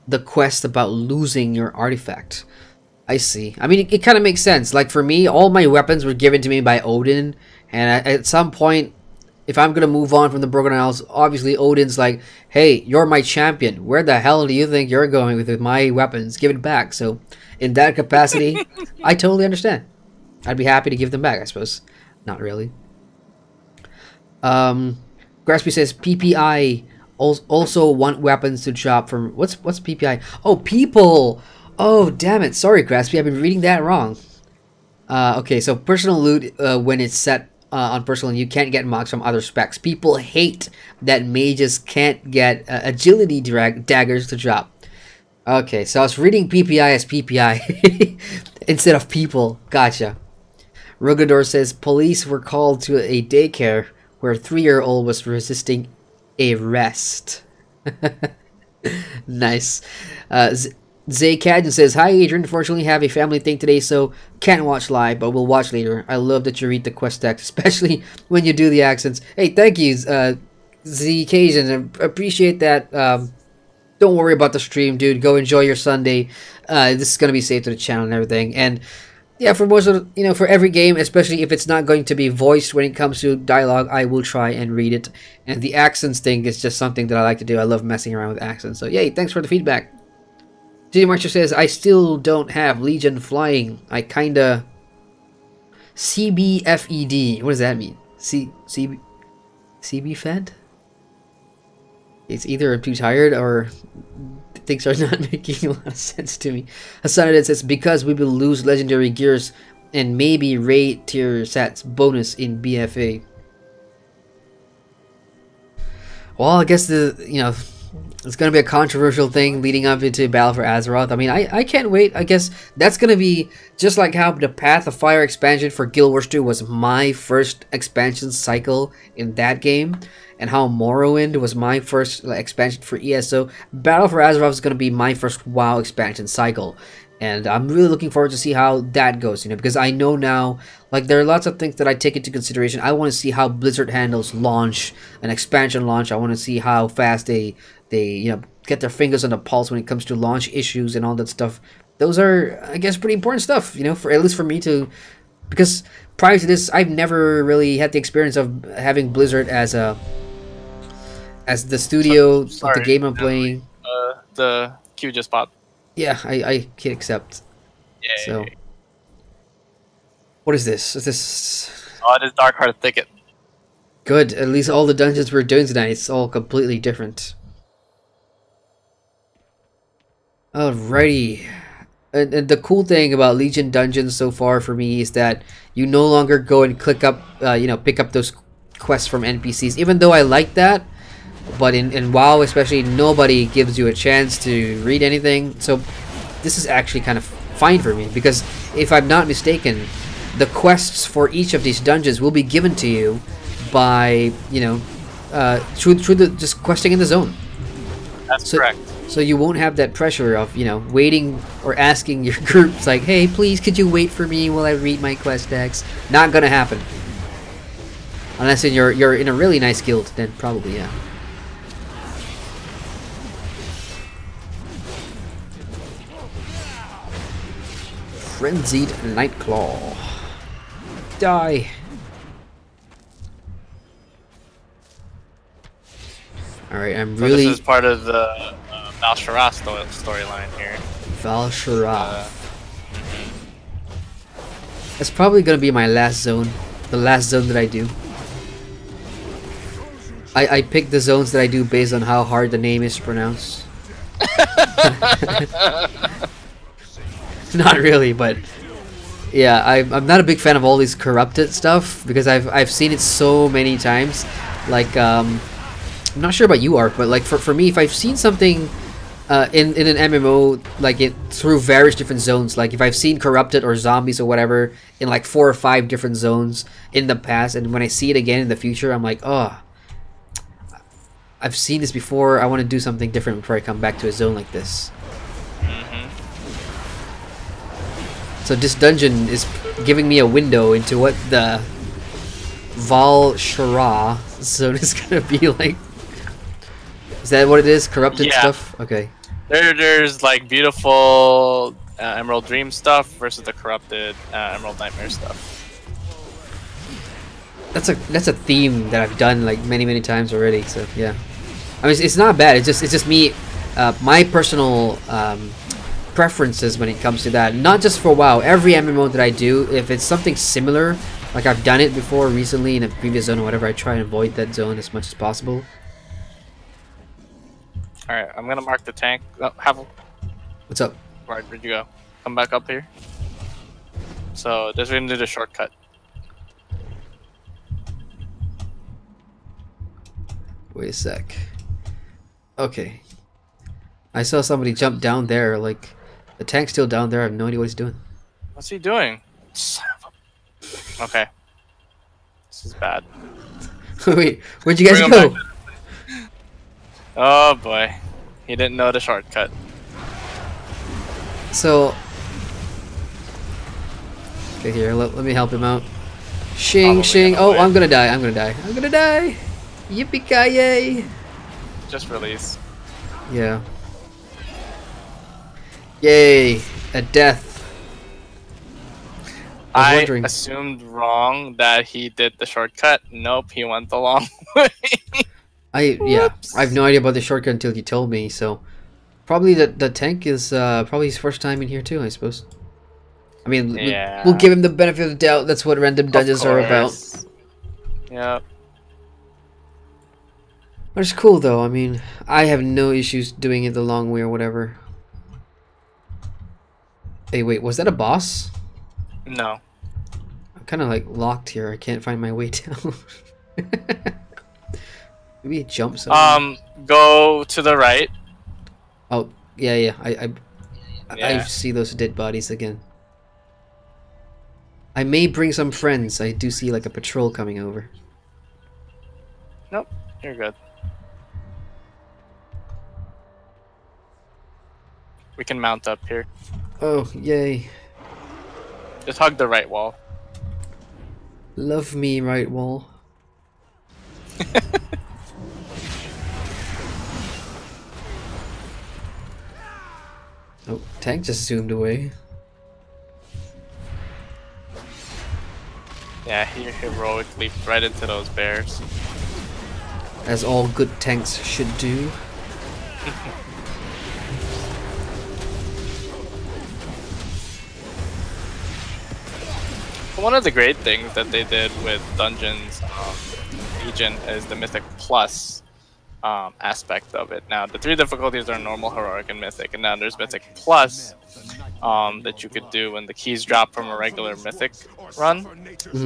the quest about losing your artifact. I see. I mean, it kind of makes sense. Like for me, all my weapons were given to me by Odin, and at some point, if I'm gonna move on from the Broken Isles, obviously Odin's like, hey, you're my champion. Where the hell do you think you're going with my weapons? Give it back. So in that capacity, I totally understand. I'd be happy to give them back, I suppose. Not really. Graspy says PPI also want weapons to drop from what's PPI? Oh, people. Oh, damn it. Sorry, Graspy. I've been reading that wrong. Okay, so personal loot when it's set on personal, you can't get mugs from other specs. People hate that mages can't get agility daggers to drop. Okay, so I was reading PPI as PPI instead of people. Gotcha. Rugador says police were called to a daycare where a 3-year-old was resisting arrest. Nice. Zaycadden says, hi Adrian, unfortunately have a family thing today, so can't watch live, but we'll watch later. I love that you read the quest text, especially when you do the accents. Hey, thank you, Zcajun. Appreciate that. Don't worry about the stream, dude. Go enjoy your Sunday. This is gonna be saved to the channel and everything. And yeah, for most of for every game, especially if it's not going to be voiced when it comes to dialogue, I will try and read it. And the accents thing is just something that I like to do. I love messing around with accents. So yay, thanks for the feedback. ggmyster says, I still don't have Legion flying. I kinda... CBFED. What does that mean? CB fed? It's either I'm too tired or things are not making a lot of sense to me. Hassan says, because we will lose legendary gears and maybe raid tier sets bonus in BFA. Well, I guess it's going to be a controversial thing leading up into Battle for Azeroth. I mean, I can't wait. I guess that's going to be just like how the Path of Fire expansion for Guild Wars 2 was my first expansion cycle in that game, and how Morrowind was my first expansion for ESO. Battle for Azeroth is going to be my first WoW expansion cycle. And I'm really looking forward to see how that goes, because I know now, like, there are lots of things that I take into consideration. I want to see how Blizzard handles launch, an expansion launch. I want to see how fast they get their fingers on the pulse when it comes to launch issues and all that stuff. Those are, I guess, pretty important stuff, for at least for me to, because prior to this, I've never really had the experience of having Blizzard as the studio of the game I'm playing. The queue just popped. Yeah, I can accept. Yay. So, what is this? Is this? Oh, it is Dark Heart Thicket. Good. At least all the dungeons we're doing tonight, it's all completely different. Alrighty. and the cool thing about Legion dungeons so far for me is that you no longer go and click up, pick up those quests from NPCs. Even though I like that, but in WoW especially, nobody gives you a chance to read anything. So this is actually kind of fine for me, because if I'm not mistaken, the quests for each of these dungeons will be given to you by through the just questing in the zone. That's correct. So you won't have that pressure of waiting or asking your groups like, hey, please could you wait for me while I read my quest text. Not gonna happen unless you're in a really nice guild, then probably, yeah. Frenzied Nightclaw. Die. Alright, I'm really... So this is part of the Val'Sharah storyline here. Val'Sharah. That's probably gonna be my last zone. The last zone that I do. I pick the zones that I do based on how hard the name is to pronounce. Not really, but yeah, I'm not a big fan of all these corrupted stuff, because I've seen it so many times. Like I'm not sure about you, Ark, but like for me, if I've seen something in an MMO, like it through various different zones, like if I've seen corrupted or zombies or whatever in like 4 or 5 different zones in the past, and when I see it again in the future, I'm like, oh, I've seen this before. I want to do something different before I come back to a zone like this. So this dungeon is giving me a window into what the Val'Sharah zone is gonna be like. Is that what it is? Corrupted stuff? Okay. There's like beautiful Emerald Dream stuff versus the corrupted Emerald Nightmare stuff. That's a theme that I've done like many times already. So yeah, I mean it's not bad. It's just me, my personal preferences when it comes to that. Not just for WoW. Every MMO that I do, if it's something similar, like I've done it before recently in a previous zone or whatever, I try and avoid that zone as much as possible. All right, I'm gonna mark the tank. What's up? Where'd you go? Come back up here. So this we're gonna do the shortcut. Wait a sec. Okay. I saw somebody jump down there. Like the tank's still down there. I have no idea what he's doing. What's he doing? Son of a... Okay. This is bad. Wait, where'd you guys go? Oh boy, he didn't know the shortcut. So, okay, here, let me help him out. Shing, shing. Oh, I'm gonna die. I'm gonna die. I'm gonna die. Yippee-ki-yay! Just release. Yeah. Yay! A death. I wondering. assumed wrong that he did the shortcut. Nope, he went the long way. I have no idea about the shortcut until you told me. So probably the tank is probably his first time in here too, I suppose. I mean, yeah. we'll give him the benefit of the doubt. That's what random dungeons are about. Yep. Which is cool though. I mean, I have no issues doing it the long way or whatever. Hey, wait, was that a boss? No. I'm kind of like locked here. I can't find my way down. Maybe it jumps. Go to the right. Oh, yeah. I see those dead bodies again. I may bring some friends. I do see like a patrol coming over. Nope, you're good. We can mount up here. Oh, yay. Just hug the right wall. Love me, right wall. Oh, tank just zoomed away. Yeah, he heroic leaped right into those bears. As all good tanks should do. One of the great things that they did with Dungeons Legion is the Mythic Plus. aspect of it. Now, the 3 difficulties are normal, heroic, and mythic, and now there's mythic plus that you could do when the keys drop from a regular mythic run,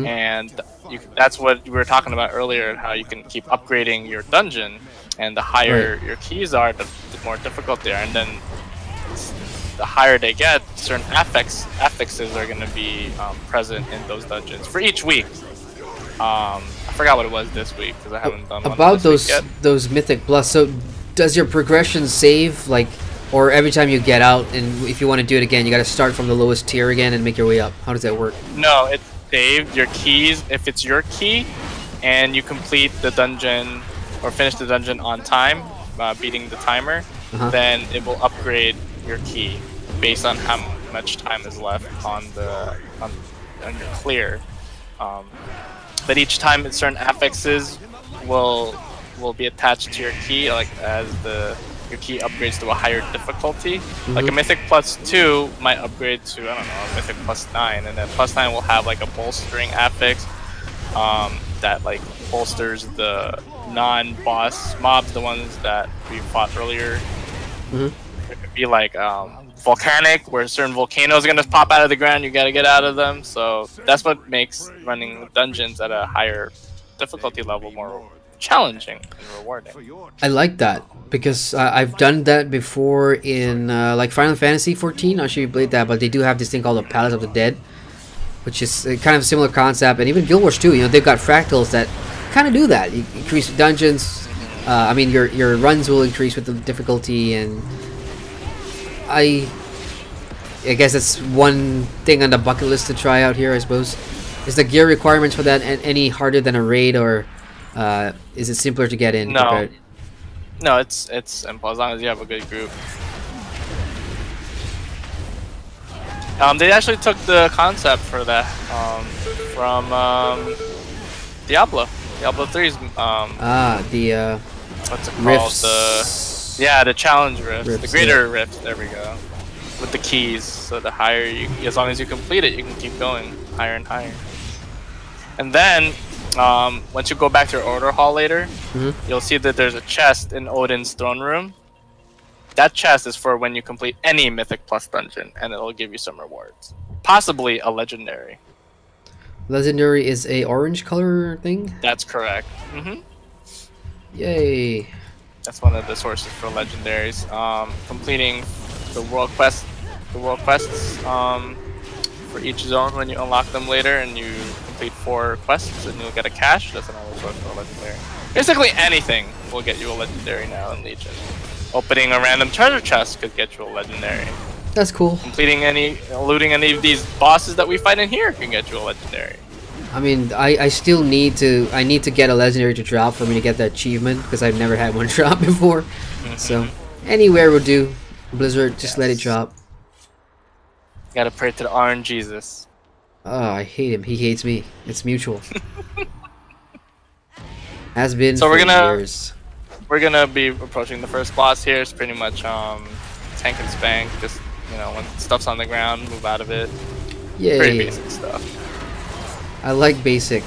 and that's what we were talking about earlier, how you can keep upgrading your dungeon, and the higher your keys are, the more difficult they are, and then the higher they get, certain affixes are going to be present in those dungeons for each week. I forgot what it was this week because I haven't done one about this week yet. those mythic plus. So does your progression save, like, or every time you get out, and if you want to do it again, you got to start from the lowest tier again and make your way up? How does that work? No, it's saved. Your keys, if it's your key and you complete the dungeon or finish the dungeon on time, beating the timer, then it will upgrade your key based on how much time is left on your clear. But each time certain affixes will be attached to your key, like as your key upgrades to a higher difficulty. Like a Mythic plus 2 might upgrade to, I don't know, a Mythic plus 9, and then plus 9 will have like a bolstering affix that like bolsters the non-boss mobs, the ones that we fought earlier. It could be like volcanic, where certain volcanoes are gonna pop out of the ground, you gotta get out of them. So that's what makes running dungeons at a higher difficulty level more challenging and rewarding. I like that because I've done that before in like Final Fantasy 14. Not sure you played that, but they do have this thing called the Palace of the Dead, which is kind of a similar concept. And even Guild Wars 2, you know, they've got fractals that kind of do that. You increase dungeons. I mean, your runs will increase with the difficulty, and I guess that's one thing on the bucket list to try out here, I suppose. Is the gear requirements for that any harder than a raid, or is it simpler to get in? No, no, it's simple as long as you have a good group. They actually took the concept for that from Diablo 3's what's it called? Rifts. The challenge rifts, the Rifts, greater rifts. There we go. With the keys, so the higher you, as long as you complete it, you can keep going higher and higher. And then once you go back to your order hall later, you'll see that there's a chest in Odin's throne room. That chest is for when you complete any Mythic Plus dungeon, and it'll give you some rewards. Possibly a legendary. Legendary is a orange color thing? That's correct. Yay. That's one of the sources for legendaries. Completing the world quests for each zone when you unlock them later, and you complete 4 quests, and you'll get a cache. That's another source for a legendary. Basically anything will get you a legendary now in Legion. Opening a random treasure chest could get you a legendary. That's cool. Completing looting any of these bosses that we fight in here can get you a legendary. I mean, I still need to get a legendary to drop for me to get that achievement, because I've never had one drop before. So anywhere will do. Blizzard, just let it drop. Gotta pray to the Iron Jesus. Oh, I hate him. He hates me. It's mutual. Has been so for years. years. We're gonna be approaching the first boss here. It's pretty much tank and spank. Just, you know, when stuff's on the ground, move out of it. Yay. Pretty basic stuff. I like basic,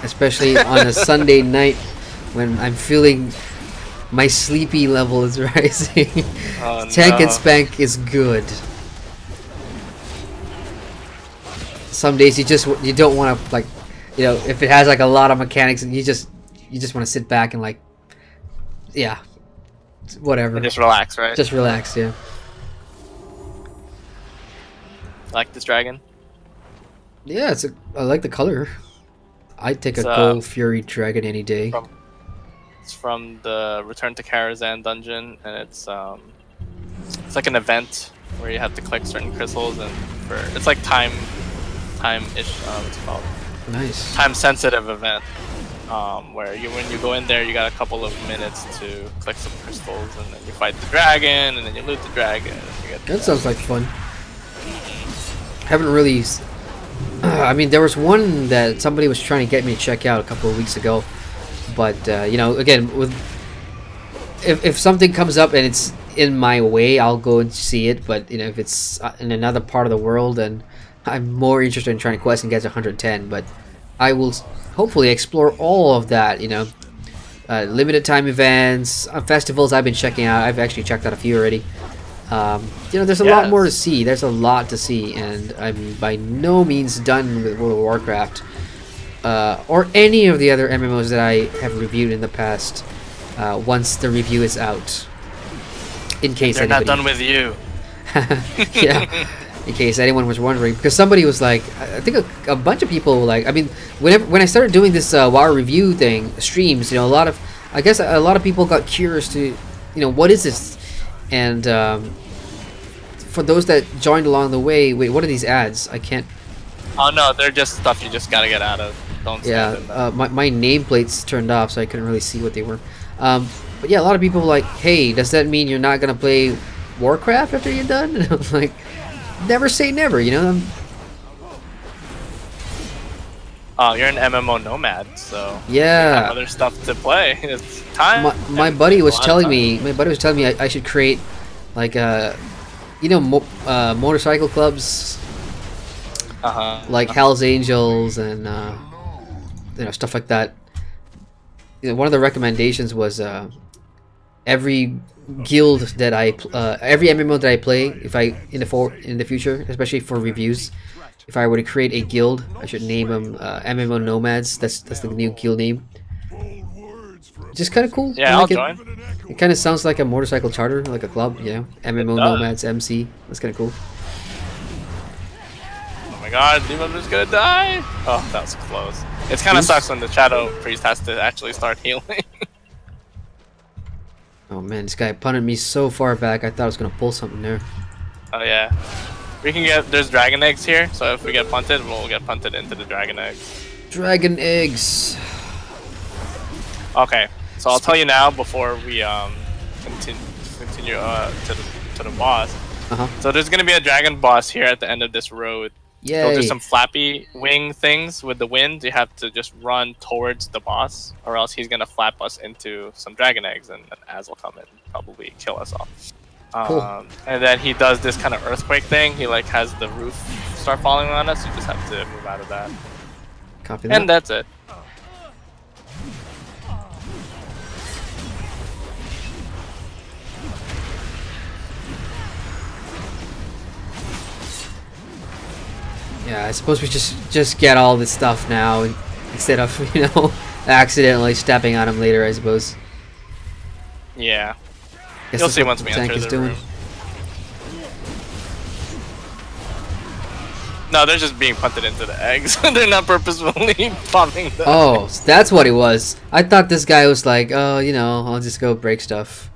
especially on a Sunday night when I'm feeling my sleepy level is rising. Oh, Tank no. and spank is good. Some days you don't want to, like, you know, if it has like a lot of mechanics, and you just want to sit back and, like, yeah, whatever. And just relax, right? Just relax, yeah. Like this dragon? Yeah, I like the color. I'd take It's, a gold fury dragon any day. It's from the Return to Karazhan dungeon, and it's like an event where you have to collect certain crystals, and it's like time-ish. It's called Nice. time-sensitive event, where when you go in there, you got a couple of minutes to collect some crystals, and then you fight the dragon, and then you loot the dragon. And you get That sounds like fun. Haven't really. I mean, there was one that somebody was trying to get me to check out a couple of weeks ago, but you know, again, if something comes up and it's in my way, I'll go and see it. But you know, if it's in another part of the world, then I'm more interested in trying to quest and get to 110. But I will hopefully explore all of that, you know, limited time events, festivals I've been checking out. I've actually checked out a few already. You know, there's a lot more to see. There's a lot to see, and I'm by no means done with World of Warcraft or any of the other MMOs that I have reviewed in the past. Once the review is out, in case they're not done with you. Yeah. In case anyone was wondering, because somebody was like, I think a bunch of people were like, I mean, when I started doing this WoW review thing, streams, you know, I guess a lot of people got curious to, you know, what is this? And for those that joined along the way, wait, what are these ads? I can't. Oh no, they're just stuff you just gotta get out of. Don't stand in them. My nameplate's turned off, so I couldn't really see what they were. But yeah, a lot of people were like, hey, does that mean you're not gonna play Warcraft after you're done? And I was like, never say never, you know. Oh, you're an MMO nomad, so yeah, you have other stuff to play. It's time. My buddy was telling me. My buddy was telling me I should create, like, you know, motorcycle clubs, like Hell's Angels and you know, stuff like that. You know, one of the recommendations was every guild that every MMO that I play, if I in the future, especially for reviews, if I were to create a guild, I should name them MMO Nomads. That's the new guild name. Just kind of cool. Yeah, I'll join. It kind of sounds like a motorcycle charter, like a club, you know. MMO Nomads MC. That's kind of cool. Oh my God, Demon's gonna die! Oh, that was close. It kind of sucks when the Shadow Priest has to actually start healing. Oh man, this guy punted me so far back. I thought I was gonna pull something there. Oh yeah, we can get. There's dragon eggs here, so if we get punted, we'll get punted into the dragon eggs. Dragon eggs. Okay, so I'll tell you now before we continue to the boss. So there's gonna be a dragon boss here at the end of this road. Yay. So there's some flappy wing things with the wind. You have to just run towards the boss, or else he's gonna flap us into some dragon eggs, and Az will come and probably kill us all. Cool. And then he does this kind of earthquake thing. He like has the roof start falling on us. You just have to move out of that. Copy that. And that's it. Yeah, I suppose we just get all this stuff now instead of, you know, accidentally stepping on him later, I suppose. Yeah. Guess You'll see what once the we tank enter is the doing. room. No, they're just being punted into the eggs. They're not purposefully popping them. Oh, that's what it was. I thought this guy was like, oh, you know, I'll just go break stuff.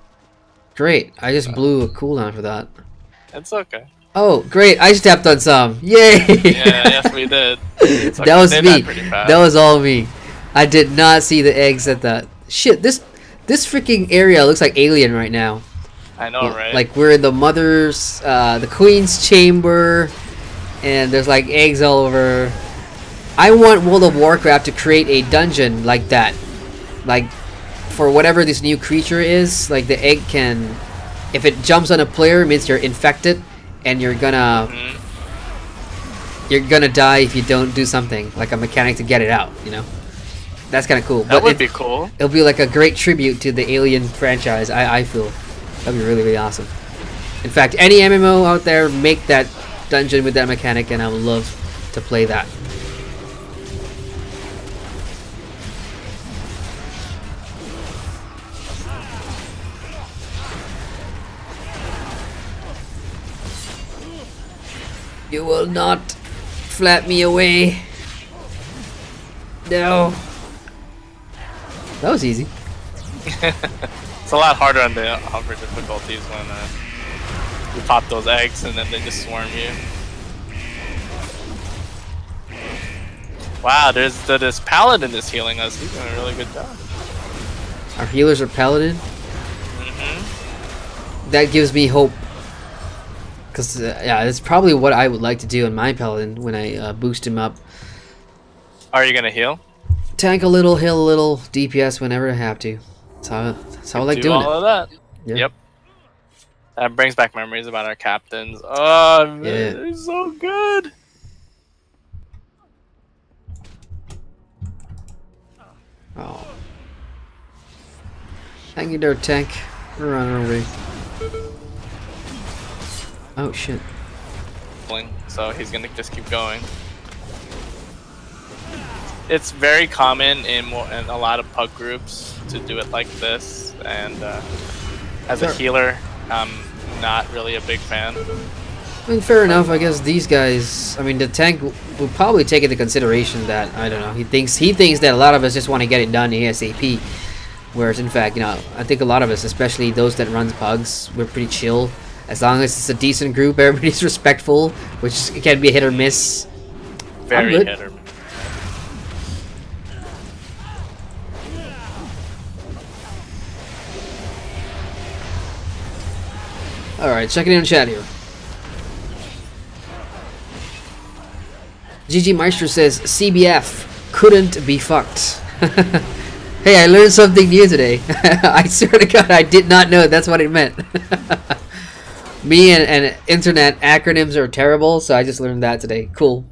Great, I just blew a cooldown for that. It's okay. Oh, great, I stepped on some. Yay! Yeah, yes we did. That was me. That was all me. I did not see the eggs at that. Shit, this freaking area looks like Alien right now. I know, right? Like we're in the mother's, the queen's chamber, and there's like eggs all over. I want World of Warcraft to create a dungeon like that. Like, for whatever this new creature is, like the egg can, if it jumps on a player, it means you're infected, and you're gonna die if you don't do something, like a mechanic to get it out, you know? That's kind of cool. That would be cool. It'll be like a great tribute to the Alien franchise, I feel. That'd be really, really awesome. In fact, any MMO out there, make that dungeon with that mechanic, and I would love to play that. You will not flap me away. No. That was easy. It's a lot harder on the upper difficulties when you pop those eggs and then they just swarm you. Wow, this paladin is healing us. He's doing a really good job. Our healers are paladin. That gives me hope. Because, yeah, that's probably what I would like to do in my paladin when I boost him up. Are you gonna heal? Tank a little, heal a little, DPS whenever I have to. That's how I like doing it. All of that. Yeah. Yep. That brings back memories about our captains. Oh, man, Yeah. they're so good. Oh. Hang in there, tank. We're on our way. Oh shit. So he's gonna just keep going. It's very common in a lot of pug groups to do it like this, and as a healer, I'm not really a big fan. I mean, fair enough. I guess these guys. I mean, the tank will probably take into consideration that I don't know. He thinks that a lot of us just want to get it done ASAP, whereas in fact, you know, I think a lot of us, especially those that runs pugs, we're pretty chill. As long as it's a decent group, everybody's respectful, which can be a hit or miss. Very hit or miss. Alright, checking in on chat here. ggmyster says, CBF couldn't be fucked. Hey, I learned something new today. I swear to God, I did not know that's what it meant. Me and internet acronyms are terrible, so I just learned that today. Cool.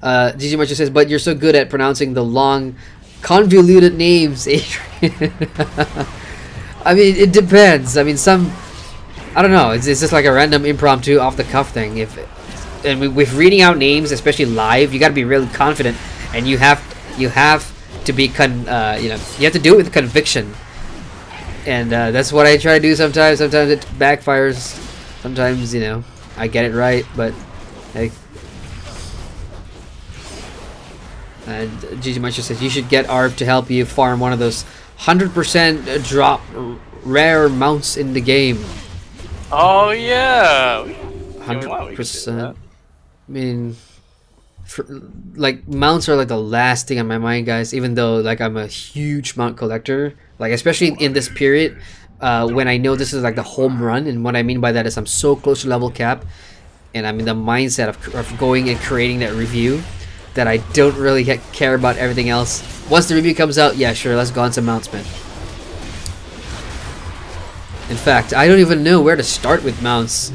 ggmyster says, but you're so good at pronouncing the long, convoluted names, Adrian. I mean, it depends. I mean, I don't know. It's just like a random impromptu, off-the-cuff thing. With reading out names, especially live, you got to be really confident, and you have to be you know, you have to do it with conviction. And that's what I try to do sometimes. Sometimes it backfires. Sometimes, you know, I get it right, but hey. And ggmyster says you should get Arv to help you farm one of those 100% drop rare mounts in the game. Oh yeah, 100%. I mean, like mounts are like the last thing on my mind, guys. Even though like I'm a huge mount collector, like especially in this period, when I know this is like the home run, and what I mean by that is I'm so close to level cap, and I'm in the mindset of going and creating that review, that I don't really care about everything else. Once the review comes out, yeah, sure, let's go on some mounts, man. In fact, I don't even know where to start with mounts,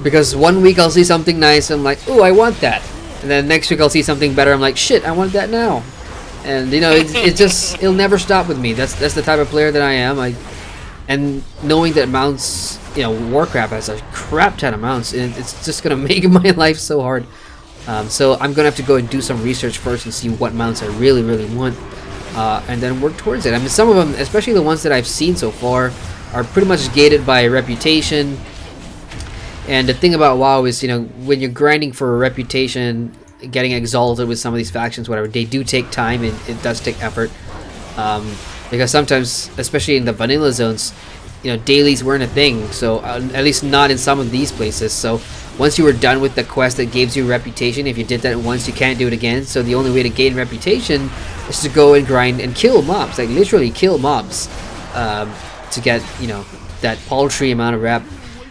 because one week I'll see something nice, I'm like, oh, I want that, and then next week I'll see something better, I'm like, shit, I want that now. And you know, it'll never stop with me. That's the type of player that I am. And knowing that mounts, you know, Warcraft has a crap ton of mounts, and it's just gonna make my life so hard. So I'm gonna have to go and do some research first and see what mounts I really want, and then work towards it. I mean, some of them, especially the ones that I've seen so far, are pretty much gated by reputation. And the thing about WoW is, you know, when you're grinding for a reputation, getting exalted with some of these factions, whatever, they do take time, and it does take effort. Because sometimes, especially in the vanilla zones, you know, dailies weren't a thing. So at least not in some of these places. So once you were done with the quest that gives you reputation, if you did that once, you can't do it again. So the only way to gain reputation is to go and grind and kill mobs, like literally kill mobs, to get, you know, that paltry amount of rep,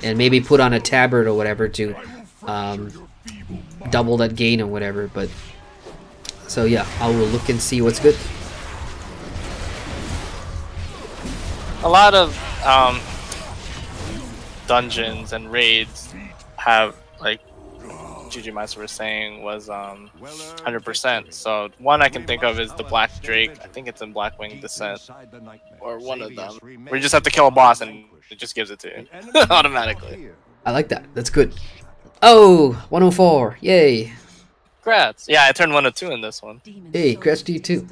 and maybe put on a tabard or whatever to double that gain or whatever. But so yeah, I will look and see what's good. A lot of dungeons and raids have, like ggmyster was saying, was 100%. So one I can think of is the Black Drake. I think it's in Blackwing Descent, or one of them, where you just have to kill a boss and it just gives it to you automatically. I like that. That's good. Oh, 104. Yay. Congrats. Yeah, I turned 102 in this one. Hey, congrats to you too.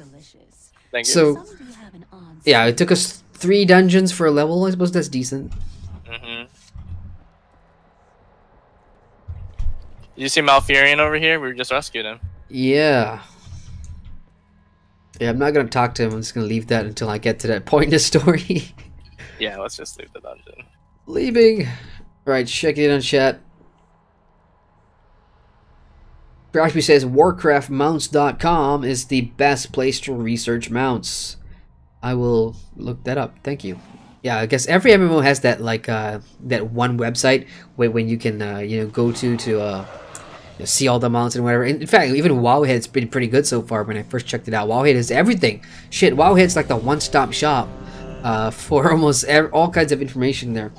Thank you. So yeah, it took us 3 dungeons for a level. I suppose that's decent. You see Malfurion over here? We just rescued him. Yeah. Yeah, I'm not gonna talk to him. I'm just gonna leave that until I get to that point in the story. Yeah, let's just leave the dungeon. Leaving. Right, check it in on chat. Crashby says warcraftmounts.com is the best place to research mounts. I will look that up. Thank you. Yeah, I guess every MMO has that, like that one website when you can you know, go to you know, see all the mounts and whatever. In fact, even Wowhead's been pretty good so far. When I first checked it out, Wowhead is everything. Shit, Wowhead's like the one-stop shop for almost all kinds of information there.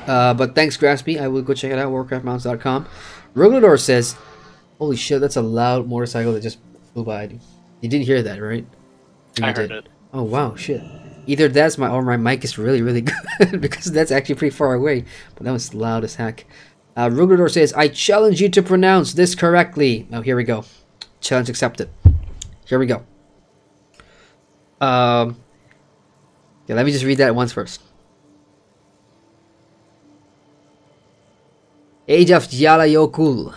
But thanks, Graspy. I will go check it out. Warcraftmounts.com. Rogador says, "Holy shit, that's a loud motorcycle that just flew by." You didn't hear that, right? Or I you heard did? it. Oh wow, shit. Either that's my or my mic is really good because that's actually pretty far away. But that was loud as heck. Rugador says, "I challenge you to pronounce this correctly." Oh, here we go. Challenge accepted. Here we go. Yeah, let me just read that once first. Age of Yala Yokul.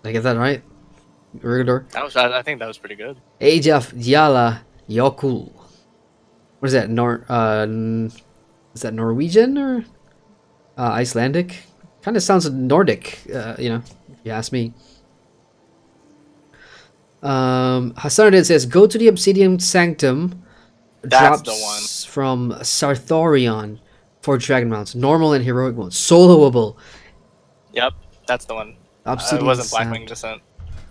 Did I get that right? Rugador? I think that was pretty good. Age of Yala Yokul. What is that? Is that Norwegian or Icelandic? Kind of sounds Nordic, you know, if you ask me. Hassanadin says, "Go to the Obsidian Sanctum." That's Drops the one. from Sarthorion for Dragon Mounts. Normal and heroic modes. Soloable. Yep, that's the one. Obsidian It wasn't Blackwing Sanctum. Descent.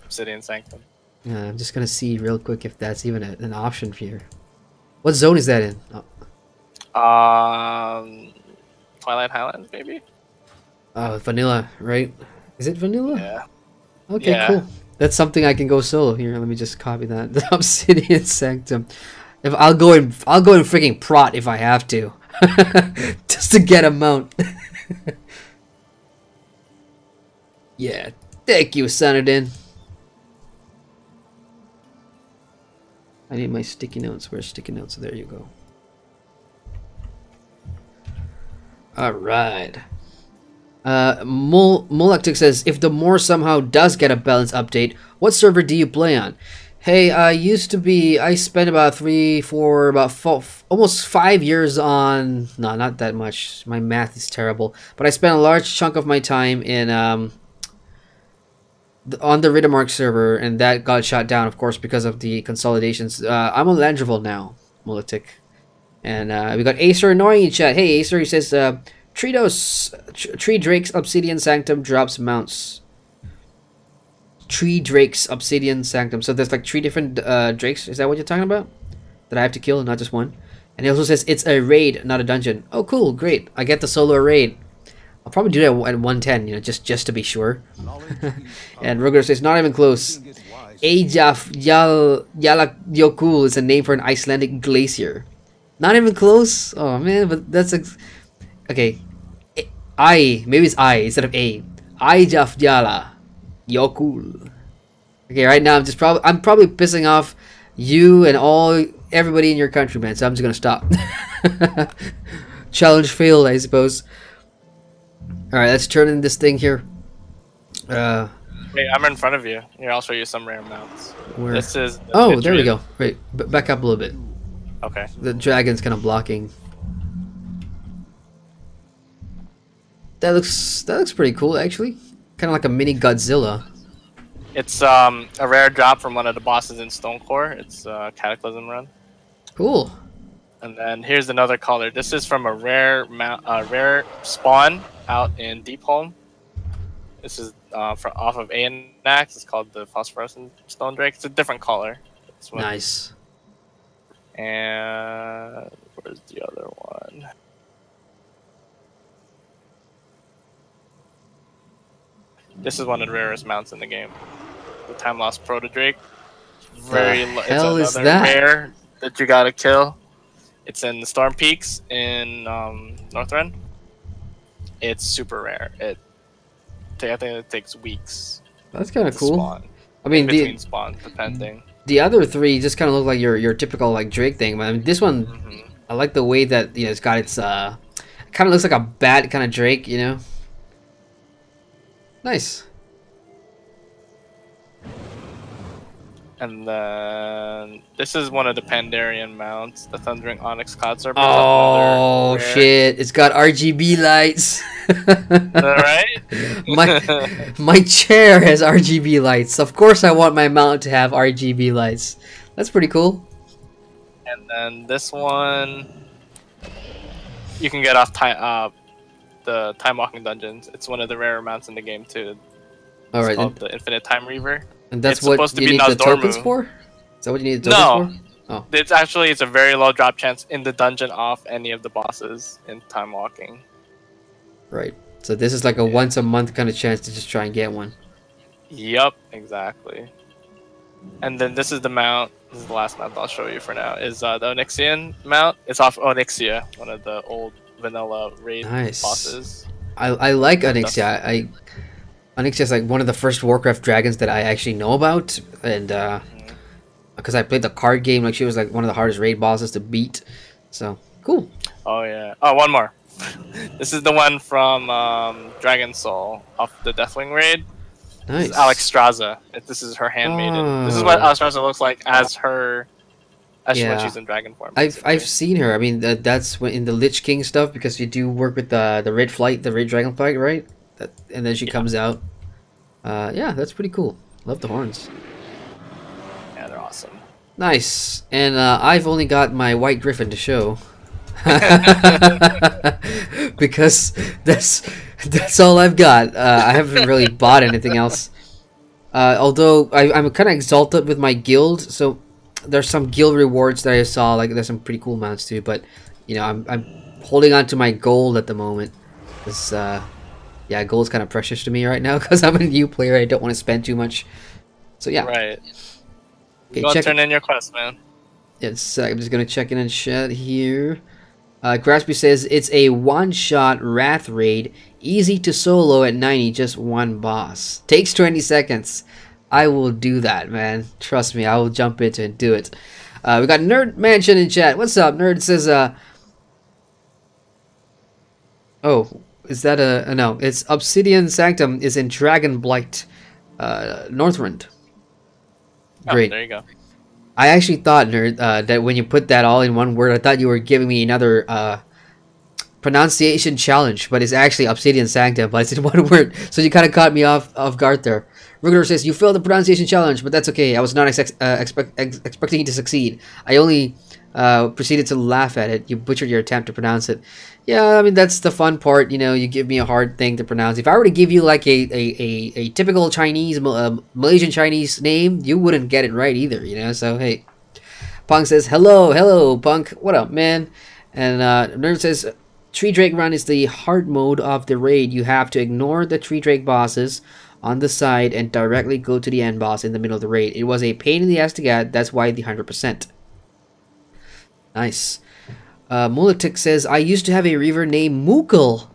Obsidian Sanctum. Yeah, I'm just gonna see real quick if that's even an option for you. What zone is that in? Twilight Highlands, maybe? Vanilla, right? Is it vanilla? Yeah. Okay, Yeah. cool. That's something I can go solo. Here, let me just copy that. The Obsidian Sanctum. If I'll go in freaking prot if I have to, just to get a mount. Yeah, thank you, Sanadin. I need my sticky notes. Where's sticky notes? There you go. All right. Molactic says, "If the Moor somehow does get a balance update, what server do you play on?" Hey, I spent about almost 5 years on, no, not that much. My math is terrible. But I spent a large chunk of my time in, on the Riddermark server, and that got shut down, of course, because of the consolidations. I'm on Landreval now, Molactic. And we got Acer Annoying in chat. Hey, Acer, he says, Tree Drake's Obsidian Sanctum drops mounts. Tree Drake's Obsidian Sanctum. So there's like 3 different Drakes. Is that what you're talking about? That I have to kill, not just one? And he also says it's a raid, not a dungeon. Oh, cool, great. I get the solo raid. I'll probably do that at 110, you know, just to be sure. And Ruger says, not even close. Age of Yalakjokul is a name for an Icelandic glacier. Not even close? Oh, man, but that's... Okay. Maybe it's I instead of A. Age of Yalakjokul. Okay, right now I'm probably pissing off you and everybody in your country, man, so I'm just gonna stop. Challenge failed, I suppose. Alright, let's turn in this thing here. Wait, I'm in front of you. Here, I'll show you some rare mounts. Where? This is... Oh, there we go. Wait, back up a little bit. Okay. The dragon's kind of blocking. That looks pretty cool, actually. Kind of like a mini Godzilla. It's a rare drop from one of the bosses in Stonecore. It's Cataclysm Run. Cool. And then here's another color. This is from a rare rare spawn out in Deepholm. This is off of Anax. It's called the Phosphorescent Stone Drake. It's a different color. Nice. And where's the other one? This is one of the rarest mounts in the game. The Time Lost Proto Drake. It's another that? Rare that you gotta kill. It's in the Storm Peaks in Northrend. It's super rare. I think it takes weeks. That's kind of cool. Spawn. I mean, between spawns, depending. The other 3 just kind of look like your typical like Drake thing. But I mean, this one, I like the way that it's got its kind of looks like a bat kind of Drake, you know. Nice. And then this is one of the Pandarian mounts, the Thundering Onyx Cloud Serpent. Oh shit! It's got RGB lights. Alright. my chair has RGB lights. Of course, I want my mount to have RGB lights. That's pretty cool. And then this one, you can get off the Time Walking Dungeons. It's one of the rarer mounts in the game too. All right. It's called the Infinite Time Reaver. And that's it's what supposed to you be need the tokens Nozdormu. for? Is that what you need the tokens for? No. Oh. It's a very low drop chance in the dungeon off any of the bosses in Time Walking. Right. So this is like a once a month kind of chance to just try and get one. Yep, exactly. And then this is the mount. This is the last mount I'll show you for now. Is the Onyxian mount. It's off Onyxia, one of the old vanilla raid bosses. I like Onyxia. Onyxia is like one of the first Warcraft dragons that I actually know about, and because I played the card game, like she was like one of the hardest raid bosses to beat. So cool. Oh yeah. Oh, one more. This is the one from Dragon Soul off the Deathwing raid. Nice. This is Alexstrasza. This is her handmaiden. This is what Alexstrasza looks like as her, when she's in dragon form. I've seen her. I mean, that's in the Lich King stuff, because you do work with the Red Flight, the Red Dragon Flight, right? And then she comes out. Yeah, that's pretty cool. Love the horns. Yeah, they're awesome. Nice. And I've only got my White Griffin to show. Because that's all I've got. I haven't really bought anything else. Although I'm kind of exalted with my guild, so there's some guild rewards that I saw. Like there's some pretty cool mounts too. But you know, I'm holding on to my gold at the moment. This yeah, gold's kind of precious to me right now because I'm a new player. I don't want to spend too much. So yeah. Right. Okay, Go turn in your quest, man. Yes, I'm just gonna check in chat here. Graspy says it's a one-shot Wrath raid, easy to solo at 90, just one boss. Takes 20 seconds. I will do that, man. Trust me, I will jump into it and do it. We got Nerd Mansion in chat. What's up? Nerd says, oh, is that a no? It's Obsidian Sanctum is in Dragon Blight, Northrend. Great. Oh, there you go. I actually thought, Nerd, that when you put that all in one word, I thought you were giving me another pronunciation challenge, but it's actually Obsidian Sanctum, but it's in one word, so you kind of caught me off guard there. Rigor says, you failed the pronunciation challenge, but that's okay. I was not expecting you to succeed. I only proceeded to laugh at it. You butchered your attempt to pronounce it. Yeah, I mean, that's the fun part, you know, you give me a hard thing to pronounce. If I were to give you like a typical Chinese, Malaysian Chinese name, you wouldn't get it right either, you know, so hey. Punk says, hello, Punk, what up, man? And Nerd says, Tree Drake Run is the hard mode of the raid. You have to ignore the Tree Drake bosses on the side and directly go to the end boss in the middle of the raid. It was a pain in the ass to get, that's why the 100%. Nice. Mulatik says, I used to have a reaver named Mookel.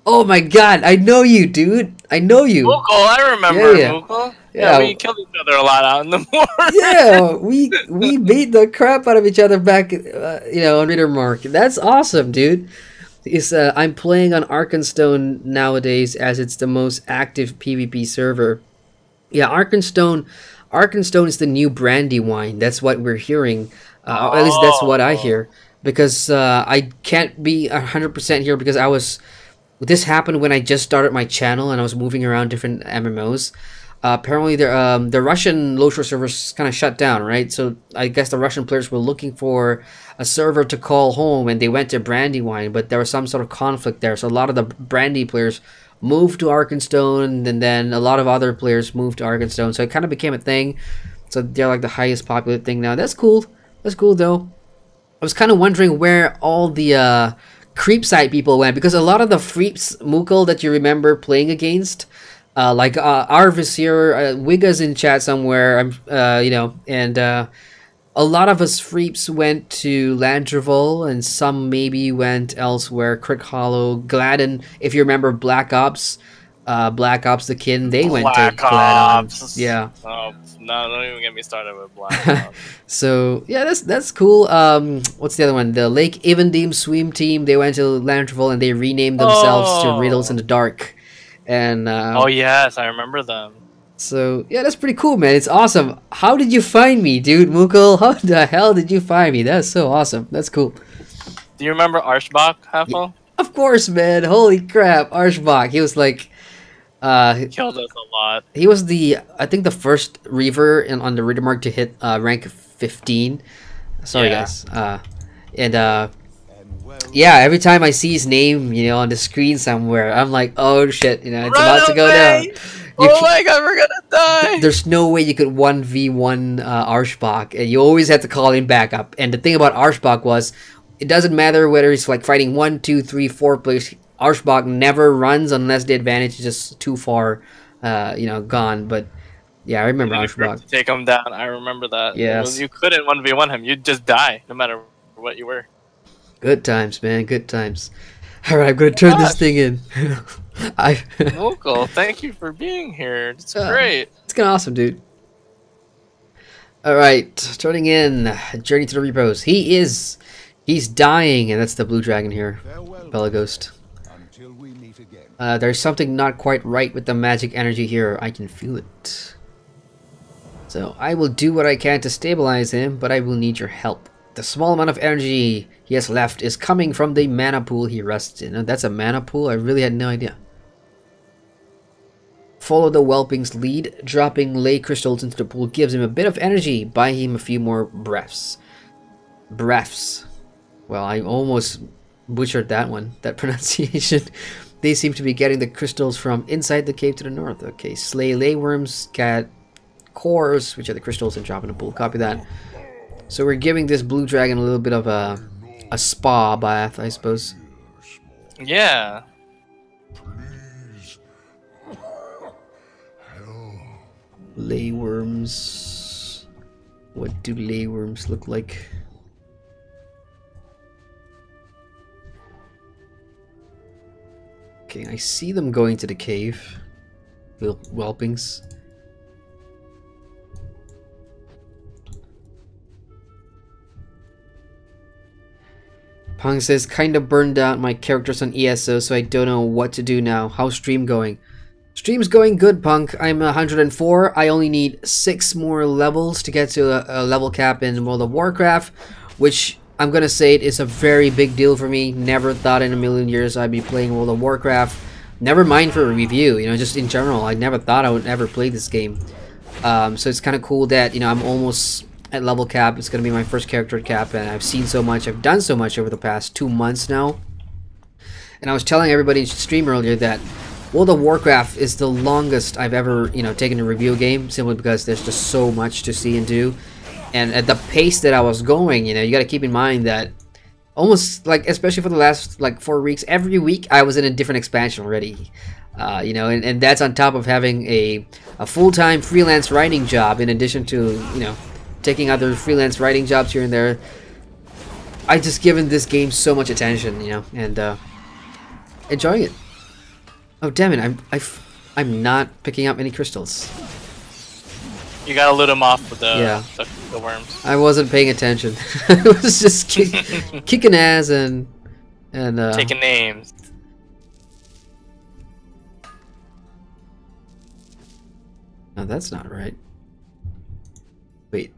Oh my god, I know you, dude. I know you. Mookel, I remember Mookel. Yeah, we killed each other a lot out in the morning. Yeah, we beat the crap out of each other back, you know, on Rittermark. That's awesome, dude. I'm playing on Arkenstone nowadays as it's the most active PvP server. Yeah, Arkenstone is the new Brandywine. That's what we're hearing. At least that's what I hear. Because I can't be 100% here because this happened when I just started my channel and I was moving around different MMOs. Apparently the Russian Lothar servers kind of shut down, right? So I guess the Russian players were looking for a server to call home and they went to Brandywine, but there was some sort of conflict there. So a lot of the Brandy players moved to Arkenstone, and then a lot of other players moved to Arkenstone. So it kind of became a thing. So they're like the highest popular thing now. That's cool. That's cool though. I was kind of wondering where all the creepside people went, because a lot of the freeps Mookel that you remember playing against, like Arvis here, Wigga's in chat somewhere, you know, and a lot of us freeps went to Landreval, and some maybe went elsewhere. Crick Hollow, Gladden, if you remember Black Ops the Kin, they went to Gladden. Yeah. Oh, no, don't even get me started with Black Ops. So yeah, that's cool. What's the other one? The Lake Evendeem swim team, they went to Landreval and they renamed themselves to Riddles in the Dark. And oh yes, I remember them. So yeah, that's pretty cool, man. It's awesome. How did you find me, dude? Mookel, how the hell did you find me? That's so awesome. That's cool. Do you remember Arshbach, Heffel? Of course, man. Holy crap, Arshbach. He was like he killed us a lot. He was I think the first Reaver on the Rittermark to hit rank 15. Sorry guys. Yeah, every time I see his name, you know, on the screen somewhere, I'm like, oh shit, you know, it's about to go down. Oh my god, we're gonna die! There's no way you could 1v1 Arshbach, and you always have to call in backup. And the thing about Arshbach was, it doesn't matter whether he's like fighting 1, 2, 3, 4 players. Arshbach never runs unless the advantage is just too far, you know, gone. But Yeah, I remember You needed Rick Archibald. to take him down. I remember that. Yes. You couldn't 1v1 him. You'd just die, no matter what you were. Good times, man. Good times. All right, I'm gonna turn this Gosh. thing in. Vocal, thank you for being here. It's great. It's kind of awesome, dude. All right, turning in. Journey to the repos. He's dying, and that's the blue dragon here. Farewell, Bella Ghost. until we meet again. There's something not quite right with the magic energy here. I can feel it. So I will do what I can to stabilize him, but I will need your help. The small amount of energy he has left is coming from the mana pool he rests in. And that's a mana pool? I really had no idea. Follow the Whelping's lead. Dropping ley crystals into the pool gives him a bit of energy. Buy him a few more breaths. Breaths. Well, I almost butchered that one. That pronunciation. They seem to be getting the crystals from inside the cave to the north. Okay, slay ley worms, get cores, which are the crystals, and drop in the pool. Copy that. So we're giving this blue dragon a little bit of a spa bath, I suppose. Yeah. Ley worms. What do ley worms look like? Okay, I see them going to the cave. Whelpings. Pong says, kinda burned out my characters on ESO, so I don't know what to do now. How's stream going? Stream's going good, Punk. I'm 104. I only need 6 more levels to get to a level cap in World of Warcraft, which I'm gonna say it is a very big deal for me. Never thought in a million years I'd be playing World of Warcraft. Never mind for a review, you know, just in general. I never thought I would ever play this game. So it's kind of cool that, you know, I'm almost at level cap. It's gonna be my first character cap, and I've seen so much, I've done so much over the past 2 months now. And I was telling everybody in stream earlier that World of Warcraft is the longest I've ever, you know, taken a review game, simply because there's just so much to see and do. And at the pace that I was going, you know, you got to keep in mind that almost, like, especially for the last, like, 4 weeks, every week I was in a different expansion already. You know, and that's on top of having a full-time freelance writing job, in addition to, you know, taking other freelance writing jobs here and there. I just given this game so much attention, you know, and enjoying it. Oh damn it! I'm not picking up any crystals. You gotta loot them off with the worms. I wasn't paying attention. I was just kicking ass and taking names. No, that's not right. Wait.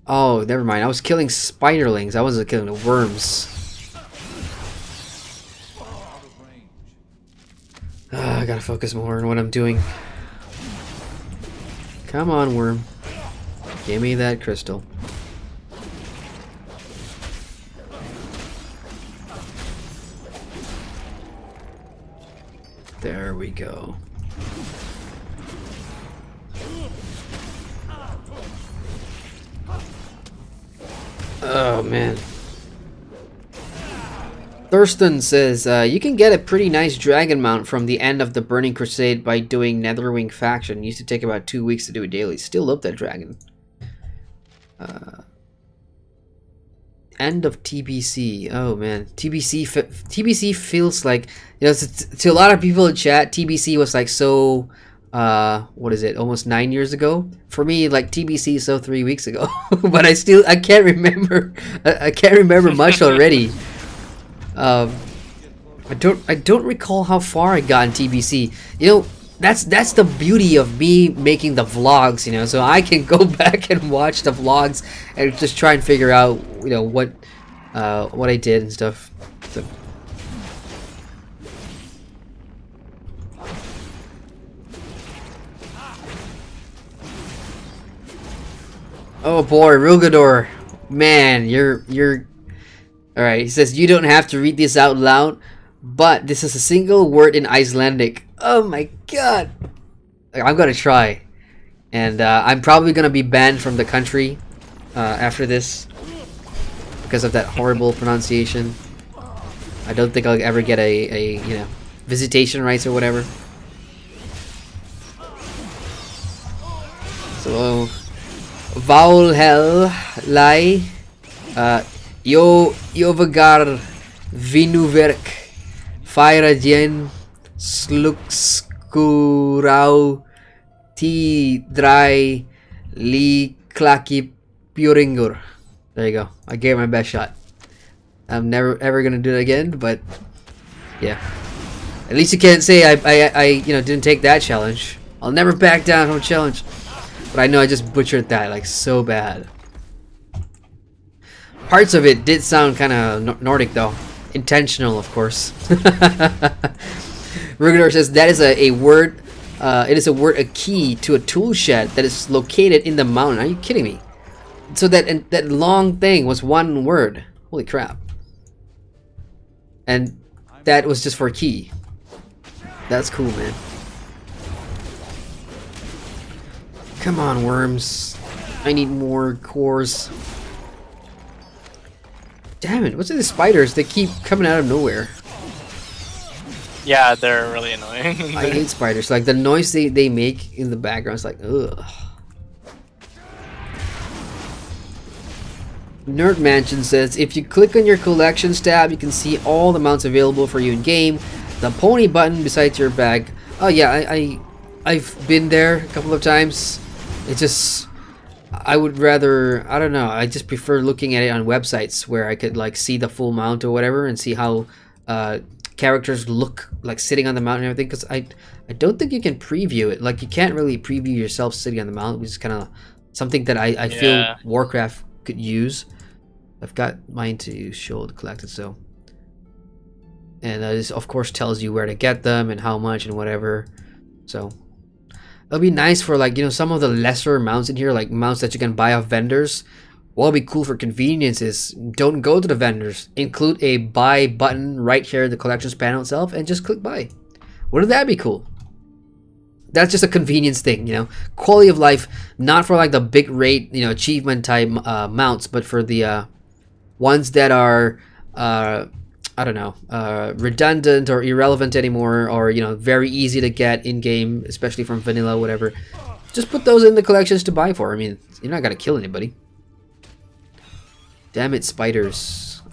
Oh, never mind. I was killing spiderlings. I wasn't killing the worms. I gotta focus more on what I'm doing. Come on, worm. Give me that crystal. There we go. Oh, man. Thurston says, you can get a pretty nice dragon mount from the end of the Burning Crusade by doing Netherwing faction. It used to take about 2 weeks to do it daily. Still love that dragon. End of TBC. Oh man, TBC feels like, you know, to a lot of people in chat, TBC was like so, what is it, almost 9 years ago? For me, like, TBC is so 3 weeks ago. But I can't remember. I can't remember much already. I don't recall how far I got in TBC. You know, that's the beauty of me making the vlogs, you know, so I can go back and watch the vlogs and just try and figure out, you know, what I did and stuff. So. Oh boy, Rugador. Man, you're alright, he says, you don't have to read this out loud, but this is a single word in Icelandic. Oh my god! I'm gonna try. And I'm probably gonna be banned from the country after this because of that horrible pronunciation. I don't think I'll ever get a you know, visitation rights or whatever. Vaulhel Lai, Yovagar Vinuverk, Fairajen Slukskurau T Dry Li Klaki Puringur. There you go. I gave it my best shot. I'm never ever gonna do it again, but yeah. At least you can't say I you know, didn't take that challenge. I'll never back down from a challenge. But I know I just butchered that like so bad. Parts of it did sound kind of Nordic though. Intentional, of course. Rugador says that is a word. It is a key to a tool shed that is located in the mountain. Are you kidding me? So that long thing was one word. Holy crap. And that was just for a key. That's cool, man. Come on, worms. I need more cores. Damn it, what's with the spiders? They keep coming out of nowhere. Yeah, they're really annoying. I hate spiders. Like the noise they make in the background is like, ugh. Nerd Mansion says, if you click on your collections tab, you can see all the mounts available for you in game. The pony button beside your bag. Oh yeah, I've been there a couple of times. It just, I would rather, I don't know, I just prefer looking at it on websites where I could like see the full mount or whatever and see how characters look like sitting on the mount and everything, because I don't think you can preview it. Like you can't really preview yourself sitting on the mount, which is kind of something that I feel Warcraft could use. I've got mine to show collected, so, and this of course tells you where to get them and how much and whatever. So it'll be nice for like, you know, some of the lesser mounts in here, like mounts that you can buy off vendors. What'll be cool for convenience is don't go to the vendors. Include a buy button right here in the collections panel itself and just click buy. Wouldn't that be cool? That's just a convenience thing, you know. Quality of life, not for like the big rate, you know, achievement type mounts, but for the ones that are I don't know, redundant or irrelevant anymore, or you know, very easy to get in game, especially from vanilla, whatever. Just put those in the collections to buy for. I mean, you're not gonna kill anybody. Damn it, spiders.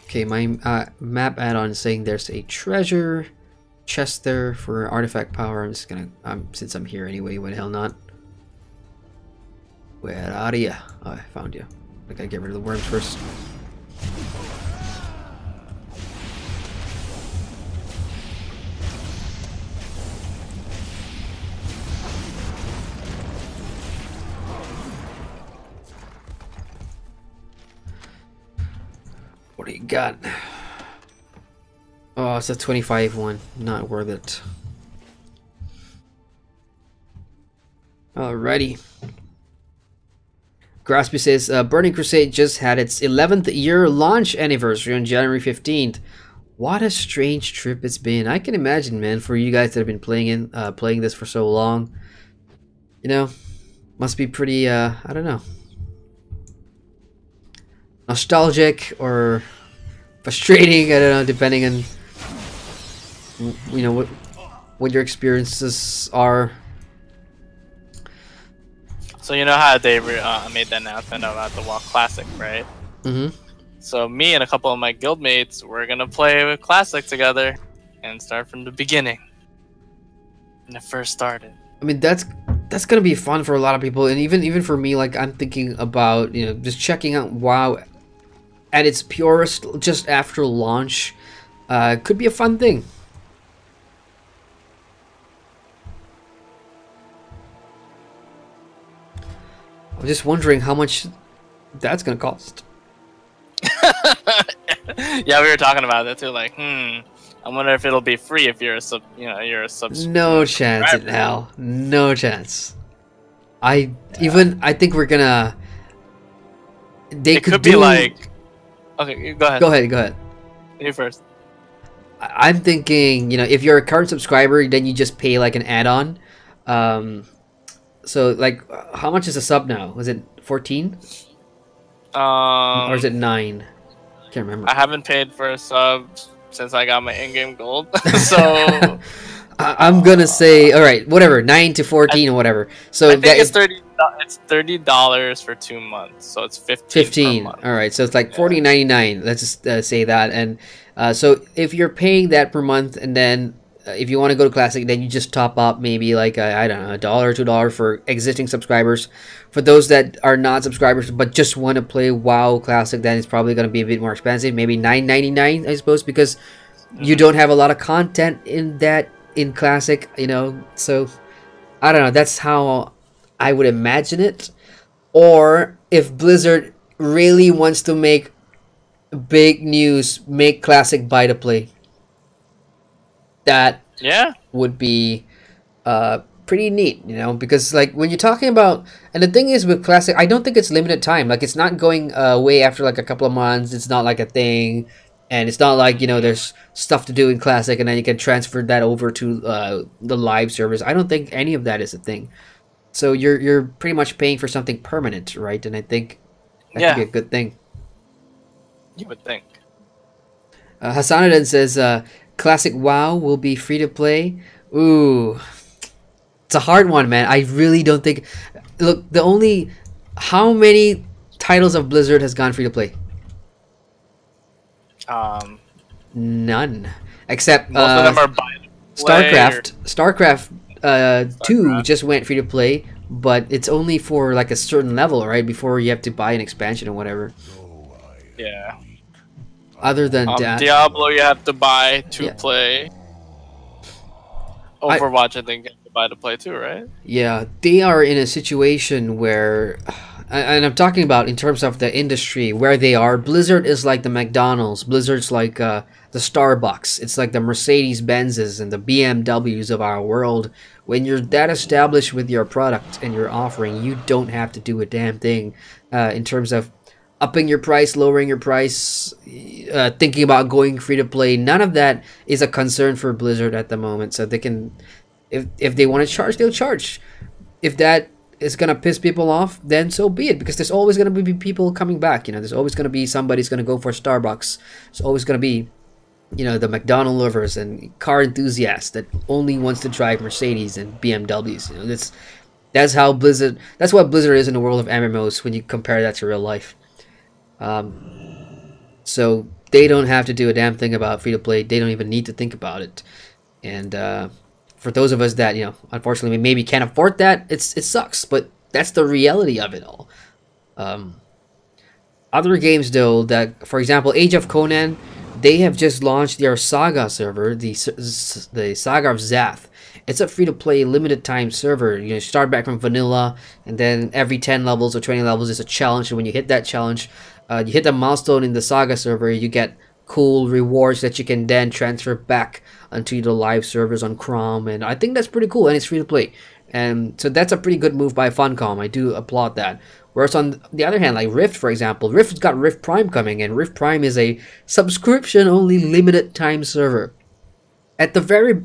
Okay, my map add-on is saying there's a treasure chest there for artifact power. I'm just gonna, since I'm here anyway, why the hell not? Where are ya? Oh, I found you. I gotta get rid of the worms first. What do you got? Oh, it's a 25 one. Not worth it. Alrighty. Graspy says, Burning Crusade just had its 11th year launch anniversary on January 15th. What a strange trip it's been. I can imagine, man, for you guys that have been playing this for so long. You know, must be pretty, I don't know, nostalgic or frustrating, I don't know, depending on, you know, what your experiences are. So you know how they made the announcement about the WoW Classic, right? Mm-hmm. So me and a couple of my guildmates, we're gonna play with Classic together and start from the beginning. When it first started. I mean, that's gonna be fun for a lot of people, and even for me. Like, I'm thinking about, you know, just checking out WoW at its purest just after launch. Could be a fun thing. I'm just wondering how much that's gonna cost. Yeah, we were talking about that too. Like, I wonder if it'll be free if you're a sub. You know, you're a sub. No chance in hell. No chance. I think we're gonna. They it could be like. Okay, go ahead. Go ahead. You first. I'm thinking, you know, if you're a current subscriber, then you just pay like an add-on. So like, how much is a sub now? Was it 14? Or is it 9? Can't remember. I haven't paid for a sub since I got my in-game gold. So I'm gonna say, all right, whatever, 9 to 14 or whatever. So I think it's $30 for 2 months, so it's 15 per month. All right, so it's like $14.99. Let's just say that. And so if you're paying that per month, and then if you want to go to Classic, then you just top up maybe like I don't know, $1 or $2 for existing subscribers. For those that are not subscribers but just want to play WoW Classic, then it's probably going to be a bit more expensive, maybe $9.99, I suppose, because you don't have a lot of content in Classic, you know. So I don't know. That's how I would imagine it. Or if Blizzard really wants to make big news, make Classic buy to play. That would be pretty neat, you know, because like when you're talking about, and the thing is with Classic, I don't think it's limited time. Like it's not going away after like a couple of months. It's not like a thing, and it's not like, you know, there's stuff to do in Classic and then you can transfer that over to the live servers. I don't think any of that is a thing. So you're pretty much paying for something permanent, right? And I think that could be a good thing. You would think. Hassanadan says, Classic WoW will be free to play. Ooh, it's a hard one, man. I really don't think. Look, how many titles of Blizzard has gone free to play? None, except most of them are buy to play StarCraft 2 just went free to play, but it's only for like a certain level, right? Before you have to buy an expansion or whatever. Yeah. Other than that, Diablo you have to buy to play. Overwatch I think you have to buy to play too, right? Yeah, they are in a situation where, and I'm talking about in terms of the industry where they are. Blizzard is like the McDonald's. Blizzard's like the Starbucks. It's like the Mercedes-Benzes and the BMWs of our world. When you're that established with your product and your offering, you don't have to do a damn thing in terms of upping your price, lowering your price, thinking about going free to play. None of that is a concern for Blizzard at the moment. So they can, if they want to charge, they'll charge. If that is gonna piss people off, then so be it. Because there's always gonna be people coming back. You know, there's always gonna be somebody's gonna go for Starbucks. There's always gonna be, you know, the McDonald lovers and car enthusiasts that only wants to drive Mercedes and BMWs. You know, that's how Blizzard. That's what Blizzard is in the world of MMOs when you compare that to real life. So they don't have to do a damn thing about free to play. They don't even need to think about it. And for those of us that, you know, unfortunately maybe can't afford that, it sucks. But that's the reality of it all. Other games though, that for example, Age of Conan, they have just launched their Saga server, the Saga of Zath. It's a free-to-play, limited-time server. You know, start back from vanilla, and then every 10 levels or 20 levels is a challenge. And when you hit that challenge, you hit a milestone in the Saga server, you get cool rewards that you can then transfer back onto the live servers on Chrome. And I think that's pretty cool, and it's free-to-play. And so that's a pretty good move by Funcom. I do applaud that. Whereas on the other hand, like Rift, for example, Rift's got Rift Prime coming, and Rift Prime is a subscription-only limited-time server. At the very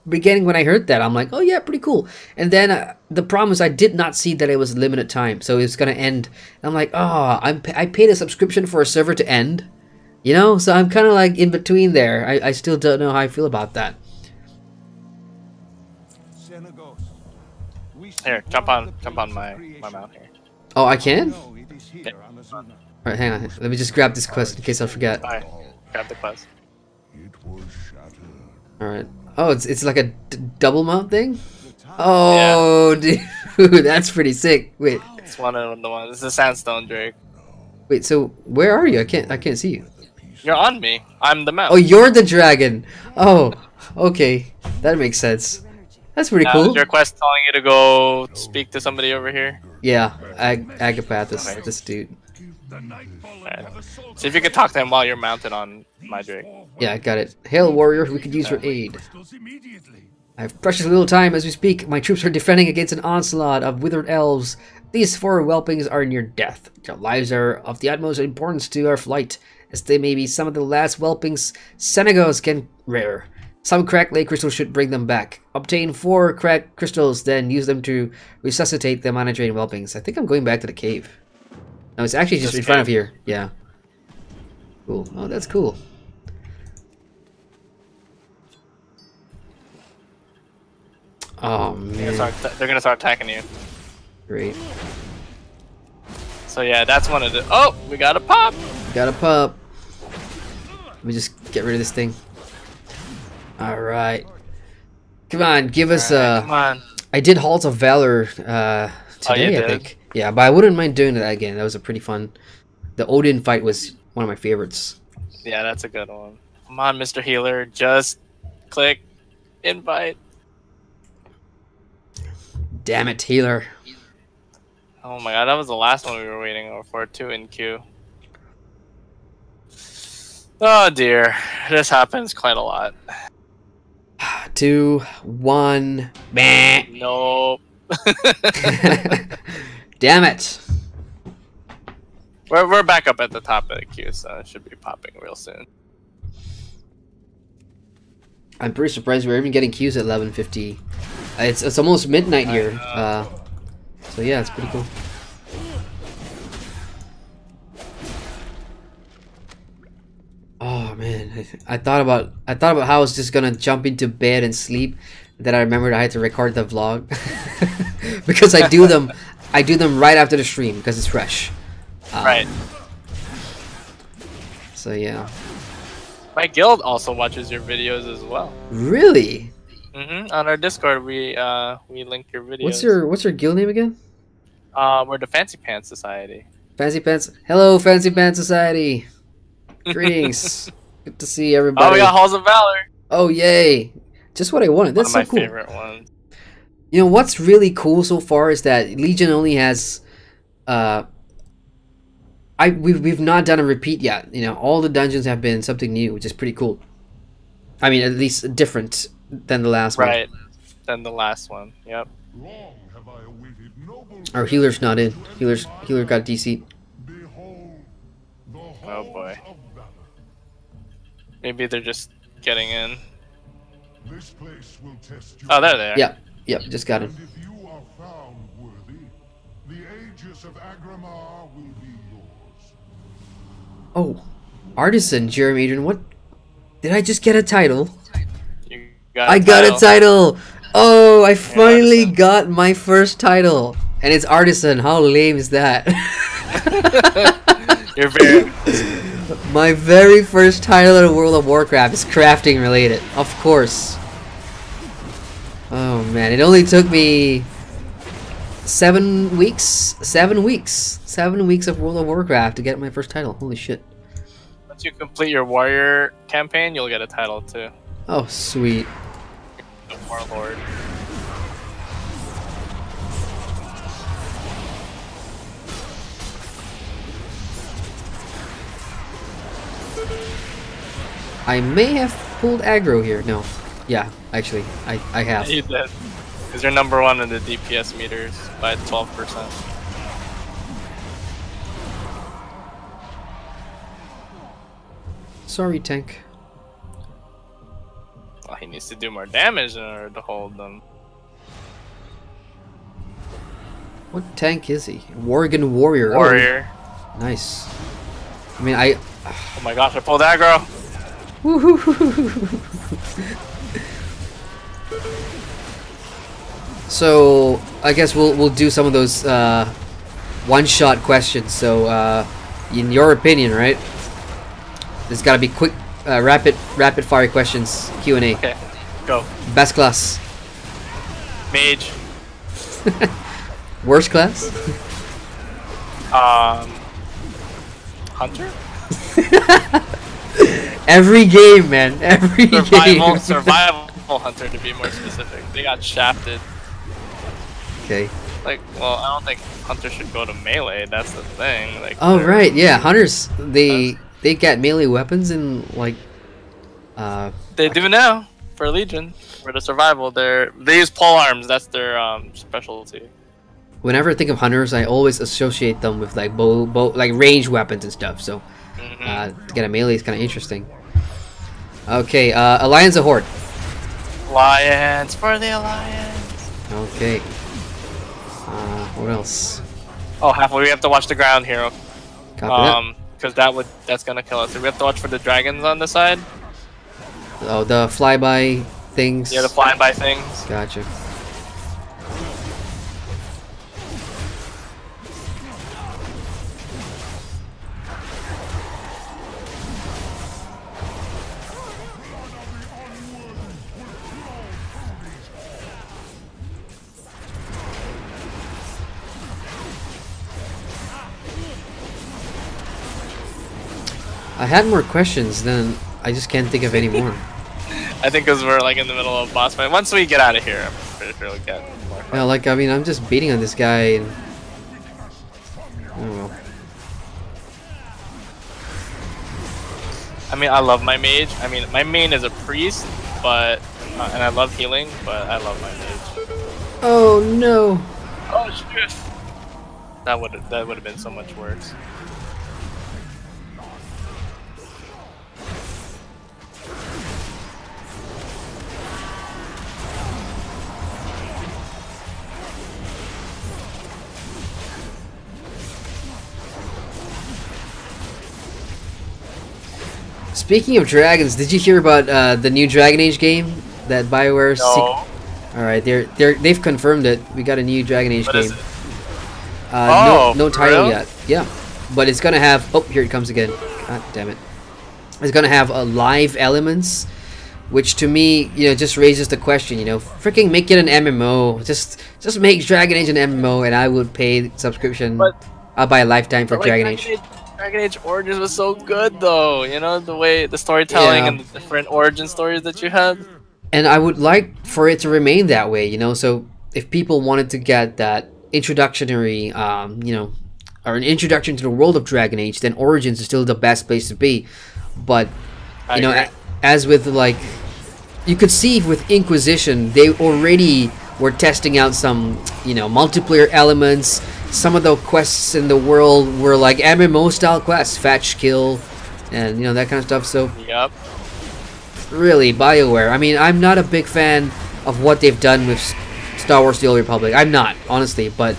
beginning when I heard that, I'm like, oh yeah, pretty cool. And then the problem is I did not see that it was limited time, so it's gonna end. And I'm like, oh, I paid a subscription for a server to end, you know. So I'm kind of like in between there. I still don't know how I feel about that. Here, jump on my mount here. Oh, I can? Yeah. Alright, hang on. Let me just grab this quest in case I forget. Alright, grab the quest. Alright. Oh, it's like a double mount thing? Oh, yeah. Dude, that's pretty sick. Wait. It's one of the ones. It's a sandstone drake. Wait, so where are you? I can't see you. You're on me. I'm the mount. Oh, you're the dragon. Oh, okay. That makes sense. That's pretty cool. Is your quest telling you to go speak to somebody over here? Yeah, Agapathus, this dude. Right. See if you can talk to him while you're mounted on my drake. Yeah, I got it. Hail, warrior, we could use your aid. I have precious little time as we speak. My troops are defending against an onslaught of withered elves. These 4 whelpings are near death. Their lives are of the utmost importance to our flight, as they may be some of the last whelpings Senegos can rear. Some cracked lake crystals should bring them back. Obtain 4 cracked crystals, then use them to resuscitate the mana drain whelpings. I think I'm going back to the cave. No, it's actually just in front of here. Yeah. Cool. Oh, that's cool. Oh man. They're gonna start attacking you. Great. So yeah, that's one of the. Oh, we got a pop. Got a pup. Let me just get rid of this thing. All right. Come on, give us Come on. I did Halls of Valor today, you I think. Yeah, but I wouldn't mind doing that again. That was a pretty fun. The Odin fight was one of my favorites. Yeah, that's a good one. Come on, Mr. Healer, just click invite. Damn it, Healer. Oh my god, that was the last one we were waiting for too in queue. Oh dear, this happens quite a lot. 2, 1. Meh. Nope. Damn it. We're back up at the top of the queue, so it should be popping real soon. I'm pretty surprised we're even getting queues at 11:50. It's almost midnight here. So yeah, it's pretty cool. Oh man, I thought about how I was just gonna jump into bed and sleep. Then I remembered I had to record the vlog because I do them right after the stream because it's fresh. Right. So yeah. My guild also watches your videos as well. Really? On our Discord, we link your videos. What's your guild name again? We're the Fancy Pants Society. Fancy Pants. Hello, Fancy Pants Society. Greetings. Good to see everybody. Oh, we got Halls of Valor. Oh, yay. Just what I wanted. That's one of so my cool. favorite ones. You know, what's really cool so far is that Legion only has... We've not done a repeat yet. You know, all the dungeons have been something new, which is pretty cool. I mean, at least different than the last one. Right. Than the last one. Yep. Long have I awaited noble Our healer's not in. Healer got DC. behold the Oh boy. halls of valor. Maybe they're just getting in. This place will test you. Oh, there they are. Yep, just got in. And if you are found worthy, the Aegis of Agramar will be yours. Oh, Artisan, Jeremy Adrian, what? Did I just get a title? You got I got a title! Oh, I finally Artisan. got my first title! And it's Artisan, how lame is that? You're very. My very first title in World of Warcraft is crafting related, of course. Oh man, it only took me 7 weeks? 7 weeks. 7 weeks of World of Warcraft to get my first title. Holy shit. Once you complete your warrior campaign, you'll get a title too. Oh, sweet. The Warlord. I may have pulled aggro here. No. Yeah, actually, I have. You did. Because you're number one in the DPS meters by 12%. Sorry, tank. Well, he needs to do more damage in order to hold them. What tank is he? Worgen Warrior. Warrior. Oh, nice. I mean, I... Oh my gosh, I pulled aggro! So, I guess we'll do some of those one-shot questions. So, in your opinion, right? There's gotta be quick, rapid-fire questions. Q&A. Okay, go. Best class. Mage. Worst class? Hunter? Every game, man. Every game. Survival hunter to be more specific. They got shafted. Okay. Like, well, I don't think hunters should go to melee. That's the thing. Like, Oh right, yeah. Hunters, they get melee weapons and like. they do now for Legion. For the survival, they use pole arms. That's their specialty. Whenever I think of hunters, I always associate them with like bow like range weapons and stuff. So, to get a melee is kind of interesting. Okay, Alliance or Horde? Alliance for the Alliance. Okay. What else? Oh, halfway we have to watch the ground here. Copy Because that's gonna kill us. So we have to watch for the dragons on the side. that. Oh, the flyby things. Yeah, the flyby things. Gotcha. I had more questions, then I just can't think of any more. I think because we're like in the middle of a boss fight. Once we get out of here, I'm pretty sure we'll get more fun. Yeah, like, I mean, I'm just beating on this guy. And... I don't know. I mean, I love my mage. I mean, my main is a priest, but and I love healing, but I love my mage. Oh no! Oh shit! That would have been so much worse. Speaking of dragons, did you hear about the new Dragon Age game that BioWare? No. All right, they've confirmed it. We got a new Dragon Age What game. is it? No title real? yet. Yeah, but it's gonna have. Oh, here it comes again. God damn it! It's gonna have live elements, which to me, just raises the question. Freaking make it an MMO. Just make Dragon Age an MMO, and I would pay subscription. But- I'll buy a lifetime for But, like, Dragon Age. Dragon Age Origins was so good though, the way the storytelling Yeah. and the different origin stories that you had. And I would like for it to remain that way, so if people wanted to get that introductory, or an introduction to the world of Dragon Age, then Origins is still the best place to be. But, I agree. as with, like, you could see with Inquisition, they already were testing out some, multiplayer elements. Some of the quests in the world were like MMO style quests, fetch, kill, and that kind of stuff. So Yep. really, BioWare. I mean, I'm not a big fan of what they've done with Star Wars: The Old Republic. I'm not, honestly, but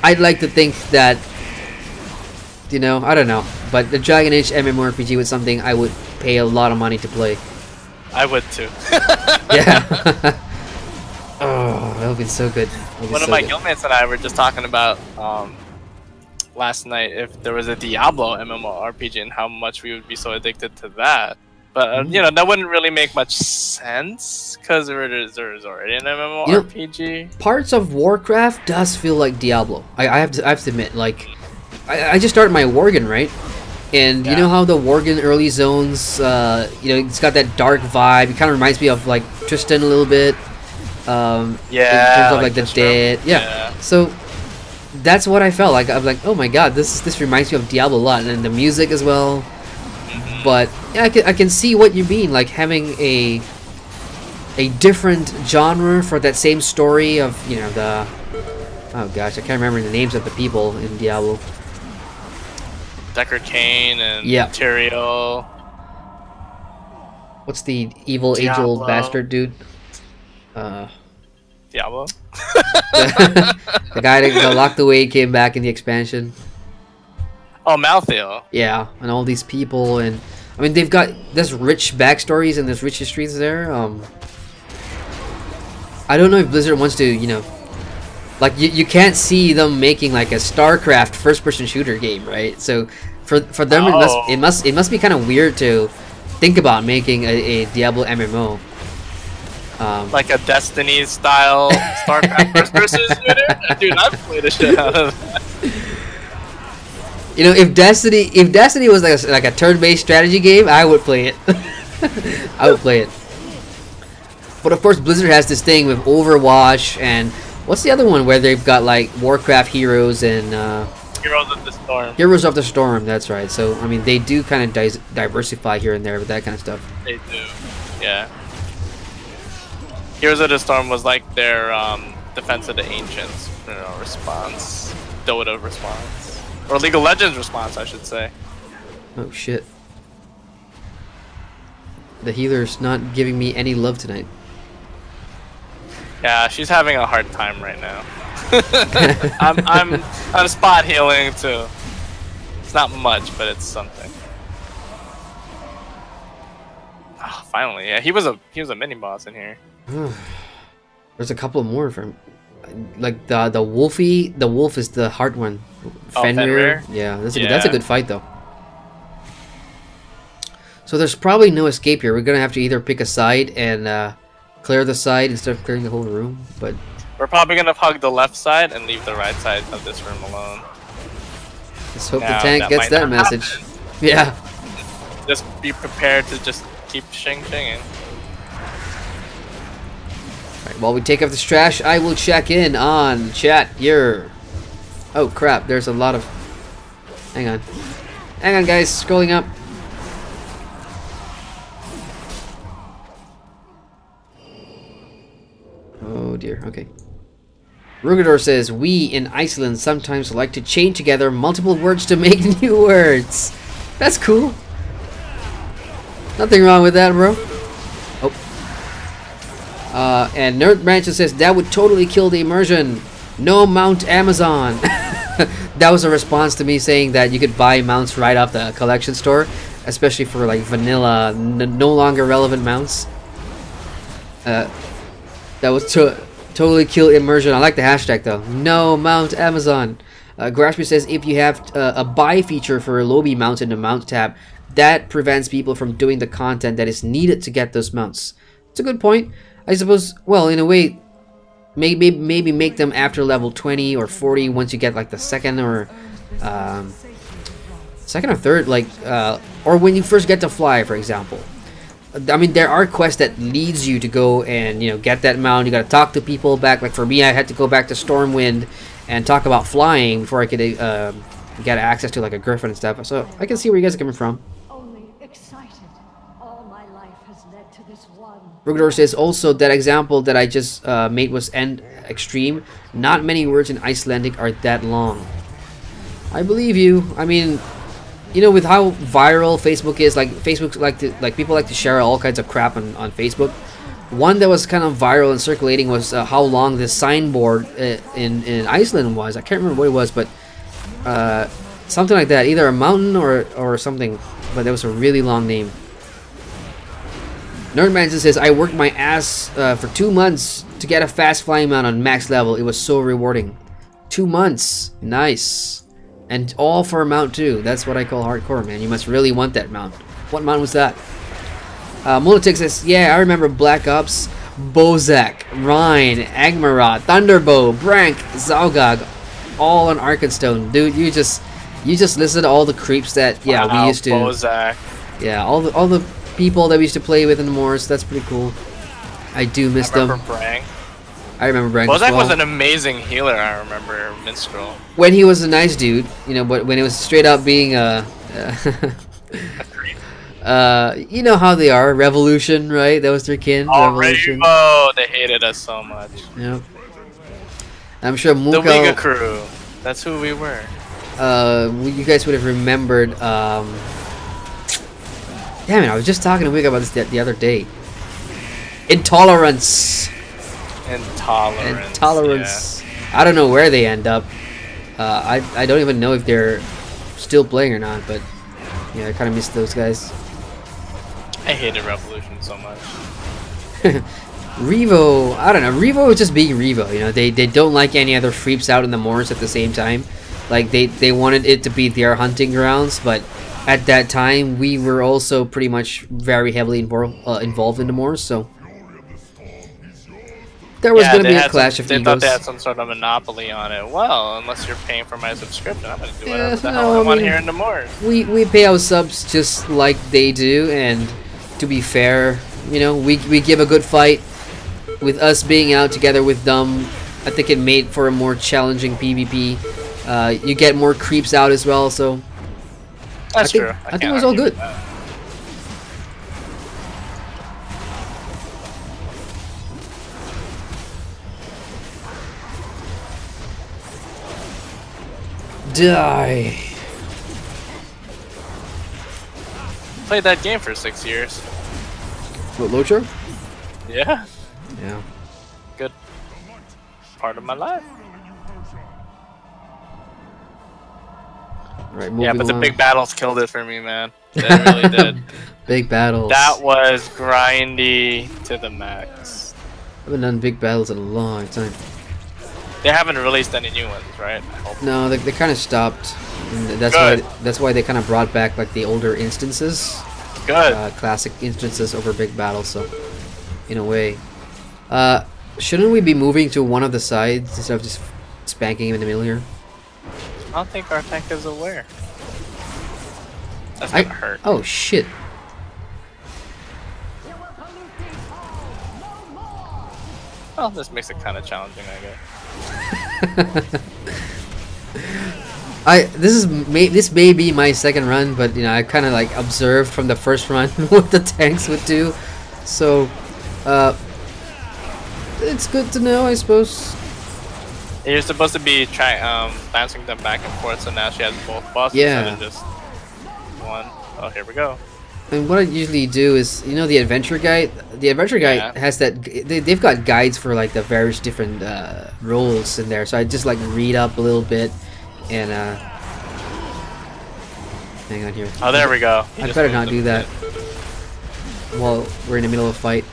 I'd like to think that, I don't know. But the Dragon Age MMORPG was something I would pay a lot of money to play. I would too. Yeah. Oh, that would be so good. One of my guildmates and I were just talking about last night if there was a Diablo MMORPG and how much we would be so addicted to that. But that wouldn't really make much sense because there's already an MMORPG. Parts of Warcraft does feel like Diablo. I have to admit, like, I just started my Worgen, right? And you know how the Worgen early zones, it's got that dark vibe. It kind of reminds me of like Tristan a little bit. In terms of like the dead, so that's what I felt like. I'm like, oh my god, this reminds me of Diablo a lot, and the music as well. But yeah, I can see what you mean, like having a different genre for that same story of the oh gosh, I can't remember the names of the people in Diablo. Deckard Cain and Tyrael. What's the evil age-old bastard dude? Diablo? The guy that got locked away came back in the expansion. Oh, Malthael. Yeah, and all these people, and I mean they've got this rich backstories and this rich histories there. I don't know if Blizzard wants to, like you can't see them making like a StarCraft first-person shooter game, right? So for them it must be kind of weird to think about making a Diablo MMO. Like a Destiny style StarCraft first person shooter? Dude, I'd play the shit out of that. If Destiny was like a turn-based strategy game, I would play it. I would play it. But of course Blizzard has this thing with Overwatch and what's the other one where they've got like Warcraft Heroes and Heroes of the Storm. Heroes of the Storm, that's right. So I mean they do kind of diversify here and there with that kind of stuff. They do. Yeah. Heroes of the Storm was like their Defense of the Ancients response. Dota response. Or League of Legends response, I should say. Oh shit. The healer's not giving me any love tonight. Yeah, she's having a hard time right now. I'm spot healing too. It's not much, but it's something. Oh, finally, yeah, he was a mini boss in here. There's a couple more from, like the Wolfie. The wolf is the hard one. Fenrir. Yeah, that's a good fight though. So there's probably no escape here. We're gonna have to either pick a side and clear the side instead of clearing the whole room. But we're probably gonna hug the left side and leave the right side of this room alone. Let's hope the Now, tank gets might that not message. happen. Yeah. Just be prepared to just keep shing-shinging. Alright, while we take off this trash, I will check in on chat here. Oh crap, there's a lot of... Hang on. Hang on guys, scrolling up. Oh dear, okay. Rugador says, we in Iceland sometimes like to chain together multiple words to make new words. That's cool. Nothing wrong with that, bro. Oh. And Nerd Branson says, that would totally kill the immersion. No Mount Amazon. That was a response to me saying that you could buy mounts right off the collection store, especially for like vanilla, no longer relevant mounts. That was totally kill immersion. I like the hashtag though. No Mount Amazon. Grashby says if you have a buy feature for a lobby mount in the mount tab, that prevents people from doing the content that is needed to get those mounts. It's a good point. I suppose, well, in a way, maybe make them after level 20 or 40 once you get like the second or third, like, or when you first get to fly, for example. I mean, there are quests that leads you to go and, you know, get that mount. You gotta talk to people back. Like for me, I had to go back to Stormwind and talk about flying before I could get access to like a griffin and stuff. So I can see where you guys are coming from. Only excited. All my life has led to this one. Rugador says also that example that I just made was end extreme. Not many words in Icelandic are that long. I believe you. I mean, you know, with how viral Facebook is, like people like to share all kinds of crap on Facebook. One that was kind of viral and circulating was how long this signboard in Iceland was. I can't remember what it was, but something like that, either a mountain or something. But there was a really long name. Nerdmanson says, I worked my ass for 2 months to get a fast flying mount on max level. It was so rewarding. 2 months. Nice. And all for a mount too. That's what I call hardcore, man. You must really want that mount. What mount was that? Molotic says, yeah, I remember Black Ops, Bozak, Rhine, Agmaroth, Thunderbow, Brank, Zalgog, all on Arkenstone. Dude, you just listed all the creeps that we used to. Bozak. Yeah, all the people that we used to play with in the Moors. That's pretty cool. I do miss them. Brank. I remember Brank as Bozak well. was an amazing healer, I remember, Minstrel. When he was a nice dude, you know, but when it was straight up being a you know how they are, Revolution, right? That was their kin. Oh, Revolution. Oh, they hated us so much. Yep. I'm sure Muko, The Wiga crew. That's who we were. you guys would have remembered. Damn it! I was just talking to Wiga about this the other day. Intolerance. Intolerance. Yeah. I don't know where they end up. I don't even know if they're still playing or not. But yeah, I kind of miss those guys. I hated Revolution so much. Revo, I don't know. Revo is just being Revo. You know, they don't like any other freeps out in the Moors at the same time. Like they wanted it to be their hunting grounds, but at that time we were also pretty much very heavily involved in the Moors, so there was going to be a clash of egos. They thought they had some sort of monopoly on it. Well, unless you're paying for my subscription, I'm going to do whatever the hell I want here in the Moors. We pay our subs just like they do, and to be fair, you know, we give a good fight. With us being out together with them, I think it made for a more challenging PvP. You get more creeps out as well, so That's true. I think it was all good. Die. Played that game for 6 years. What, Locher? Yeah. Yeah. Good part of my life. Right, yeah, but along. the big battles killed it for me, man. They really did. Big battles. That was grindy to the max. I haven't done big battles in a long time. They haven't released any new ones, right? No, they kind of stopped. And that's why they kind of brought back like the older instances. Good. Classic instances over big battles. So, in a way, shouldn't we be moving to one of the sides instead of just spanking him in the middle here? I don't think our tank is aware. That's gonna hurt. Oh shit. Well, this makes it kind of challenging, I guess. This may be my second run, but you know I kind of like observed from the first run what the tanks would do, so it's good to know, I suppose. You're supposed to be bouncing them back and forth, so now she has both bosses instead of just one. Oh, here we go. And what I usually do is, you know, the adventure guide. The adventure guide has that. They've got guides for like the various different roles in there. So I just like read up a little bit, and hang on here. Oh, there we go. I better not do that while we're in the middle of a fight.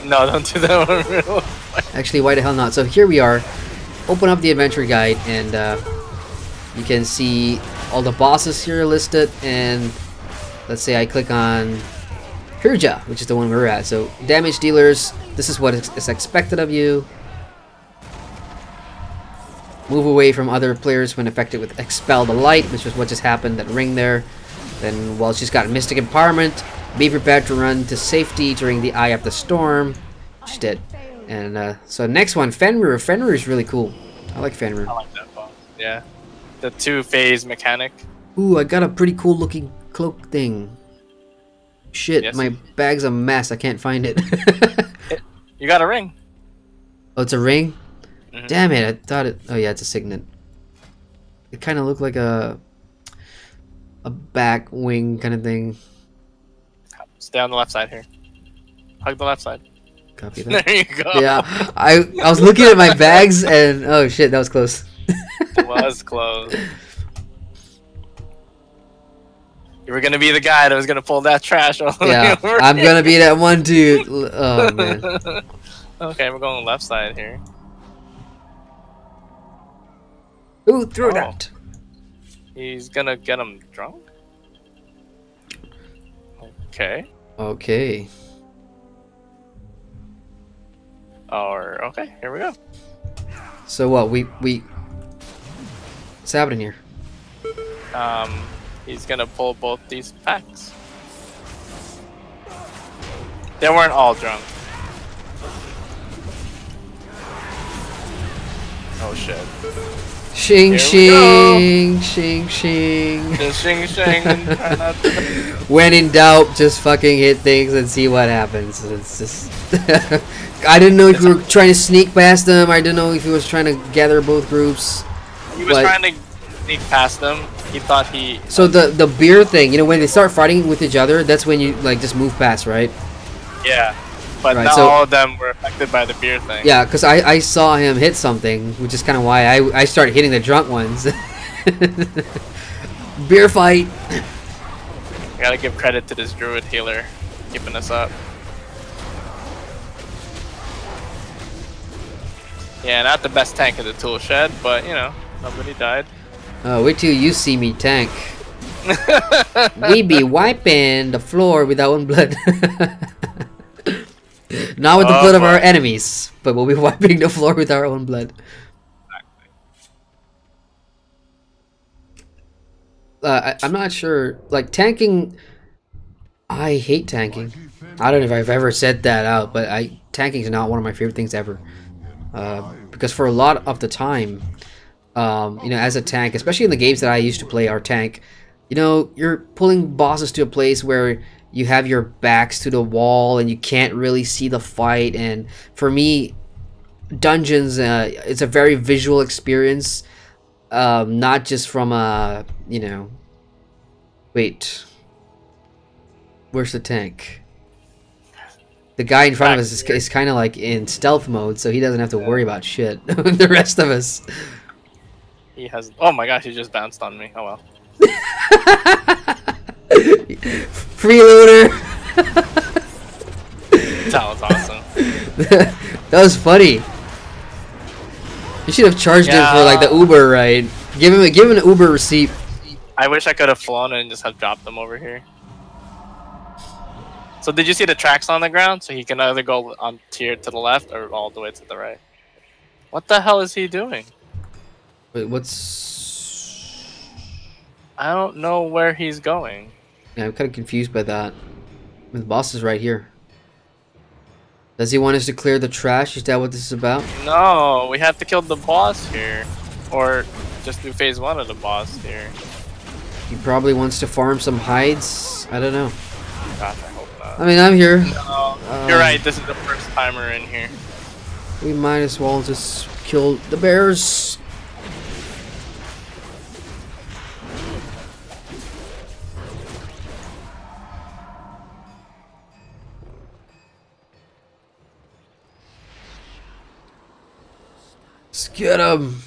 No, don't do that one. In the middle of a fight. Actually, why the hell not? So here we are. Open up the adventure guide, and you can see all the bosses here listed, and let's say I click on Hirja, which is the one we're at. So damage dealers, this is what is expected of you. Move away from other players when affected with Expel the Light, which is what just happened, that ring there. Then, well, she's got Mystic Empowerment. Be prepared to run to safety during the Eye of the Storm. She did. And so next one, Fenrir. Fenrir is really cool. I like Fenrir. I like that boss. Yeah. The two-phase mechanic. Ooh, I got a pretty cool looking cloak thing. Shit, Yes. my bag's a mess. I can't find it. You got a ring. Oh, it's a ring? Mhm. Damn it, I thought it... Oh yeah, it's a signet. It kind of looked like a back wing kind of thing. Stay on the left side here. Hug the left side. Copy that. There you go. Yeah, I was looking at my bags and... Oh shit, that was close. It was close. You were gonna be the guy that was gonna pull that trash all the way Yeah, over. I'm gonna be that one dude. Oh man. Okay, we're going left side here. Ooh, through Oh. that. He's gonna get him drunk? Okay. Okay. Or, okay, here we go. So what, we... What's happening here? He's gonna pull both these packs. They weren't all drunk. Oh shit. Shing Here we shing, shing shing. Just shing shing and try not to... When in doubt, just fucking hit things and see what happens. It's just... I didn't know if you were trying to sneak past them. I didn't know if he was trying to gather both groups. He was trying to sneak past them. He thought he... So the beer thing, you know, when they start fighting with each other, that's when you like just move past, right? Yeah. But Right, not so- all of them were affected by the beer thing. Yeah, because I saw him hit something, which is kind of why I started hitting the drunk ones. Beer fight. I gotta give credit to this druid healer keeping us up. Yeah, not the best tank in the tool shed, but you know, nobody died. Wait till you see me tank. We be wiping the floor with our own blood. Not with the blood of our enemies, but we'll be wiping the floor with our own blood. I'm not sure. Like, tanking... I hate tanking. I don't know if I've ever said that out, but tanking is not one of my favorite things ever. Because for a lot of the time, you know, as a tank, especially in the games that I used to play, our tank, you know, you're pulling bosses to a place where you have your backs to the wall and you can't really see the fight. And for me, dungeons, it's a very visual experience, not just from a, you know, wait, where's the tank? The guy in front of us is kind of like in stealth mode, so he doesn't have to worry about shit. The rest of us. He has... Oh my gosh, he just bounced on me. Oh well. Freeloader. That was awesome. That was funny. You should have charged him for like the Uber ride. Give him an Uber receipt. I wish I could have flown and just have dropped them over here. So did you see the tracks on the ground? So he can either go on tier to the left or all the way to the right. What the hell is he doing? Wait, what's... I don't know where he's going. Yeah, I'm kind of confused by that. The boss is right here. Does he want us to clear the trash? Is that what this is about? No, we have to kill the boss here. Or just do phase 1 of the boss here. He probably wants to farm some hides. I don't know. Gosh, I hope not. I mean, I'm here. No, you're right, this is the first timer in here. We might as well just kill the bears. Let's get him.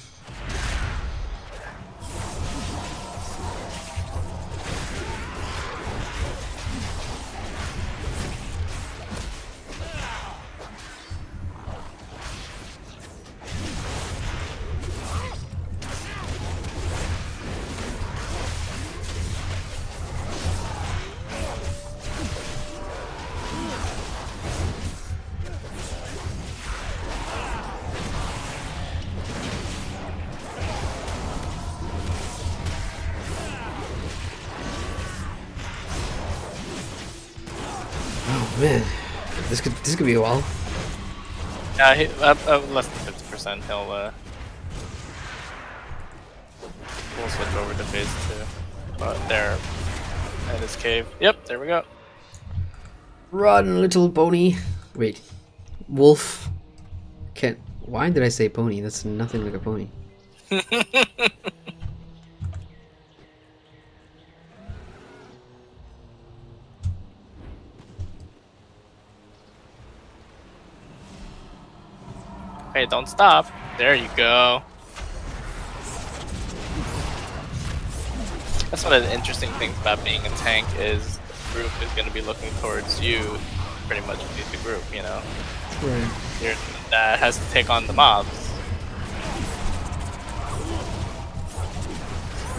Man, this could be a while. Yeah, less than 50%. We'll switch over to phase 2. But there, at his cave. Yep, there we go. Run, little pony. Wait, wolf. Can't. Why did I say pony? That's nothing like a pony. Hey, don't stop. There you go. That's one of the interesting things about being a tank is the group is going to be looking towards you pretty much to lead the group, you know? Right. You're that has to take on the mobs.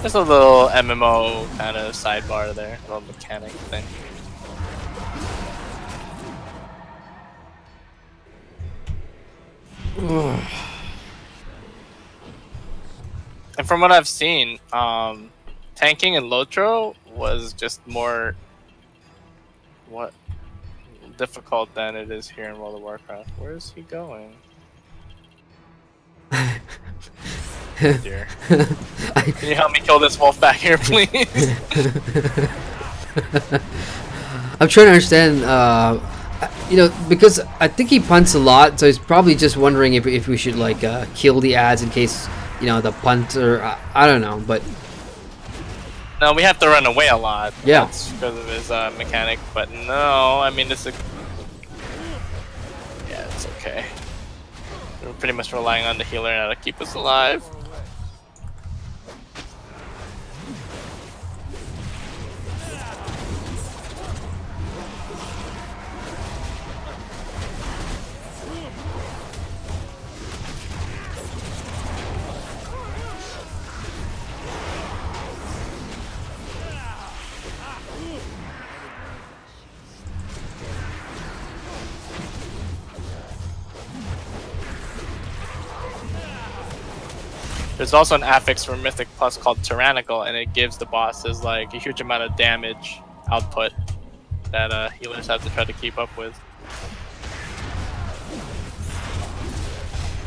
Just a little MMO kind of sidebar there, a little mechanic thing. And from what I've seen, tanking in Lotro was just more difficult than it is here in World of Warcraft. Where is he going? Dear. Can you help me kill this wolf back here, please? I'm trying to understand, you know, because I think he punts a lot, so he's probably just wondering if we should like kill the ads in case, you know, the punt or I don't know, but no, we have to run away a lot. Yeah, that's because of his mechanic. But no, I mean it's a it's okay. We're pretty much relying on the healer now to keep us alive. There's also an affix for Mythic Plus called Tyrannical, and it gives the bosses like a huge amount of damage output that healers have to try to keep up with.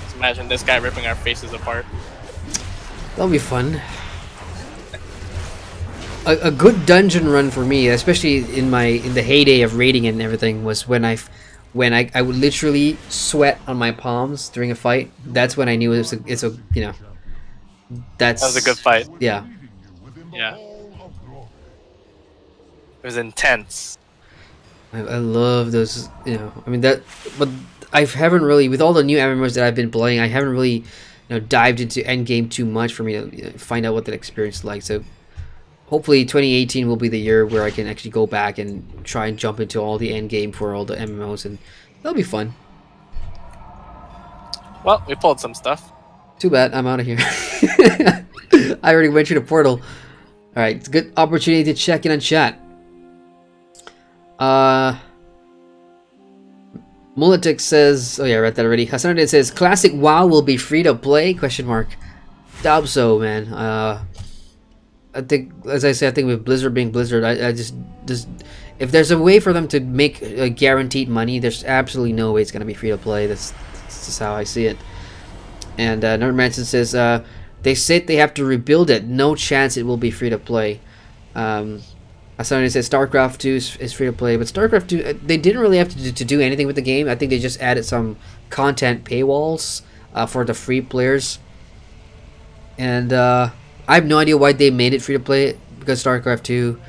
Just imagine this guy ripping our faces apart. that'll be fun. A good dungeon run for me, especially in the heyday of raiding and everything, was when I would literally sweat on my palms during a fight. That's when I knew it's a you know. That was a good fight. Yeah. Yeah. It was intense. I love those, you know, I mean that, but I haven't really, with all the new MMOs that I've been playing, I haven't really, you know, dived into endgame too much for me to, you know, find out what that experience is like. So hopefully 2018 will be the year where I can actually go back and try and jump into all the endgame for all the MMOs, and that'll be fun. Well, we pulled some stuff. Too bad, I'm out of here. I already went through the portal. Alright, it's a good opportunity to check in on chat. Mulatic says, oh yeah, I read that already. Hasanudin says, classic WoW will be free to play? Question mark. Doubt so, man. I think, as I said, I think with Blizzard being Blizzard, I just if there's a way for them to make guaranteed money, there's absolutely no way it's gonna be free to play. That's just how I see it. And Nerd Manson says they said they have to rebuild it. No chance it will be free to play. Somebody says StarCraft 2 is free to play, but StarCraft 2 they didn't really have to do anything with the game. I think they just added some content paywalls for the free players. And I have no idea why they made it free to play, because StarCraft 2,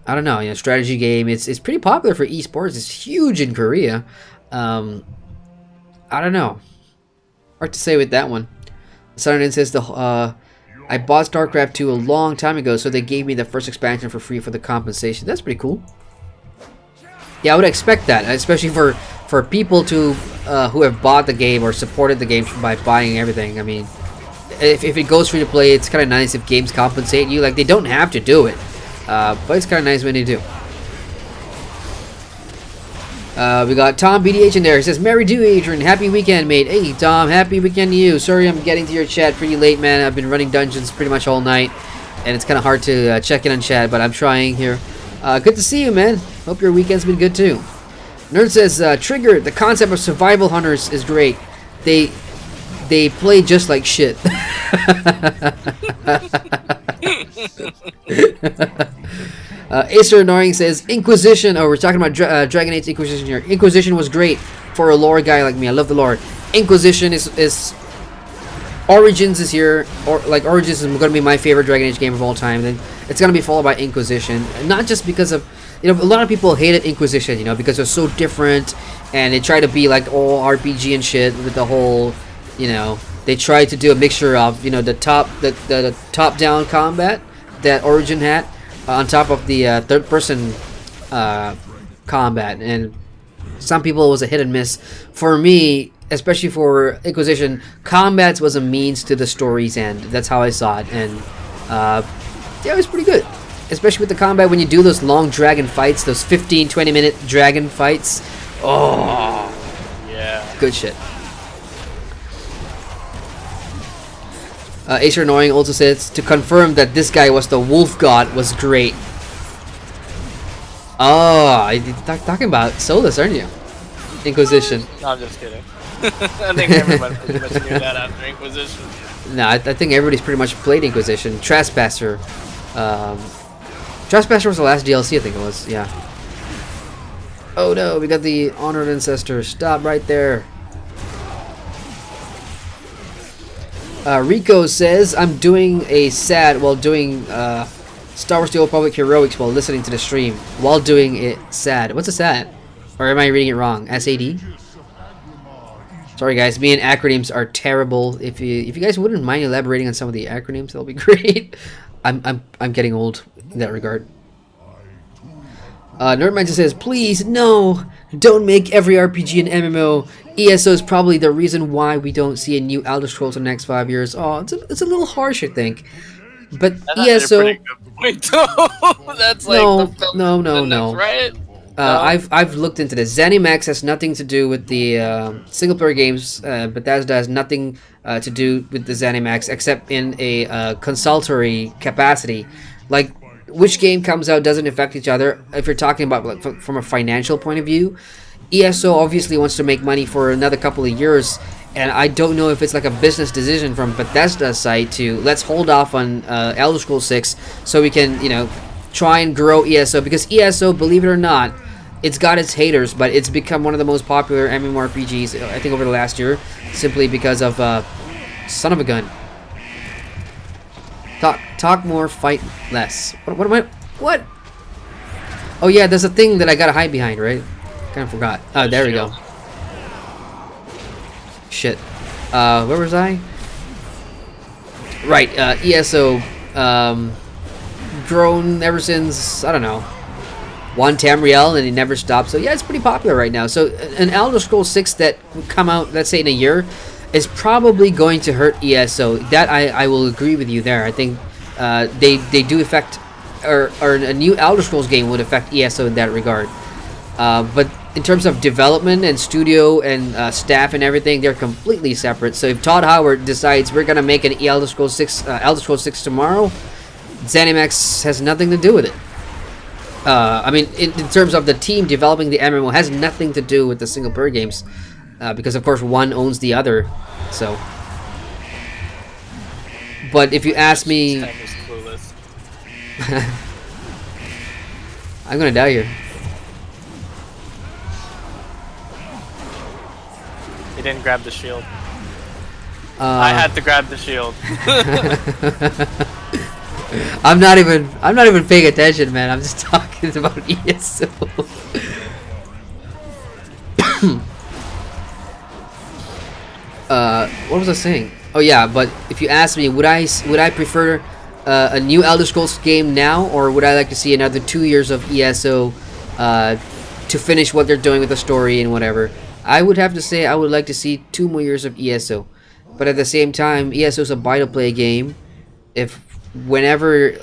I don't know, you know, strategy game. It's pretty popular for esports. It's huge in Korea. I don't know. Hard to say with that one. Saturday says I bought StarCraft 2 a long time ago, so they gave me the first expansion for free for the compensation. That's pretty cool. Yeah, I would expect that, especially for people to who have bought the game or supported the game by buying everything. I mean, if it goes free to play, it's kind of nice if games compensate you. Like, they don't have to do it, but it's kind of nice when they do. We got Tom BDH in there. He says, Merry do, Adrian. Happy weekend, mate. Hey, Tom. Happy weekend to you. Sorry I'm getting to your chat pretty late, man. I've been running dungeons pretty much all night, and it's kind of hard to check in on chat, but I'm trying here. Good to see you, man. Hope your weekend's been good, too. Nerd says, Trigger, the concept of survival hunters is great. They play just like shit. Acer Annoying says, Inquisition. Oh, we're talking about Dragon Age Inquisition here. Inquisition was great for a lore guy like me. I love the lore. Inquisition is Origins is here. Origins is going to be my favorite Dragon Age game of all time. Then it's going to be followed by Inquisition. And not just because of, you know, a lot of people hated Inquisition, you know, because it was so different, and they try to be like all RPG and shit with the whole, you know, they tried to do a mixture of, you know, the top-down combat that Origin had, on top of the third-person combat, and some people it was a hit and miss. For me, especially for Inquisition, combats was a means to the story's end. That's how I saw it, and yeah, it was pretty good. Especially with the combat when you do those long dragon fights, those 15-20 minute dragon fights. Oh, yeah, good shit. Acer Annoying also says, to confirm that this guy was the wolf god was great. Oh, you're talking about Solus, aren't you? Inquisition. No, I'm just kidding. I think everyone pretty much knew that after Inquisition. No, I think everybody's pretty much played Inquisition. Trespasser. Trespasser was the last DLC, I think it was, yeah. Oh no, we got the Honored Ancestor. Stop right there. Rico says, I'm doing a SAD while doing Star Wars The Old Republic Heroics while listening to the stream. While doing it SAD. What's a SAD? Or am I reading it wrong? SAD? Sorry guys, me and acronyms are terrible. If you guys wouldn't mind elaborating on some of the acronyms, that'll be great. I'm getting old in that regard. Nerdman says, please, no, don't make every RPG an MMO. ESO is probably the reason why we don't see a new Elder Scrolls in the next 5 years. Oh, it's a little harsh, I think. But that's ESO... a pretty good point, though. That's like... No. Right? I've looked into this. ZeniMax has nothing to do with the single-player games. Bethesda has nothing to do with the ZeniMax except in a consultory capacity. Like, which game comes out doesn't affect each other. If you're talking about like from a financial point of view, ESO obviously wants to make money for another couple of years, and I don't know if it's like a business decision from Bethesda's side to let's hold off on Elder Scrolls 6 so we can, you know, try and grow ESO, because ESO, believe it or not, it's got its haters, but it's become one of the most popular MMORPGs I think over the last year, simply because of son of a gun. Talk more, fight less. What am I? What? Oh yeah, there's a thing that I gotta hide behind, right? Kind of forgot. Oh, there we go. Shit. Where was I? Right. ESO. Grown ever since, I don't know, 1 Tamriel, and it never stopped. So yeah, it's pretty popular right now. So an Elder Scrolls 6 that would come out, let's say in a year, is probably going to hurt ESO. That I will agree with you there. I think they do affect, or a new Elder Scrolls game would affect ESO in that regard. But in terms of development and studio and staff and everything, they're completely separate. So if Todd Howard decides we're gonna make an Elder Scrolls 6 tomorrow, ZeniMax has nothing to do with it. I mean, in terms of the team developing the MMO, has nothing to do with the single player games, because of course one owns the other. So, but if you ask me, I'm gonna die here. He didn't grab the shield. I had to grab the shield. I'm not even paying attention, man. I'm just talking about ESO. What was I saying? Oh yeah, but if you ask me, would I prefer a new Elder Scrolls game now, or would I like to see another 2 years of ESO to finish what they're doing with the story and whatever? I would have to say I would like to see 2 more years of ESO. But at the same time, ESO is a buy-to-play game. Whenever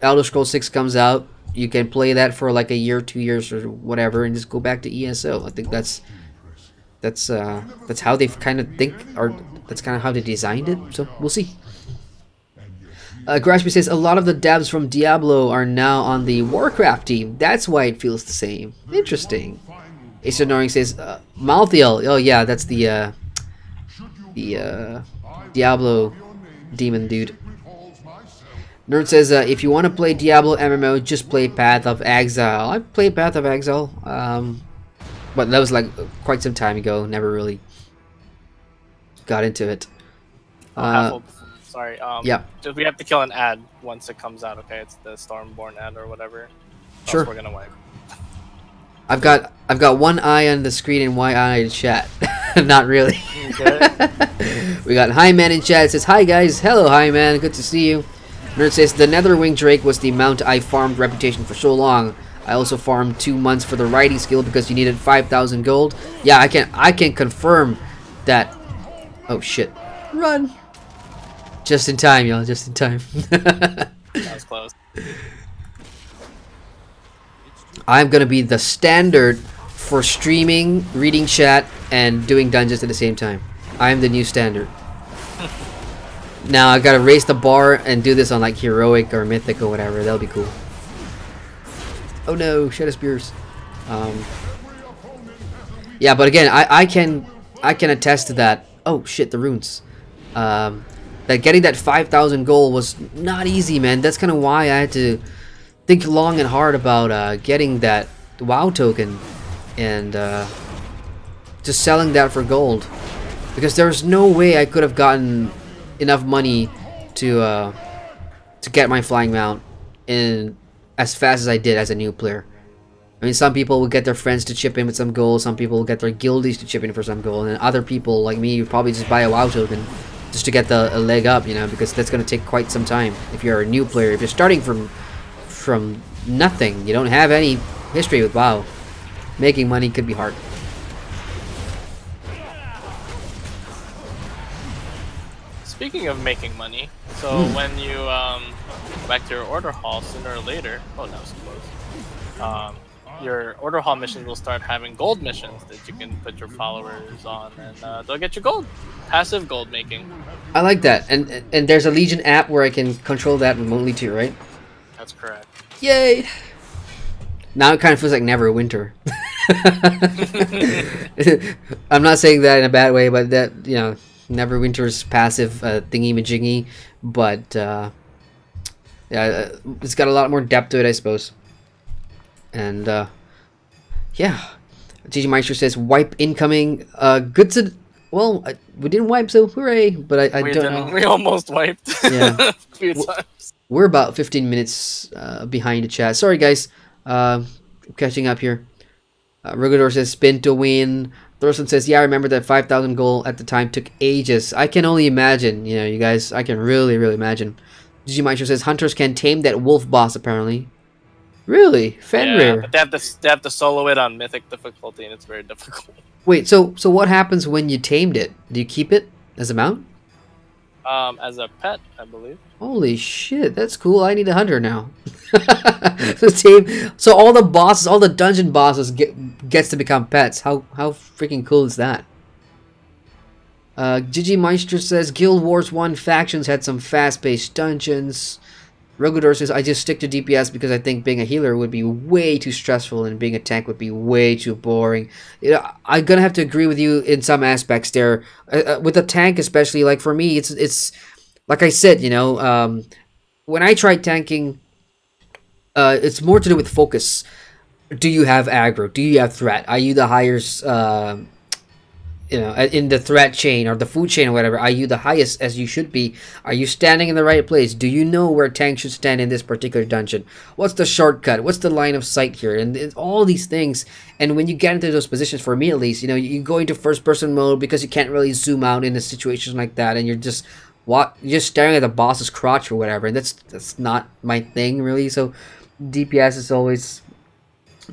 Elder Scrolls 6 comes out, you can play that for like a year, 2 years, or whatever, and just go back to ESO. I think that's how they kind of think, or that's kind of how they designed it. So we'll see. Grashby says a lot of the devs from Diablo are now on the Warcraft team. That's why it feels the same. Interesting. Ace Annoying says Malthiel. Oh yeah, that's the Diablo demon dude. Nerd says if you want to play Diablo MMO, just play Path of Exile. I've played Path of Exile, but that was like quite some time ago. Never really got into it. Sorry. Yeah. We have to kill an ad once it comes out. Okay, it's the Stormborn ad or whatever. Sure. We're gonna wipe. I've got one eye on the screen and one eye in chat. Not really. Okay. We got Hi Man in chat. It says hi guys. Hello Hi Man. Good to see you. Nerd says the Netherwing Drake was the mount I farmed reputation for so long. I also farmed 2 months for the riding skill because you needed 5,000 gold. Yeah, I can confirm that. Oh shit! Run! Just in time, y'all. Just in time. That was close. I'm gonna be the standard for streaming, reading chat, and doing dungeons at the same time. I'm the new standard. Now I gotta raise the bar and do this on like heroic or mythic or whatever. That'll be cool. Oh no, Shadow Spears. Yeah, but again, I can attest to that. Oh shit, the runes. That getting that 5,000 gold was not easy, man. That's kind of why I had to think long and hard about getting that WoW token and just selling that for gold, because there was no way I could have gotten enough money to get my flying mount in as fast as I did as a new player. I mean, some people will get their friends to chip in with some gold, some people will get their guildies to chip in for some gold, and other people like me would probably just buy a WoW token just to get a leg up, you know, because that's going to take quite some time if you're a new player. If you're starting from nothing, you don't have any history with WoW, making money could be hard. Speaking of making money, so when you go back to your order hall sooner or later, oh that was close. Your order hall missions will start having gold missions that you can put your followers on, and they'll get you gold, passive gold making. I like that, and there's a Legion app where I can control that remotely too, right? That's correct. Yay! Now it kind of feels like Neverwinter. I'm not saying that in a bad way, but that, you know, Neverwinter's passive thingy-majiggy, but yeah, it's got a lot more depth to it, I suppose. And yeah, ggmyster says wipe incoming. Good to, well, we didn't wipe, so hooray! But I don't know. We almost wiped. Yeah, a few times. We're about 15 minutes behind the chat. Sorry guys, catching up here. Rugador says spin to win. Thorson says, yeah, I remember that 5,000 goal at the time took ages. I can only imagine, you know, you guys, I can really imagine. ggmyster says hunters can tame that wolf boss apparently. Really? Fenrir? Yeah, but they have to solo it on mythic difficulty, and it's very difficult. Wait, so what happens when you tamed it? Do you keep it as a mount? As a pet, I believe. Holy shit, that's cool. I need a hunter now. So all the bosses, all the dungeon bosses gets to become pets. How freaking cool is that? ggmyster says Guild Wars 1 factions had some fast-paced dungeons. Rogador says, I just stick to DPS because I think being a healer would be way too stressful and being a tank would be way too boring. You know, I'm gonna have to agree with you in some aspects there. With a tank especially, like for me, it's like I said, you know, when I tried tanking, it's more to do with focus. Do you have aggro? Do you have threat? Are you the highest, you know, in the threat chain or the food chain or whatever? Are you the highest as you should be? Are you standing in the right place? Do you know where tanks should stand in this particular dungeon? What's the shortcut? What's the line of sight here? And it's all these things. And when you get into those positions, for me at least, you know, you go into first-person mode because you can't really zoom out in a situation like that, and you're just staring at the boss's crotch or whatever. And that's not my thing really. So DPS is always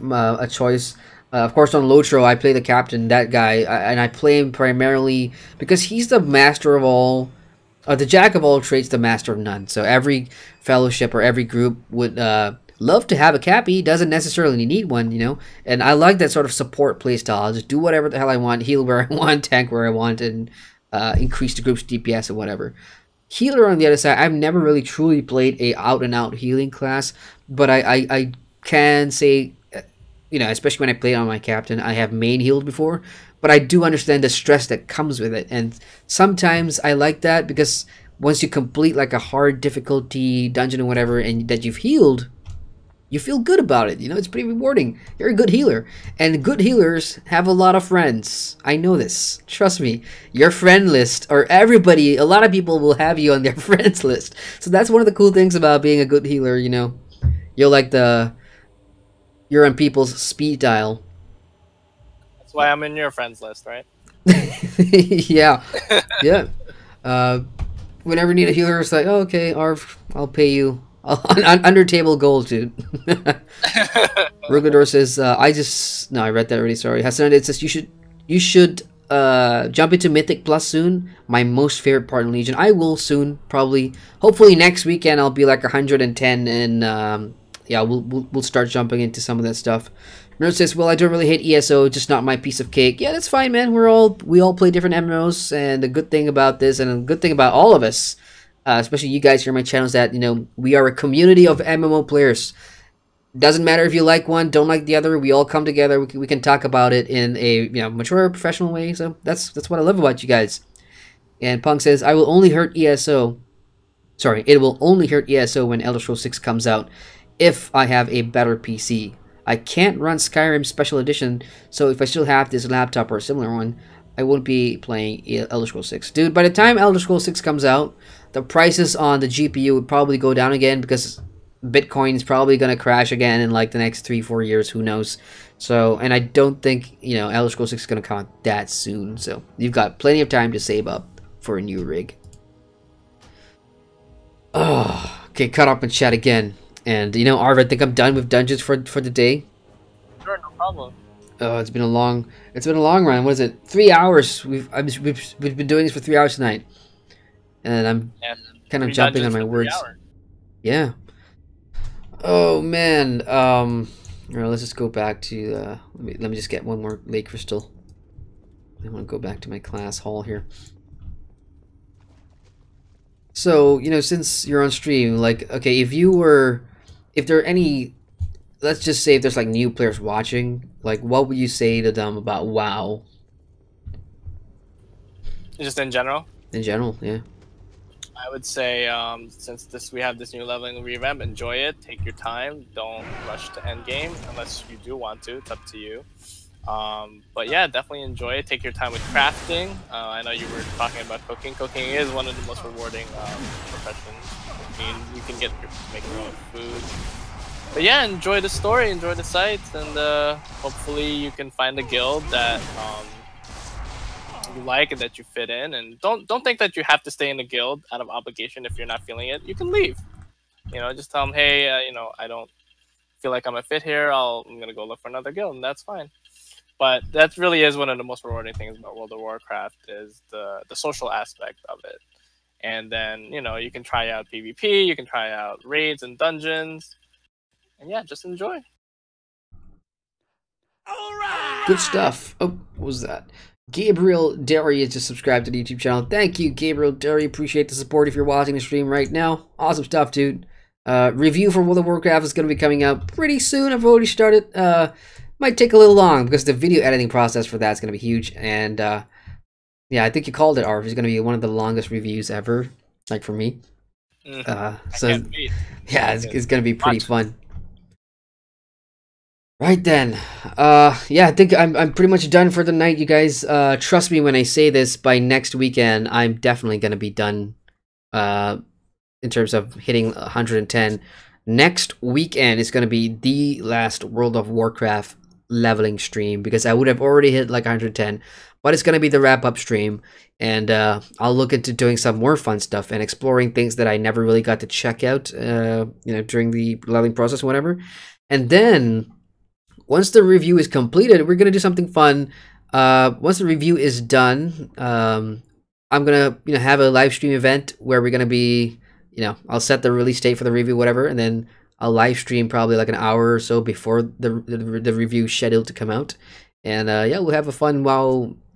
a choice. Of course, on Lotro, I play the captain, that guy, and I play him primarily because he's the master of all, the jack of all trades, the master of none. So every fellowship or every group would love to have a cappy, doesn't necessarily need one, you know. And I like that sort of support playstyle. I'll just do whatever the hell I want, heal where I want, tank where I want, and increase the group's DPS or whatever. Healer on the other side, I've never really truly played a out-and-out healing class, but I can say, you know, especially when I play on my captain, I have main healed before, but I do understand the stress that comes with it. And sometimes I like that because once you complete like a hard difficulty dungeon or whatever and that you've healed, you feel good about it. You know, it's pretty rewarding. You're a good healer. And good healers have a lot of friends. I know this. Trust me. Your friend list, or everybody, a lot of people will have you on their friends list. So that's one of the cool things about being a good healer, you know. You're like you're on people's speed dial. That's why I'm in your friends list, right? Yeah. Yeah. Whenever you need a healer, it's like, oh, okay, Arv, I'll pay you. Under table gold, dude. Rugador says, I read that already, sorry. Hassan, it says you should jump into Mythic Plus soon. My most favorite part in Legion. I will soon, probably. Hopefully next weekend I'll be like 110 and yeah, we'll start jumping into some of that stuff. Nerd says, well, I don't really hate ESO, just not my piece of cake. Yeah, that's fine, man. We all play different MMOs, and the good thing about this, and the good thing about all of us, especially you guys here on my channel, is that, you know, we are a community of MMO players. Doesn't matter if you like one, don't like the other. We all come together. We can talk about it in a, you know, mature, professional way. So that's what I love about you guys. And Punk says, I will only hurt ESO. Sorry, it will only hurt ESO when Elder Scrolls 6 comes out. If I have a better PC. I can't run Skyrim Special Edition, so if I still have this laptop or a similar one, I won't be playing Elder Scrolls 6. Dude, by the time Elder Scrolls 6 comes out, the prices on the GPU would probably go down again because Bitcoin is probably going to crash again in like the next 3-4 years, who knows. So, and I don't think, you know, Elder Scrolls 6 is going to come out that soon, so you've got plenty of time to save up for a new rig. Oh, okay, cut up and chat again. And you know, Arva, I think I'm done with dungeons for the day. Sure, no problem. Oh, it's been a long run. What is it? 3 hours. We've been doing this for 3 hours tonight, and I'm kind of jumping on my words. Yeah. Oh man. All right, let's just go back to. Let me just get one more lake crystal. I want to go back to my class hall here. So, you know, since you're on stream, like, okay, if there are any, let's just say if there's like new players watching, like, what would you say to them about WoW? Just in general? In general, yeah. I would say, since we have this new leveling revamp, enjoy it, take your time, don't rush to endgame, unless you do want to, it's up to you. But yeah, definitely enjoy it. Take your time with crafting. I know you were talking about cooking. Cooking is one of the most rewarding professions. I mean, you can make your own food. But yeah, enjoy the story, enjoy the sights, and hopefully you can find a guild that you like and that you fit in. And don't think that you have to stay in the guild out of obligation if you're not feeling it. You can leave. You know, just tell them, hey, you know, I don't feel like I'm a fit here. I'm gonna go look for another guild, and that's fine. But that really is one of the most rewarding things about World of Warcraft is the social aspect of it. And then, you know, you can try out PvP, you can try out raids and dungeons. And yeah, just enjoy. All right. Good stuff. Oh, what was that? Gabriel Derry has just subscribed to the YouTube channel. Thank you, Gabriel Derry. Appreciate the support if you're watching the stream right now. Awesome stuff, dude. Review for World of Warcraft is going to be coming out pretty soon. I've already started. Might take a little long because the video editing process for that is going to be huge. And yeah, I think you called it, Arv. It's going to be one of the longest reviews ever, like for me. So yeah, it's going to be pretty fun. Right then, yeah, I think I'm pretty much done for the night, you guys. Trust me when I say this. By next weekend, I'm definitely going to be done. In terms of hitting 110. Next weekend is going to be the last World of Warcraft leveling stream, because I would have already hit like 110, but it's going to be the wrap-up stream, and I'll look into doing some more fun stuff and exploring things that I never really got to check out, you know, during the leveling process, whatever. And then, once the review is completed, we're going to do something fun. Once the review is done, I'm going to, have a live stream event where we're going to be, I'll set the release date for the review, whatever, and then I'll live stream probably like an hour or so before the review scheduled to come out. And yeah, we'll have a fun,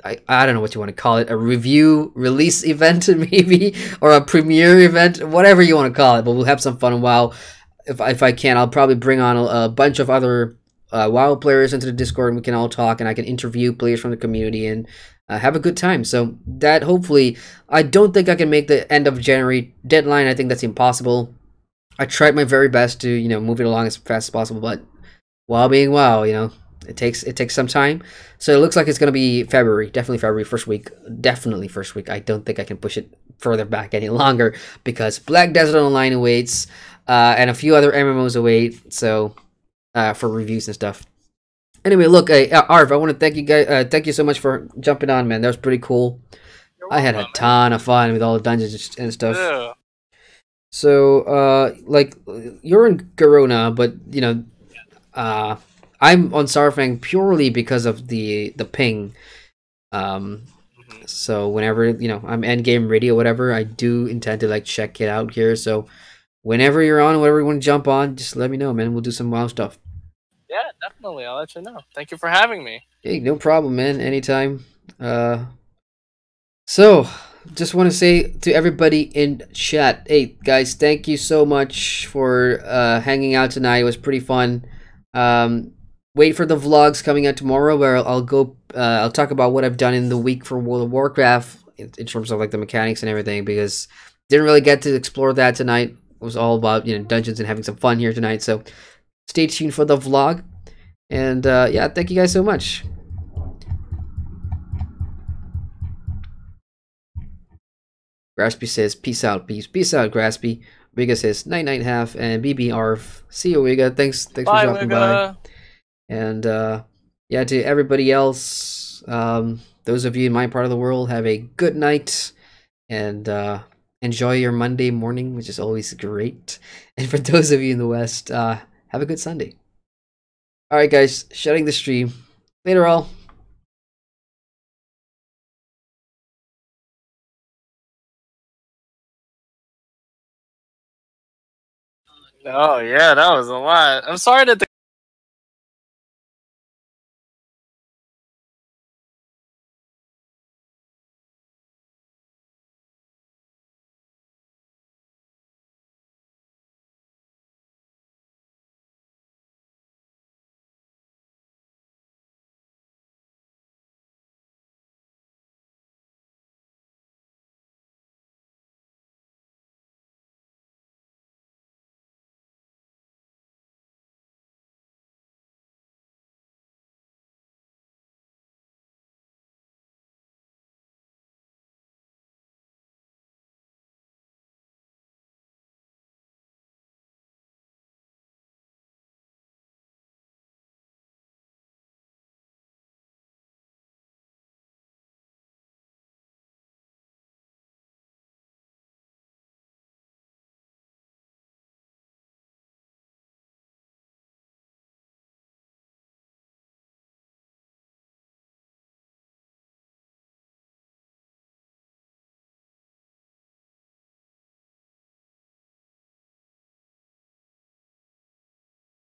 I don't know what you want to call it, a review release event maybe, or a premiere event, whatever you want to call it. But we'll have some fun while, if I can, I'll probably bring on a bunch of other WoW players into the Discord, and we can all talk, and I can interview players from the community and have a good time. So that, hopefully, I don't think I can make the end of January deadline. I think that's impossible. I tried my very best to, move it along as fast as possible, but WoW being WoW, it takes some time. So it looks like it's going to be February, definitely February, first week, definitely first week. I don't think I can push it further back any longer, because Black Desert Online awaits, and a few other MMOs await, so for reviews and stuff. Anyway, look, Arv, I want to thank you guys. Thank you so much for jumping on, man. That was pretty cool. I had a ton of fun with all the dungeons and stuff. Yeah. So, like, you're in Garona, but I'm on Sarfang purely because of the ping. So whenever I'm endgame ready or whatever, I do intend to like check it out here. So whenever you're on, whatever you want to jump on, just let me know, man. We'll do some WoW stuff. Yeah, definitely. I'll let you know. Thank you for having me. Hey, no problem, man. Anytime. So, just want to say to everybody in chat, hey, guys, thank you so much for hanging out tonight. It was pretty fun. Wait for the vlogs coming out tomorrow, where I'll talk about what I've done in the week for World of Warcraft in terms of like the mechanics and everything, because didn't really get to explore that tonight. It was all about dungeons and having some fun here tonight. So stay tuned for the vlog, and yeah, thank you guys so much. Graspy says peace out, peace out, Graspy. Wiga says night night half, and BB Arv. See you, Wiga. Thanks for dropping by. And yeah, to everybody else, those of you in my part of the world, have a good night, and enjoy your Monday morning, which is always great. And for those of you in the West, have a good Sunday. Alright guys, shutting the stream. Later all. Oh yeah, that was a lot. I'm sorry that